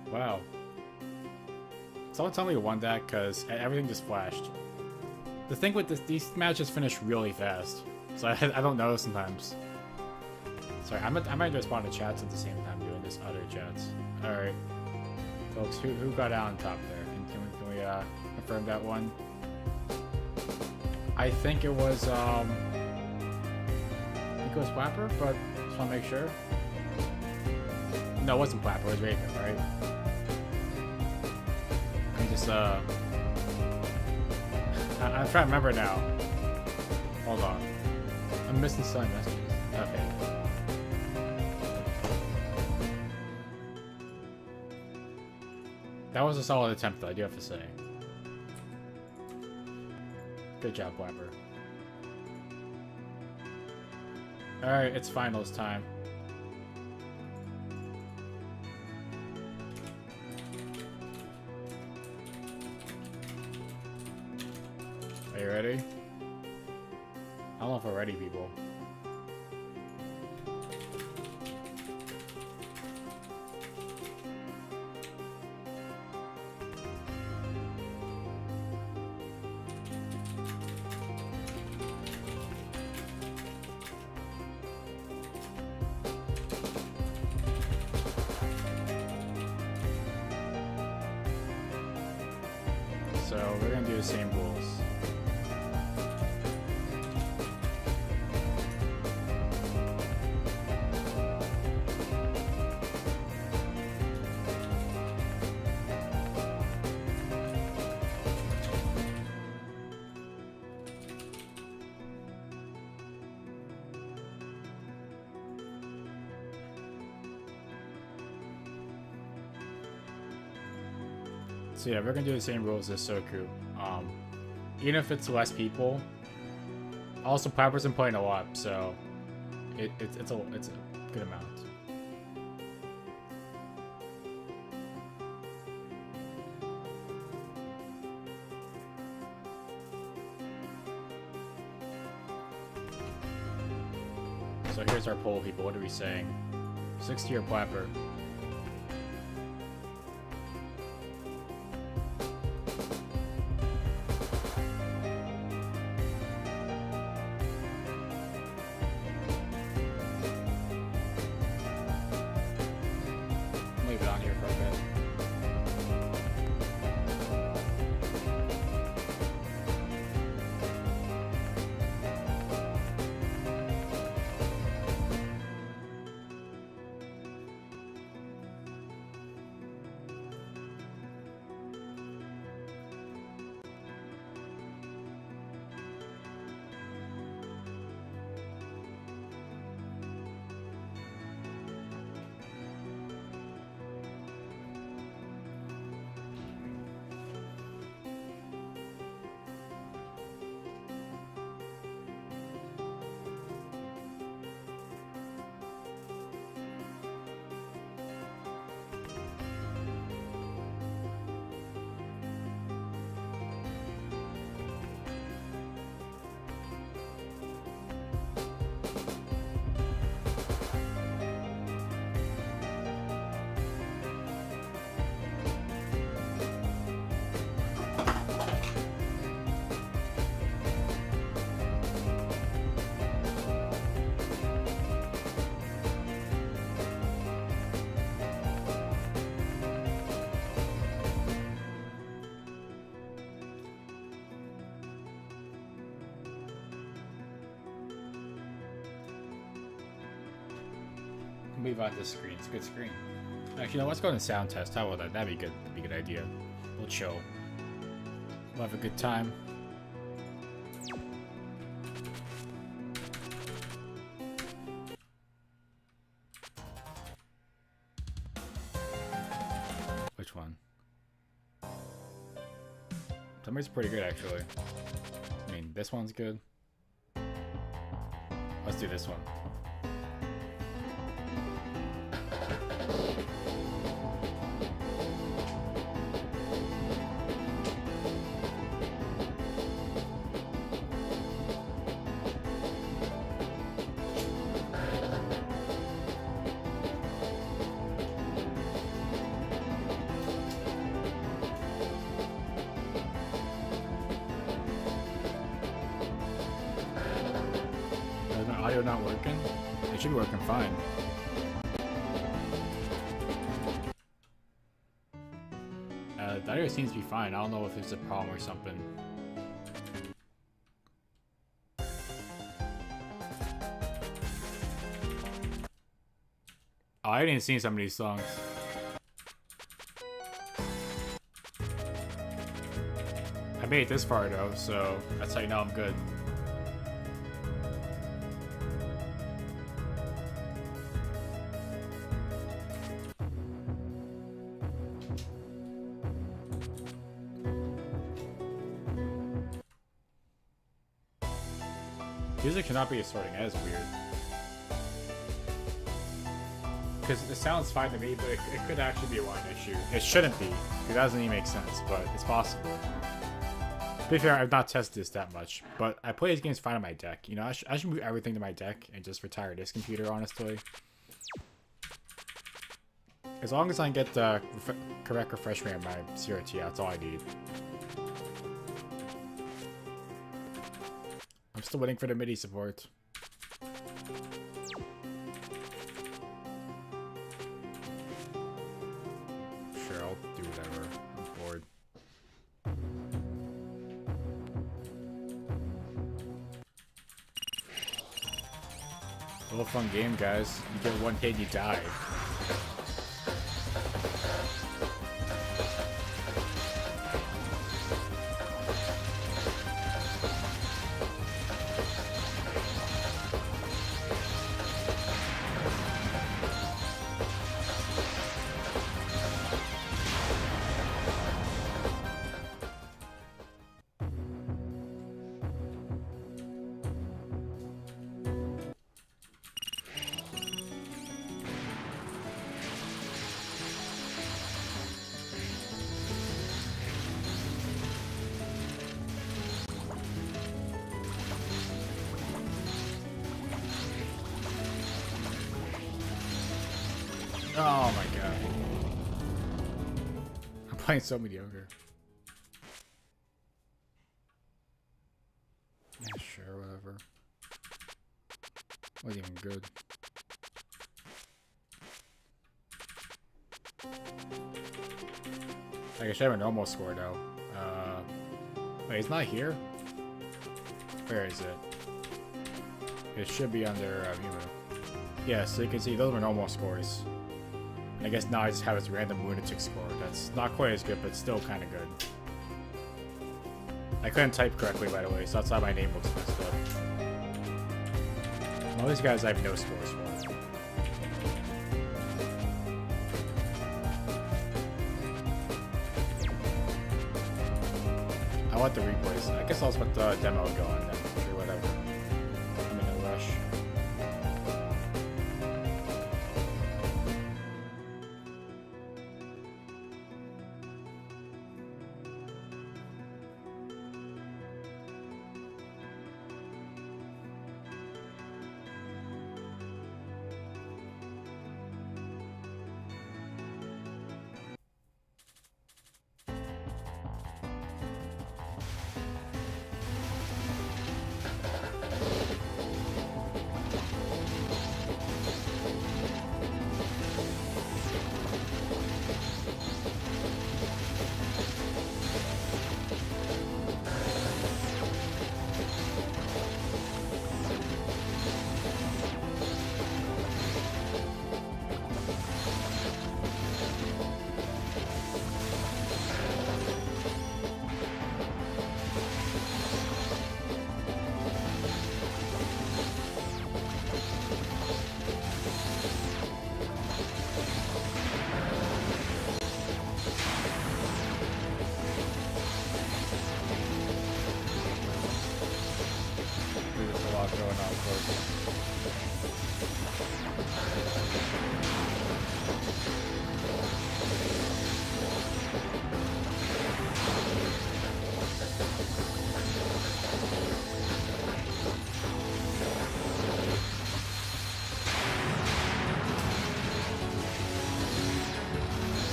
Wow. Someone tell me who won that, because everything just flashed. The thing with this, these matches finish really fast, so I don't know sometimes. Sorry, I might respond to chats at the same time doing this other chats. Alright. Folks, who got out on top there? Can we confirm that one? I think it was Wapper, but just want to make sure. No, it wasn't Wapper, it was Raven, right? Let me just I'm trying to remember now. Hold on. I'm missing some messages. Okay. That was a solid attempt, though, I do have to say. Good job, Wapper. Alright, it's finals time. Are you ready? I don't know if we're ready, people. So we're gonna do the same rules. So yeah, we're gonna do the same rules as Soku. Even if it's less people. Also, Piper's been playing a lot, so it's a good amount. So here's our poll, people. What are we saying? 60 or Plapper? Leave it on here for a bit. Move out this screen. It's a good screen. Actually, no, let's go to sound test. How about that? That'd be good. That'd be a good idea. We'll chill. We'll have a good time. Which one? Somebody's pretty good, actually. I mean, this one's good. Let's do this one. Audio not working? It should be working fine. The audio seems to be fine. I don't know if it's a problem or something. Oh, I didn't see some of these songs. I made it this far though, so that's how you know I'm good. Music cannot be assorting, that is weird. Because it sounds fine to me, but it could actually be a line issue. It shouldn't be, because it doesn't even make sense, but it's possible. To be fair, I've not tested this that much, but I play these games fine on my deck. You know, I should move everything to my deck and just retire this computer, honestly. As long as I can get the correct refresh rate on my CRT, that's all I need. I'm still waiting for the MIDI support. Sure, I'll do whatever. I'm bored. A little fun game, guys. You get one hit and you die. Oh my god. I'm playing so mediocre. Yeah, sure, whatever. Wasn't even good. I should have a normal score though. Wait, it's not here? Where is it? It should be under, yeah, so you can see those are normal scores. I guess now I just have this random lunatic score. That's not quite as good, but still kind of good. I couldn't type correctly, by the way, so that's why my name looks messed up. All these guys I have no scores for. I want the replays. I guess I'll just let the demo go on then, or whatever. I'm in a rush.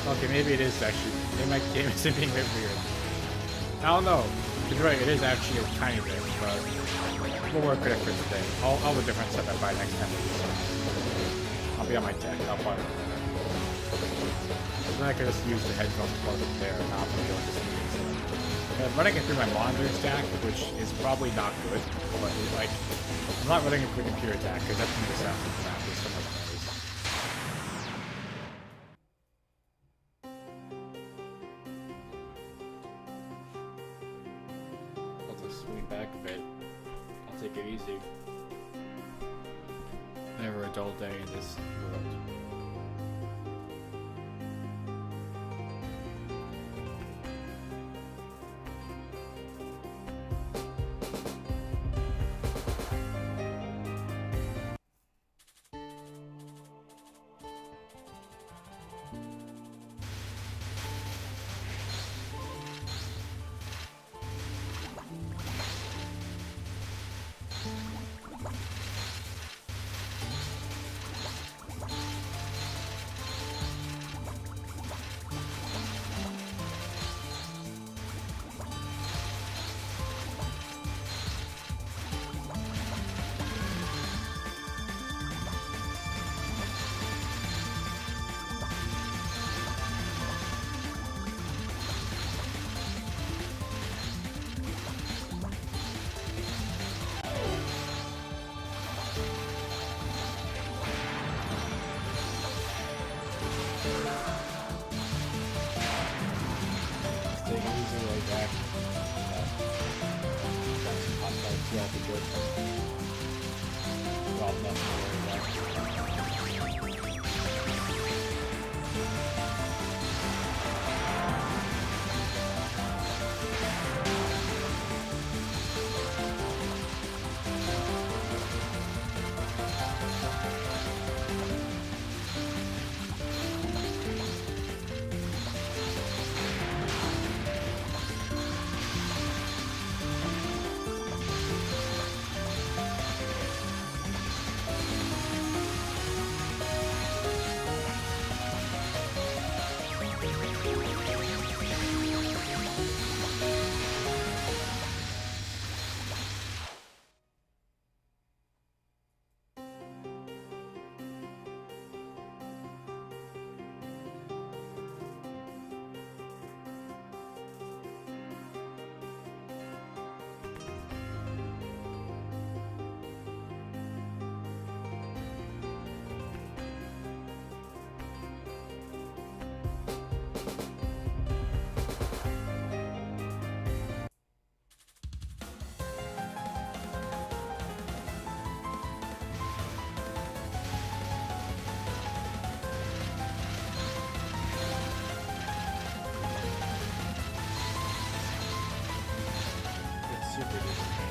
Okay, maybe it is actually. Maybe my game is being a bit weird. I don't know. You're right, it is actually a tiny bit, but we'll work with it for today. I'll have a different setup by next time. I'll be on my deck. I'll plug it. Then I can just use the headphones plug it there and not be doing this meeting. So, running it through my monitor stack, which is probably not good, but like, I'm not running it through the computer stack because that's going to sound crap. There's so much noise. swing back a bit. I'll take it easy. Never a dull day in this world. Take it easy like that. Got some hot dogs throughout the good. Well, nothing to worry about. It's super disappointing.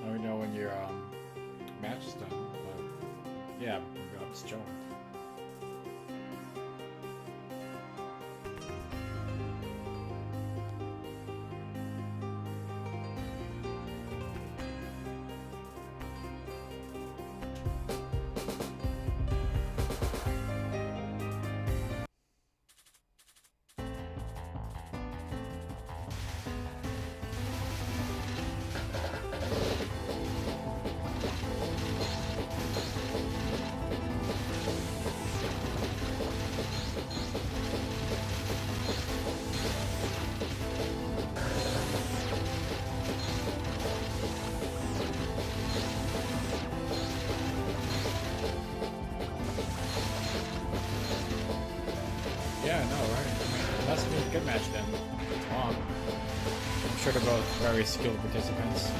Let me know when your match is done. But yeah, we'll go up to Joan. sure they're both very skilled participants.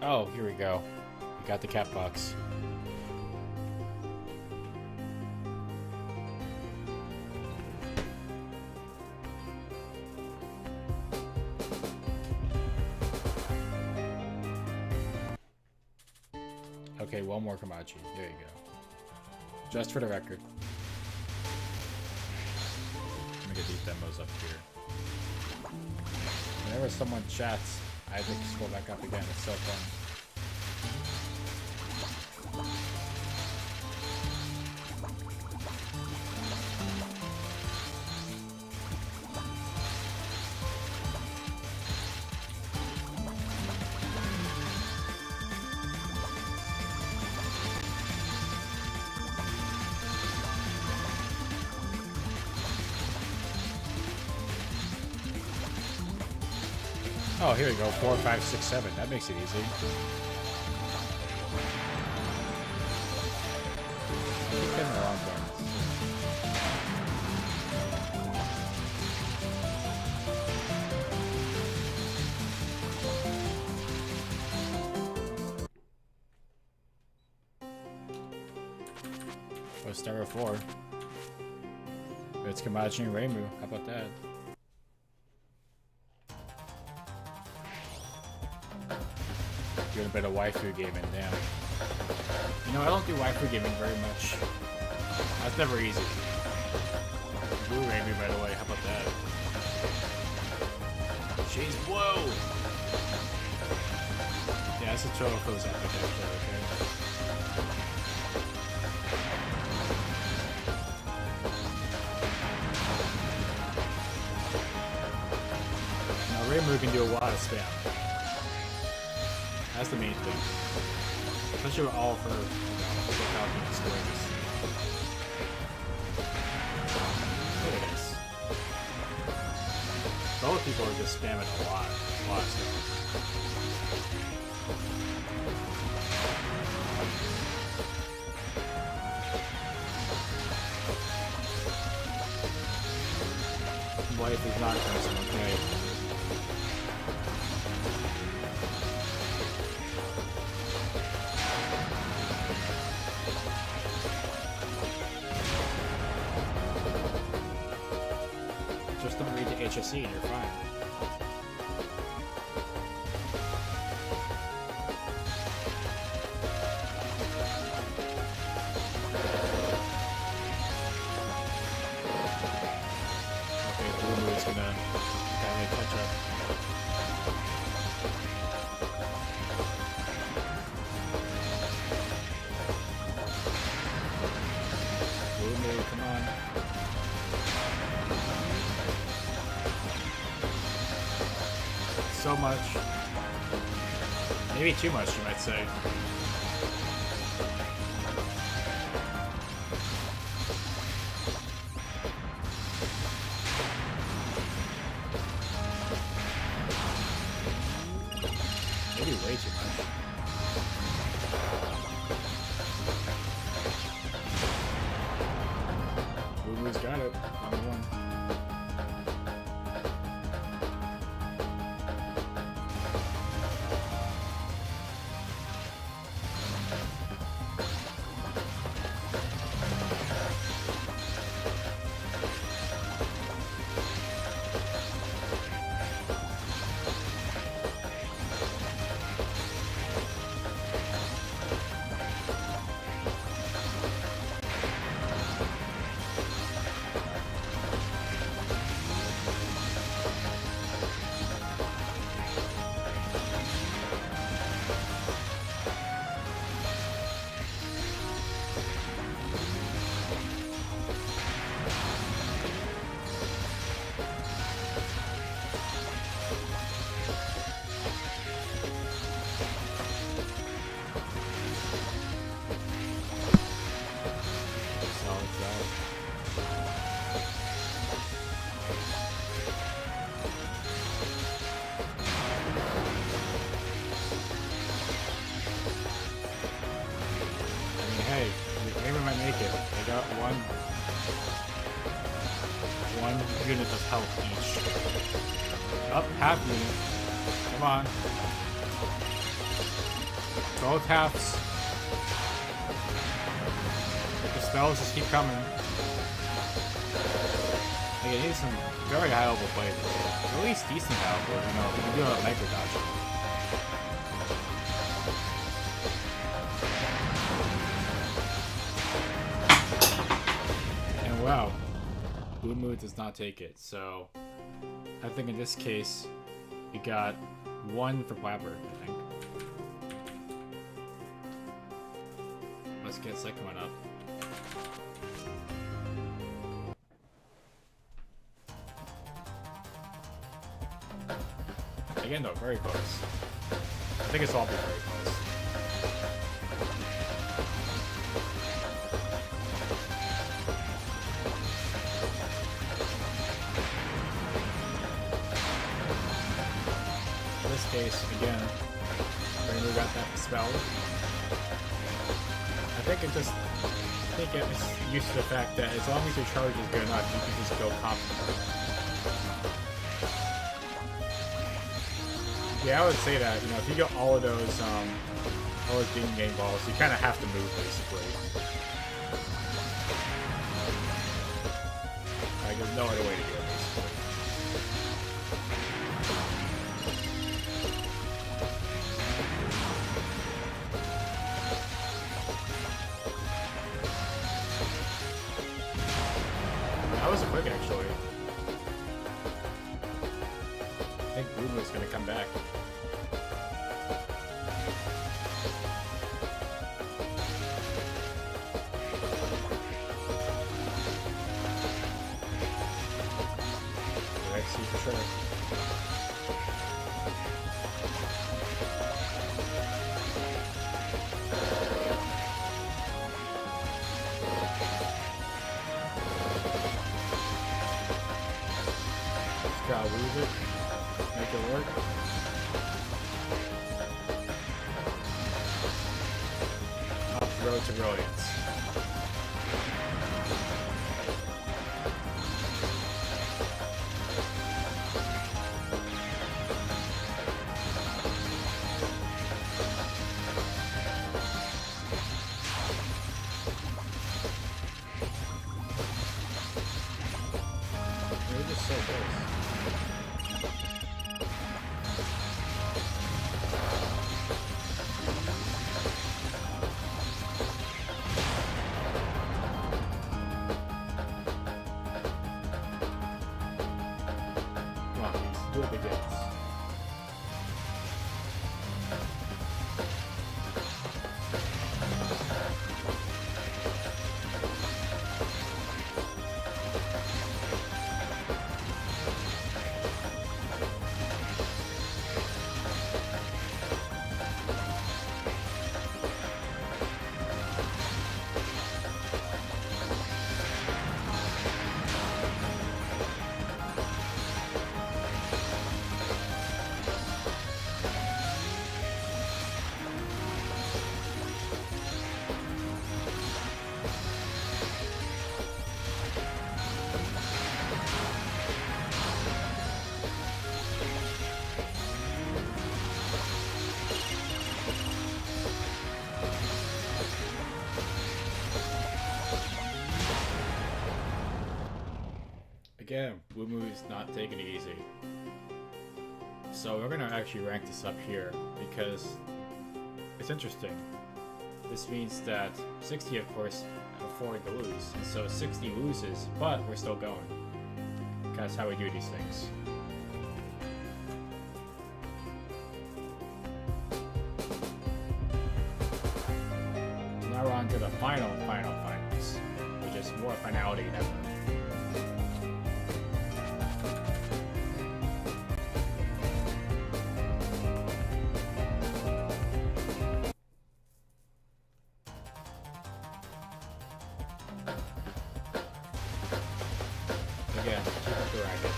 Oh, here we go. We got the cat box. Okay, one more Kamachi. There you go. Just for the record. Let me get these demos up here. Whenever someone chats, I have to scroll back up again. It's so fun. Oh, here we go. 4, 5, 6, 7. That makes it easy. I keep getting the wrong buttons. Let's start with 4. It's Kamachi and Reimu. How about that? Doing a bit of waifu gaming, damn. You know, I don't do waifu gaming very much. That's never easy. Blue Reimu, by the way, how about that? She's whoa! Yeah, that's a total for this epic actually, okay? Now Reimu can do a lot of spam. That's the main thing. Especially with all of her falcon stories. Look at this. Both people are just spamming a lot of stuff. Life is not custom, okay? Just don't read the HSE and you're fine. Okay, Blue Moon's gonna catch up. Blue Moon, come on. So much. Maybe too much, you might say. Maybe way too much. Lulu's got it. Number one. 1 unit of health each. Up, half unit. Come on. Both halves. The spells just keep coming. Like, it needs some very high level plays. At least decent high level, you know, you can do a micro dodge. And wow, Blue Moon does not take it, so I think in this case, we got 1 for Blabber, I think. Let's get second one up. Again though, very close. I think it's all been very close. In this case, again, Rainbow got that spell. I think it's used to the fact that as long as your charge is good enough, you can just go confidently. Yeah, I would say that, you know, if you get all of those beam game balls, you kind of have to move, basically. Like, there's no other way to do it, basically. That was quick, actually. I think Blue Moon's gonna come back. Let's see for sure. Just gotta lose it. Make it work. Up the road to brilliance. They're just so close. Do it begins. Again, Blue Moon is not taking it easy. So we're gonna actually rank this up here because it's interesting. This means that 60, of course, have afforded to lose, and so 60 loses, but we're still going. That's how we do these things. Now we're on to the finals, which is more finality than ever. Again, keep up the racket.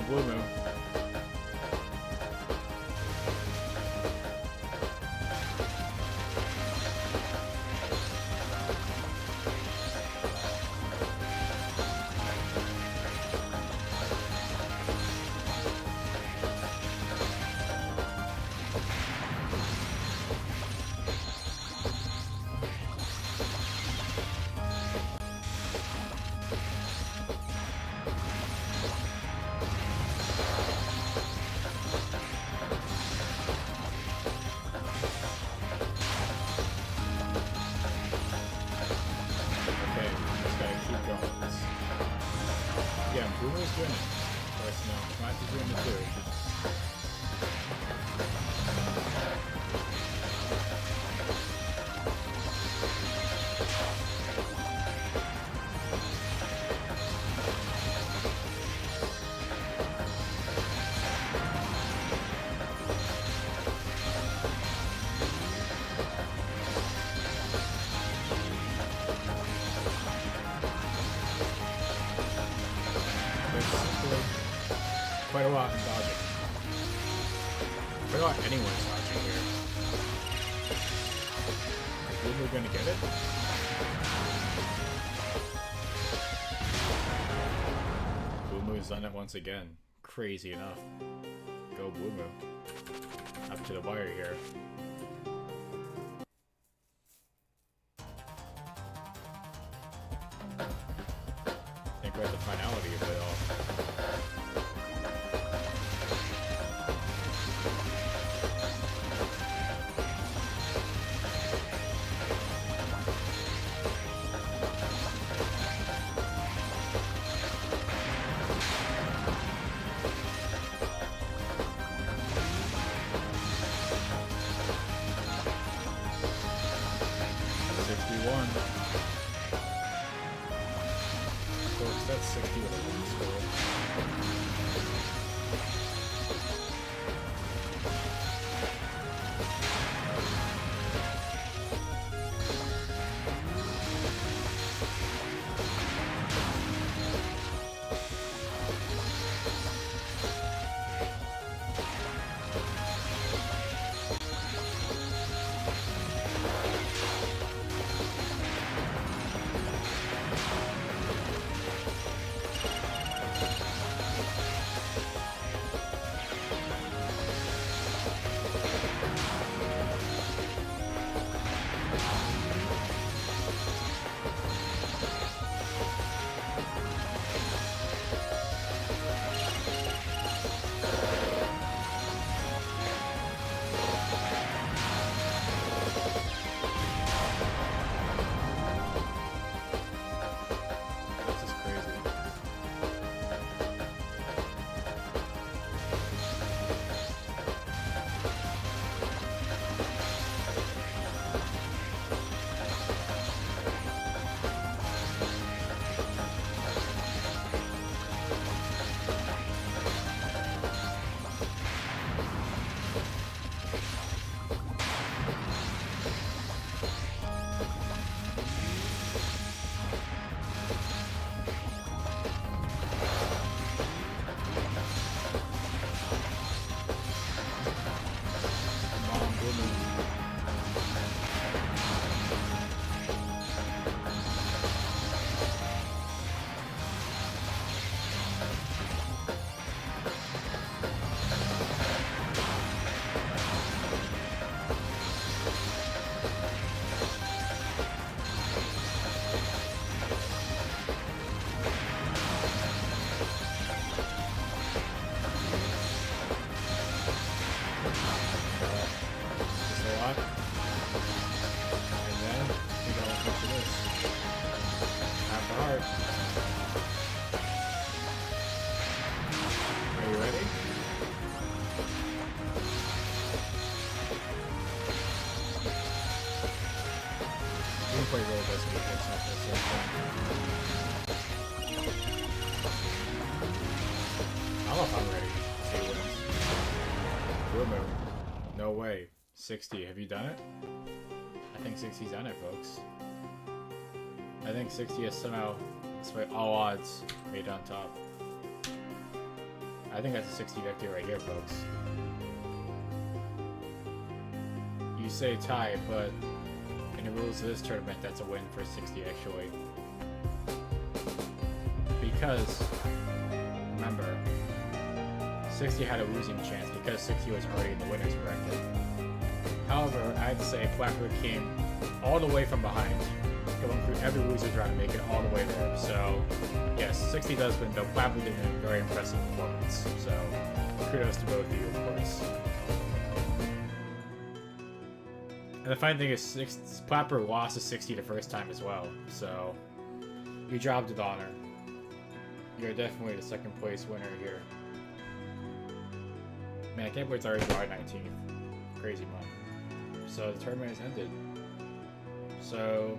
Blue Moon. Boomer's doing it. Of course, no. Matt is doing it too. Quite a lot in dodging. Quite a lot anyone's dodging here. Is Boomer gonna get it? Boomer's done it once again. Crazy enough. Go Boomer. Up to the wire here. I think we're at the finality of it all. That's 60 with a 1 score. Play roll does get hits off this I don't know if I'm ready. See what wins. No way. 60. Have you done it? I think 60's done it, folks. I think 60 has somehow, despite all odds, made on top. I think that's a 60 victory right here, folks. You say tie, but in the rules of this tournament, that's a win for 60 actually. Because, remember, 60 had a losing chance because 60 was already in the winner's bracket. However, I'd say Flapper came all the way from behind, going through every loser's round and making it all the way there. So, yes, 60 does win, though Flapper did a very impressive performance. So, kudos to both of you, of course. And the funny thing is, Flapper lost to 60 the first time as well. So, you jobbed with honor. You're definitely the second place winner here. Man, I can't believe it's already July 19th. Crazy month. So the tournament has ended. So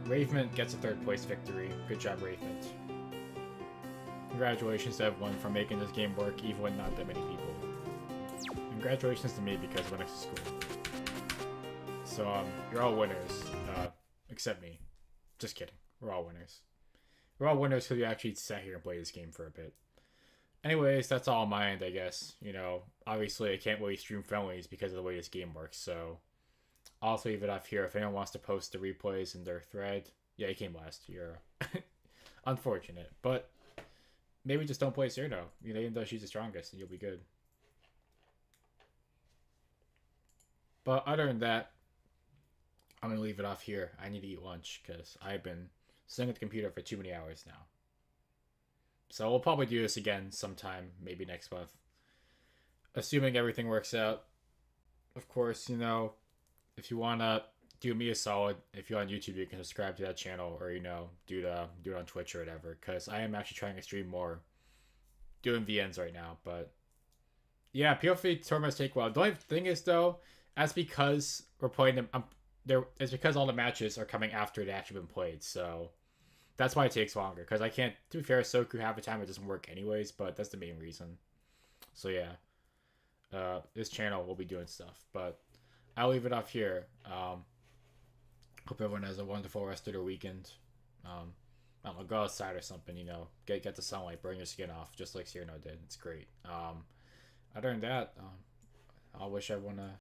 Ravement gets a third place victory. Good job, Ravement. Congratulations to everyone for making this game work, even when not that many people. Congratulations to me because I went to school. So you're all winners, except me. Just kidding. We're all winners. We're all winners because we actually sat here and played this game for a bit. Anyways, that's all on my end, I guess. You know, obviously I can't really stream friendlies because of the way this game works, so I'll leave it off here. If anyone wants to post the replays in their thread, yeah, you came last. You're unfortunate, but maybe just don't play Cyrano. You know, even though she's the strongest, and you'll be good. But other than that, I'm gonna leave it off here. I need to eat lunch because I've been sitting at the computer for too many hours now. So we'll probably do this again sometime, maybe next month. Assuming everything works out. Of course, you know, if you want to do me a solid, if you're on YouTube, you can subscribe to that channel, or, you know, do it on Twitch or whatever, because I am actually trying to stream more, doing VNs right now. But yeah, POV tournaments take a while. The only thing is, though, that's because we're playing them, it's because all the matches are coming after they actually been played, so that's why it takes longer, because I can't, to be fair, Soku half the time it doesn't work anyways, but that's the main reason. So yeah, this channel will be doing stuff, but I'll leave it off here. Hope everyone has a wonderful rest of their weekend. I don't know, go outside or something, you know, get the sunlight, burn your skin off, just like Cyrano did. It's great. Other than that, I'll wish everyone a